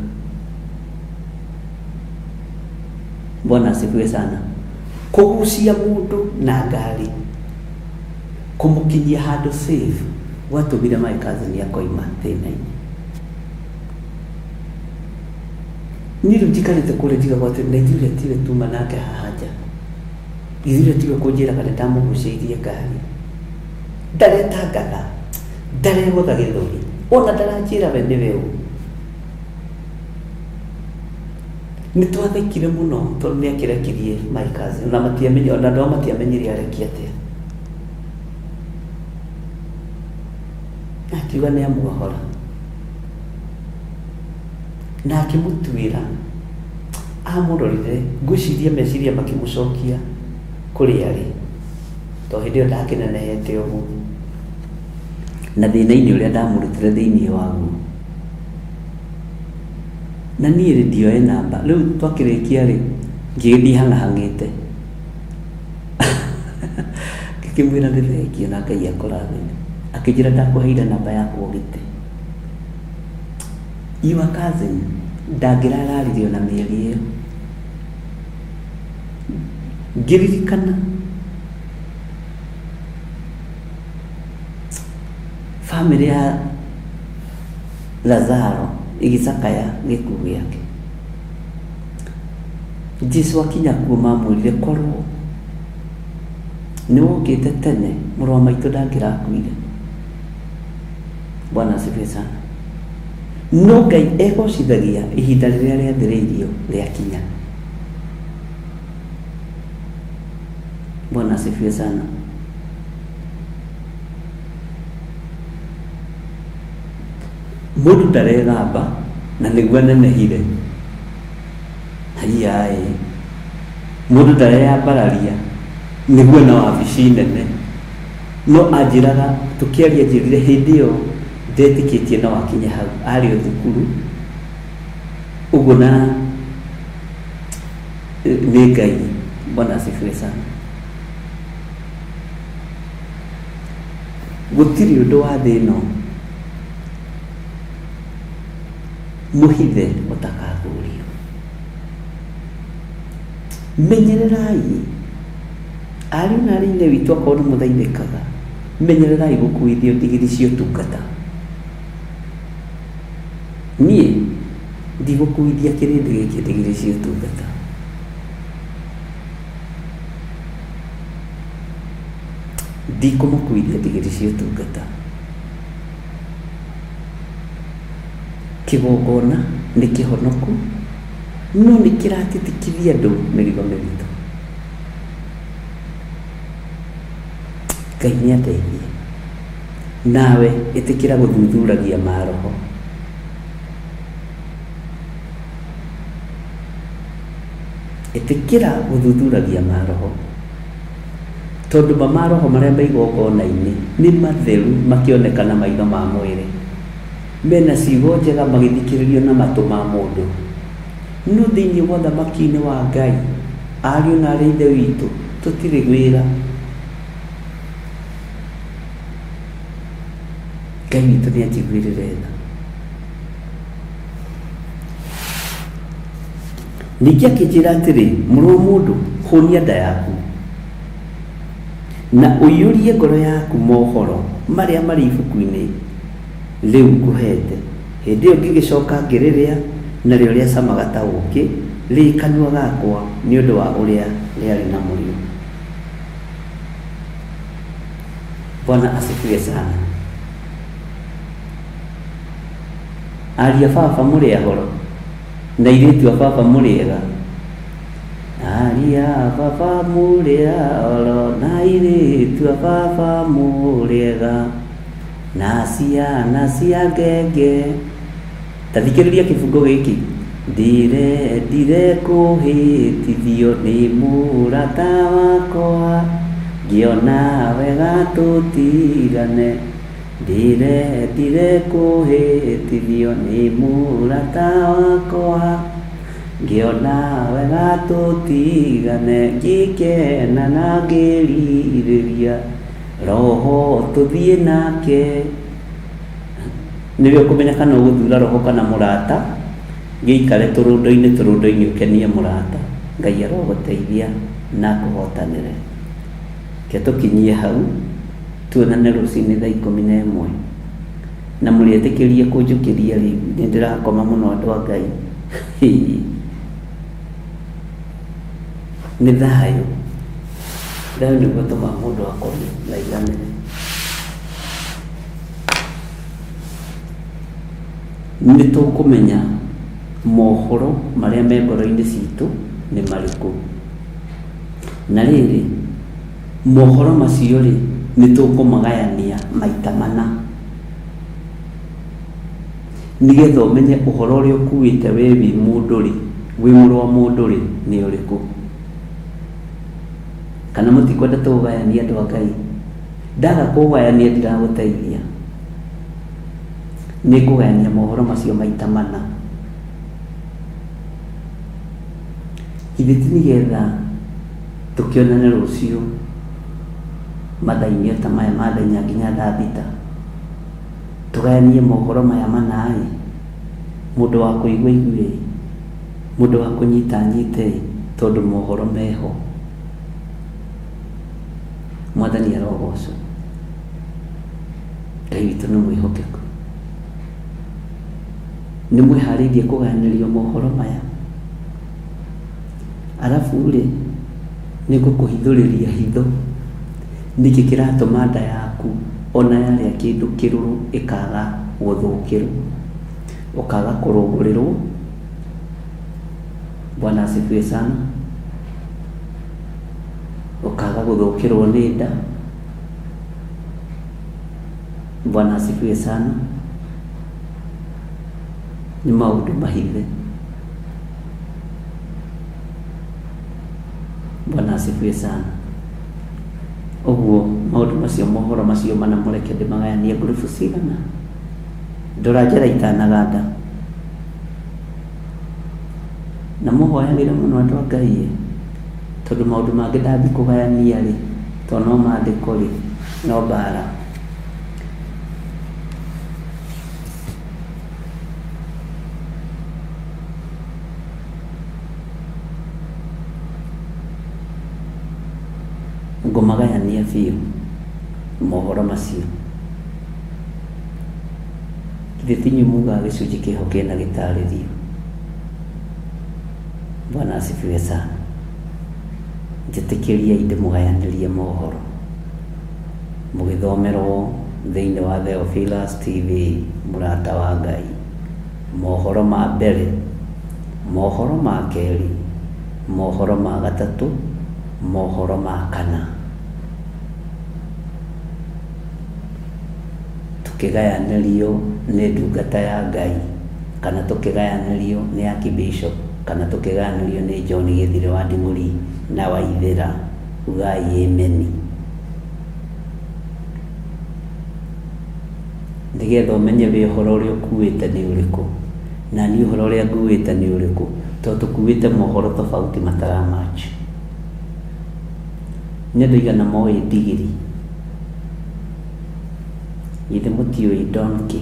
Bwana asifiwe sana. Kũgucia mũndũ na ngari kũmũkinyia handũ safe gwatũmire my cousin akoima thĩna-inĩ. Niĩ rĩu njikarĩte kũrĩa njigagwo atĩ na ithuĩ tiwe tuma nake haha nja. Ithuĩ tiwe kũnjĩra kana ndamũgucĩirie ngari. Ndaretangatha ndaregũtha gĩthũri ona ndaranjĩra we nĩwe ũ. Nĩtwathekire mũno tondũ nĩakĩrekirie my cousin na matiamenye ona andũ matiamenyire arekia atĩa. Akiuga nĩamuohora na akĩmũtuĩra. Amũrorire ngwĩciria meciria makĩmũcokia kũrĩa arĩ tondũ hĩndĩ ĩyo ndakĩnenehete ũguo na thĩna-inĩ ũrĩa ndamũrutire thĩinĩ waguo. Na niĩ rĩ ndioe namba. Rĩu twakĩrĩkia rĩ ngĩgĩthiĩ hang'ahang'ĩte. Ngĩkĩmwĩra nĩ thengio na Ngai akũrathime. Akĩnjĩra ndakũheire namba yaku ũgĩte. Your cousin ndangĩrararirie ona mĩeri ĩyo. Ngĩririkana famĩlĩ ya Lazaro igĩcakaya gĩkuũ gĩake. Jesũ akinya kuo mamwĩrire korwo nĩwokĩte tene mũrũ wa maitũ ndangĩrakuire. Bwana asifiwe sana. No Ngai egocithagia ihinda rĩrĩa rĩathĩrĩirio rĩakinya. Bwana asifiwe sana. Mũndũ ndarethamba na nĩguo nenehire. Mũndũ ndareyambararia nĩguo na wabici nene. No anjĩraga tũkĩaria njĩrire hĩndĩ ĩyo ndetĩkĩtie no wakinya hau arĩ o thukuru. Ũguo na nĩ Ngai. Bwana asifiwe sana. Gũtirĩ ũndũ wa thĩ ĩno mũhithe ũtakathũrio. Menyererai ariũ na arĩ ithe witũ akorwo nĩ mũthaithĩkaga, menyererai gũkuithio ndigiri cia ũtungata. Niĩ ndigũkuithia kĩrĩndĩ gĩkĩ ndigiri cia ũtungata. Ndikũmakuithia ndigiri cia ũtungata. Kĩgongona nĩ kĩhonoku, no nĩ kĩratitikithia andũ mĩrigo mĩritũ. Ngai nĩ ateithie. Nawe ĩtĩkĩra gũthuthuragia maroho. Ĩtĩkĩra gũthuthuragia maroho, tondũ maroho marĩa me igongona-inĩ nĩ matheru makĩonekana maitho ma mwĩrĩ, mena ciugo njega magĩthikĩrĩrio na matũ ma mũndũ. No thĩinĩ wa ũthamaki-inĩ wa Ngai, ariũ na arĩ ithe witũ, tũtirĩ wĩra. Ngai witũ nĩ atiguĩrĩre tha. Ningĩ akĩnjĩra atĩrĩ, mũrũ wa mũndũ, hũnia nda yaku na ũiyũrie ngoro yaku mohoro marĩa marĩ ibuku-inĩ rĩu ngũhete. Hĩndĩ ĩyo ngĩgĩcoka ngĩrĩrĩa, narĩo rĩacamaga ta ũũkĩ rĩ kanua gakwa nĩ ũndũ wa ũrĩa rĩarĩ na mũrĩo. Bwana asifiwe sana. Ariũ a baba mũrĩ ahoro, na airĩtu a baba mũrĩ ega. Ariũ a baba mũrĩ ahoro, na airĩtu a baba mũrĩ ega, na ciana cia ngenge. Ta thikĩrĩria kĩbungo gĩkĩ. Ndire kũhĩtithio nĩ mũrata wakwa, ngĩona wega tũtigane. Ndire kũhĩtithio nĩ mũrata wakwa, ngĩona wega tũtigane. Ngĩkena na ngĩrirĩria roho tũthiĩ nake. Nĩwe ũkũmenya kana ũgũthura roho kana mũrata. Gĩikare tũrũndo-inĩ ũkenie mũrata. Ngai arogũteithia na kũhotanĩre. Ke tũkinyie hau, tuonane rũciinĩ thaa 11. Na mũrĩetĩkĩrie kũnjũkĩria rĩu, nĩ ndĩrakoma mũno andũ a Ngai. Nĩ thayũ. Thayũ nĩguo ũtũmaga mũndũ akome na aiganĩre. Nĩ tũkũmenya mohoro marĩa me ngoro-inĩ citũ nĩ marĩkũ. Na rĩrĩ, mohoro macio rĩ, nĩ tũkũmagayania maita mana, nĩgetha ũmenye ũhoro ũrĩa ũkuĩte we wĩ mũndũ rĩ, wĩ mũrũ wa mũndũ rĩ, nĩ ũrĩkũ. Kana mũtikwenda tũgayania andũ a Ngai? Ndaga kũgayania ndiragũteithia. Nĩ kũgayania mohoro macio maita mana. Ithe ti nĩgetha tũkĩonane rũciũ mathaa-inĩ ta maya ma thenya nginya thaa thita, tũgayanie mohoro maya mana ĩ, mũndũ wa kũigua igue, mũndũ wa kũnyita nyite, tondũ mohoro meho. Mwathani arogocwo. Ngai witũ nĩ mwĩhokeku. Nĩ mwĩharĩirie kũgayanĩrio mohoro maya. Arabu rĩ, nĩ ngũkũhithũrĩria hitho. Nĩkĩ kĩratũma nda yaku ona yarĩa kĩndũ kĩrũrũ ĩkaga gũthũkĩrwo, ũkaga kũrũngũrĩrwo? Bwana asifiwe sana. Ũkaga gũthũkĩrwo nĩ nda. Bwana asifiwe sana. Nĩ maũndũ mahithe. Bwana asifiwe sana. Ũguo maũndũ macio, mohoro macio mana mũreke ndĩmagayanie ngurubu cigana. Ndora njĩra itanaganda. Na mũhoyagĩre mũno andũ a Ngai, tondũ maũndũ mangĩ ndathiĩ kũgayania rĩ, tondũ no maandĩko rĩ, no mbara. ngũmagayania biũ mohoro macio. Githĩ ti inyuĩ mugaga gĩcunjĩ kĩho kĩna gĩtarĩrio? Bwana asifiwe sana. Njĩtĩkĩriai ndĩmũgayanĩrie mohoro mũgĩthomerwo thĩinĩ wa Theophilus TV, mũrata wa Ngai. Mohoro ma mbere, mohoro ma kerĩ, mohoro ma gatatũ, mohoro ma kana. Tũkĩgayanĩrio nĩ ndungata ya Ngai, kana tũkĩgayanĩrio nĩ Archbishop, kana tũkĩgayanĩrio nĩ John Gĩthire wa Nding'uri na Waithĩra. Ugai ameni. Nĩgetha ũmenye wĩ ũhoro ũrĩa ũkuĩte nĩ ũrĩkũ, na niĩ ũhoro ũrĩa nguĩte nĩ ũrĩkũ, tondũ tũkuĩte mohoro tofauti mataramatch. Nĩ andũ aigana moĩ ndigiri? Githĩ mũtiũĩ donkey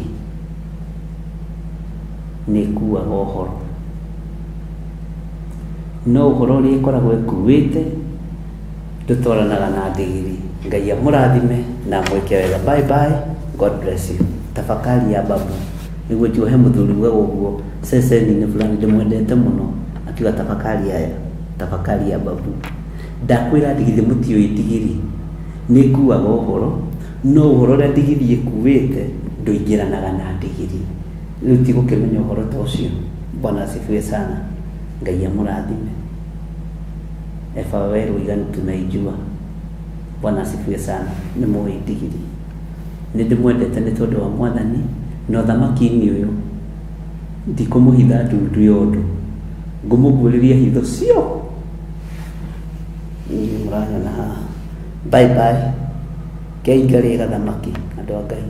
nĩ ĩkuaga ũhoro? No ũhoro ũrĩa ĩkoragwo ĩkuĩte ndũtwaranaga na ndigiri. Ngai amũrathime na mwĩke wega. Bye bye. God bless you. Tafakari ya babu nĩguo njuhe mũthuri ũguo ceceni-inĩ fulani ndĩmwendete mũno akiuga tafakari ya babu. Ndakwĩra ndigiri mũtiũĩ ndigiri nĩ ĩkuaga ũhoro, no ũhoro ũrĩa ndigiri ĩkuĩte ndũingĩranaga na ndigiri. Rĩu tigũkĩmenya ũhoro ta ũcio. Bwana asifiwe sana. Ngai amũrathime. Eba werũ igani tunaijua. Bwana asifiwe sana. Nĩ mũĩ ndigiri. Nĩ ndĩmwendete nĩ tondũ wa Mwathani, na ũthamaki-inĩ ũyũ ndikũmũhitha ndundu yothe, ngũmũguũrĩria hitho cio. Mũranyona haha. Bye bye. Ngai ngarĩ gathamaki andũ a Ngai.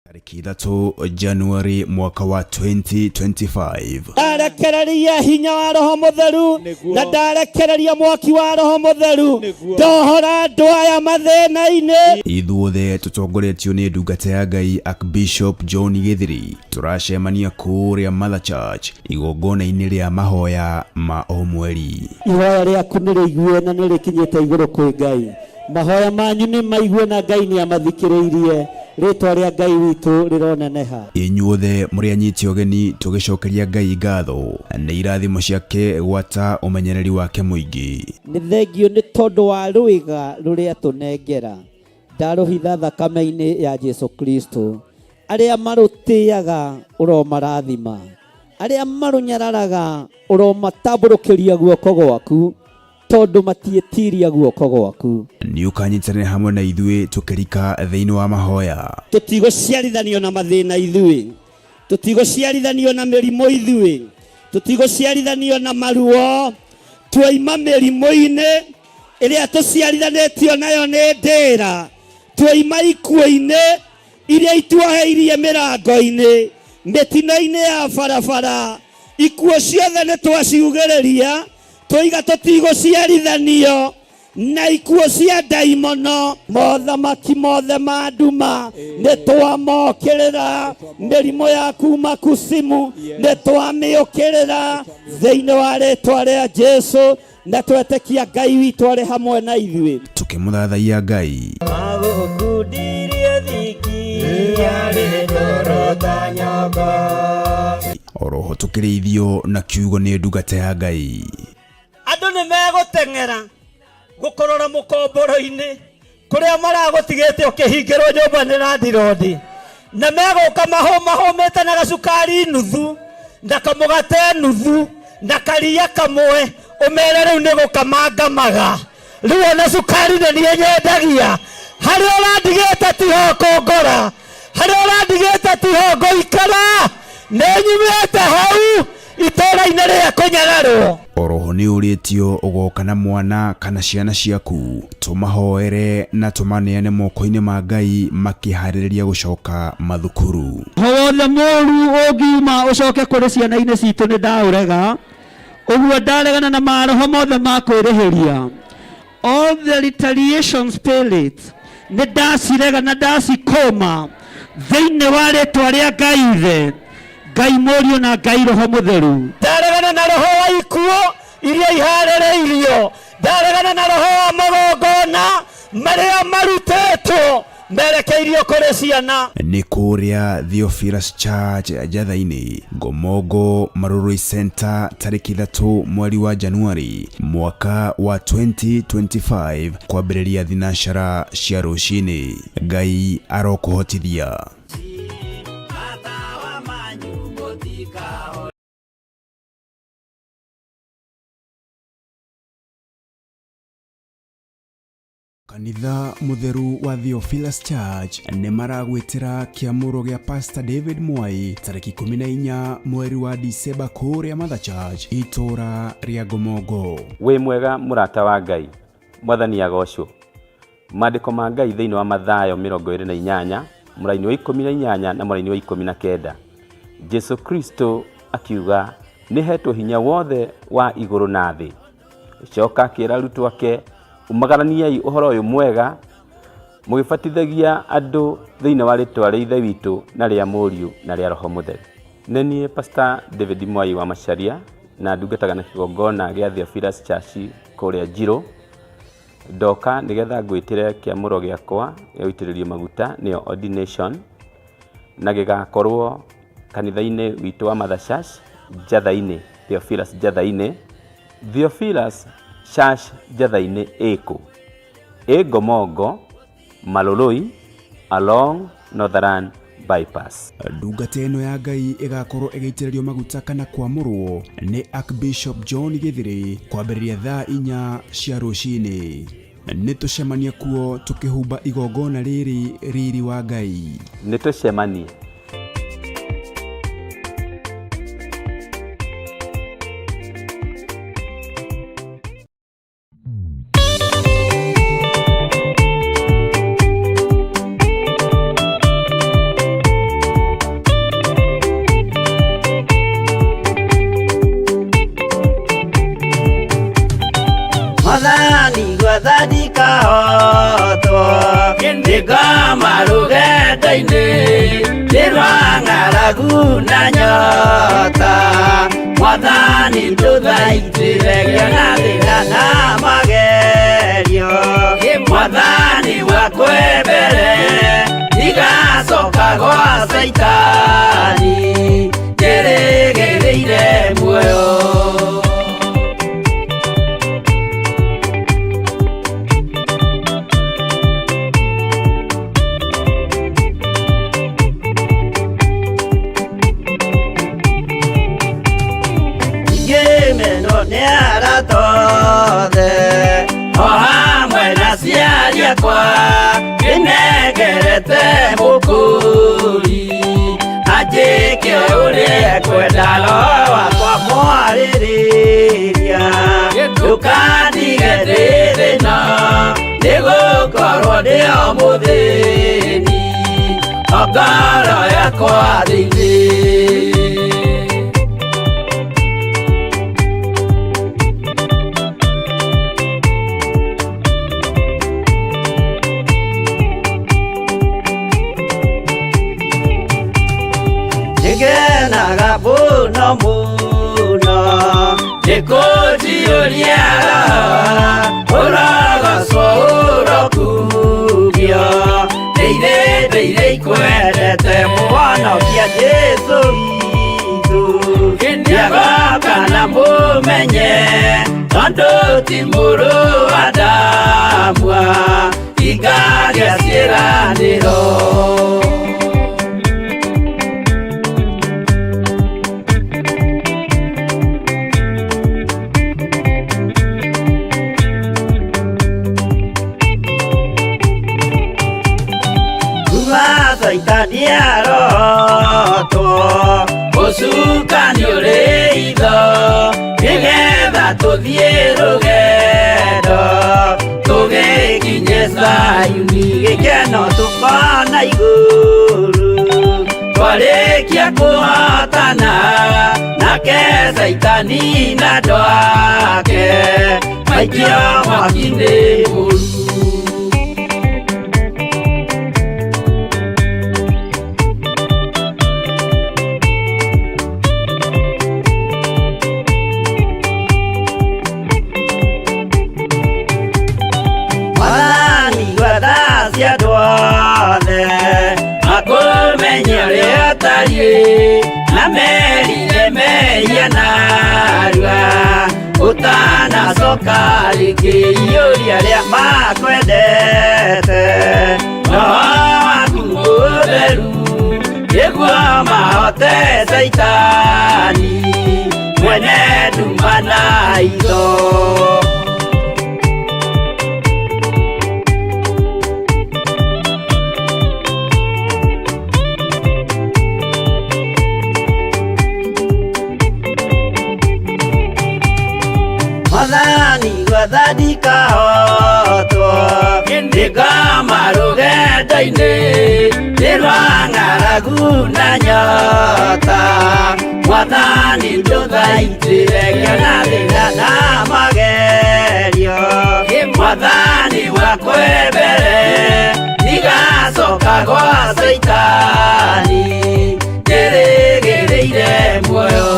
Tariki 3 Januari mwaka wa 2025. Ndarekereria hinya wa Roho Mũtheru na ndarekereria mwaki wa Roho Mũtheru ndohora andũ aya mathĩna-inĩ. Ithuothe tũtongoretio nĩ ndungata ya Ngai Archbishop John Gĩthiri. Tũracemania kũrĩa Mother Church igongona-inĩ rĩa mahoya ma o mweri. Ihoya rĩaku nĩ rĩigue na nĩ rĩkinyĩte igũrũ kwĩ Ngai. Mahoya manyu nĩ maigue na Ngai nĩ amathikĩrĩirie. Rĩtwa rĩa Ngai witũ rĩroneneha. Inyuothe mũrĩ anyiti ũgeni tũgĩcokeria Ngai ngatho nĩ irathimo ciake gwata ũmenyereri wake mũingĩ. Nĩ thengio nĩ tondũ wa rũĩga rũrĩa tũnengera. Ndarũhitha thakame-inĩ ya Jesu Kristo. Arĩa marũtĩaga ũromarathima, arĩa marũnyararaga ũromatambũrũkĩria guoko gwaku, tondũ matiĩtiria guoko gwaku. Nĩ ũkanyitanĩra hamwe na ithuĩ tũkĩrika thĩinĩ wa mahoya. Tũtigũciarithanio na mathĩna ithuĩ, tũtigũciarithanio na mĩrimũ ithuĩ, tũtigũciarithanio na maruo. Twaima mĩrimũ-inĩ ĩrĩa tũciarithanĩtio nayo nĩ ndĩra, twaima ikuũ-inĩ iria ituoheirie mĩrango-inĩ, mĩtino-inĩ ya barabara. Ikuũ ciothe nĩ twaciugĩrĩria, tũiga tũtigũciarithanio na ikuũ cia ndaimono. Mothamaki mothe ma nduma nĩ twamokĩrĩra, mĩrimũ ya kuma kusimu nĩ twamĩũkĩrĩra thĩinĩ wa rĩtwa rĩa Jesu, na twetĩkia Ngai witũ arĩ hamwe na ithuĩ. Tũkĩmũthathaiya Ngai. Agũkundirie thiki arĩ ndoro ta nyoka. Oroho tũkĩrĩithio na kiugo nĩ ndungata ya Ngai. Andũ nĩ megũteng'era gũkorora mũkomboro-inĩ kũrĩa maragũtigĩte ũkĩhingĩrwo nyũmba nĩ landlord, na megoka mahomete na gacukari nuthu na kamugate nuthu na karia kamwe umere riu nigukamangamaga riu ona cukari na niĩ nyendagia hari ũrandigĩte tiho kũngora hari ũrandigĩte tiho ngũikara nĩnyumĩte hau itũra-inĩ rĩa kũnyagarwo. Oroho nĩ ũrĩtio ũgoka na mwana kana ciana ciaku tũmahoere na tũmaneane moko-inĩ ma Ngai makĩharĩrĩria gũcoka mathukuru. Wothe mũru ũngiuma ũcoke kũrĩ ciana-inĩ citũ nĩ ndaũrega ũguo ndaregana na maroho mothe ma kwĩrĩhĩria. All the retaliation spirits nĩ ndacirega na ndacikũma thĩinĩ wa rĩtwa rĩa Ngai Ithe, Ngai Mũriũ na Ngai Roho Mũtheru. Ndaregana na roho wa ikuo iria iharĩrĩirio, ndaregana na roho wa magongona marĩa marutĩtwo merekeirio kũrĩ ciana. Nĩ kũrĩa Theophilus Church Njatha-inĩ, Ngomongo Marũrũi Center, tarĩki 3 mweri wa Januari mwaka wa 2025 kwambĩrĩria thinacara cia rũcinĩ. Ngai arokũhotithia. Kanitha mutheru wa Theophilus Church nĩ maragwĩtĩra kĩamũro gĩa Pastor David Mwai tarĩki 14 mweri wa December kũrĩa Mother Church itũra rĩa Ngomongo. Wĩ mwega mũrata wa Ngai, Mwathani agocwo. Maandĩko ma Ngai thĩinĩ wa Mathayo 28 mũraini wa 18 na mũraini wa 19. Jesu Kristo akiuga nĩhetwo hinya wothe wa igũrũ na thĩ. Coka akĩra arutwo ake umagaraniai ũhoro ũyũ mwega mũgĩbatithagia andũ thĩinĩ wa rĩtwa rĩa Ithe witũ na rĩa Mũriũ na rĩa Roho Mũtheru. Nĩ Pastor David Mwai wa Macharia na ndungataga na kĩgongona gĩa Theophilus Church kũrĩa Njirũ. Ndoka nĩgetha ngwĩtĩre kĩamũro gĩakwa gĩa gũitĩrĩrio maguta nĩyo ordination na gĩgakorwo kanitha-inĩ witũ wa Mother Church Njatha-inĩ, Theophilus Njatha-inĩ. Theophilus Church Njatha-inĩ ĩkũ? Ngomongo Marũrũi along Northern Bypass. Ndungata ĩno ya Ngai ĩgakorwo ĩgĩitĩrĩrio maguta kana kwamũrwo nĩ Archbishop John Gĩthĩrĩ kwambĩrĩria thaa 4 cia rũcinĩ. Nĩ tũcemania kuo tũkĩhumba igongona rĩrĩ riri wa Ngai. Nĩ tũcemanie. Mwathani gwathani kahotwo ndĩngoma rũgendo-inĩ ndĩrwa ng'aragu na nyota. Mwathani ndũthaitĩre na thĩna na magerio. Mwathani wakwe mbere igacoka gwa Saitani ngĩrĩgĩrĩire muoyo. Ohamwe na ciari akwa nĩnegerete mũkũri anjĩke ũrĩa kwenda roho wakwa mwarĩrĩria. Ndũkandige ndĩ thĩna nĩgũkorwo ndĩ o mũthĩni ngoro yakwa thĩinĩ. Ngenaga mũno mũno nĩkũnjiũria ũrogocwo ũrokugio. Ndeire ikwendete mũhonokia Jesu witũ. Nĩagoka na mũmenye tondũ ti mũrũ wa ndamwa ingagĩa ciĩranĩro. tuthie rugendo tugikinye Zayuni gikeno tukona iguru twarikia kuhatana nake Saitani na ndwake maikio mwaki-inĩ mũru. Mwathani gwatha cia ndwothe akũmenya ũrĩa tariĩ na merire mehia narua ũtanacoka rĩngĩ iyũria rĩa makwendete roho waku mũtheru nĩguo mahote Saitani mwene nduma na itho. Mwathani gwatha ndikahotwo ndĩngama rũgendo-inĩ nĩ rwa ng'aragu na nyota. Mwathani ndũthaitĩre ngĩona thĩna na magerio. Mwathani wakwa mbere ndigacoka gwa Saitani ndĩrĩgĩrĩire muoyo.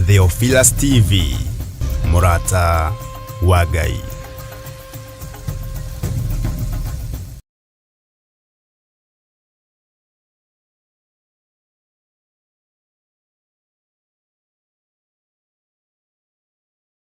Theophilus TV, Murata wa Ngai.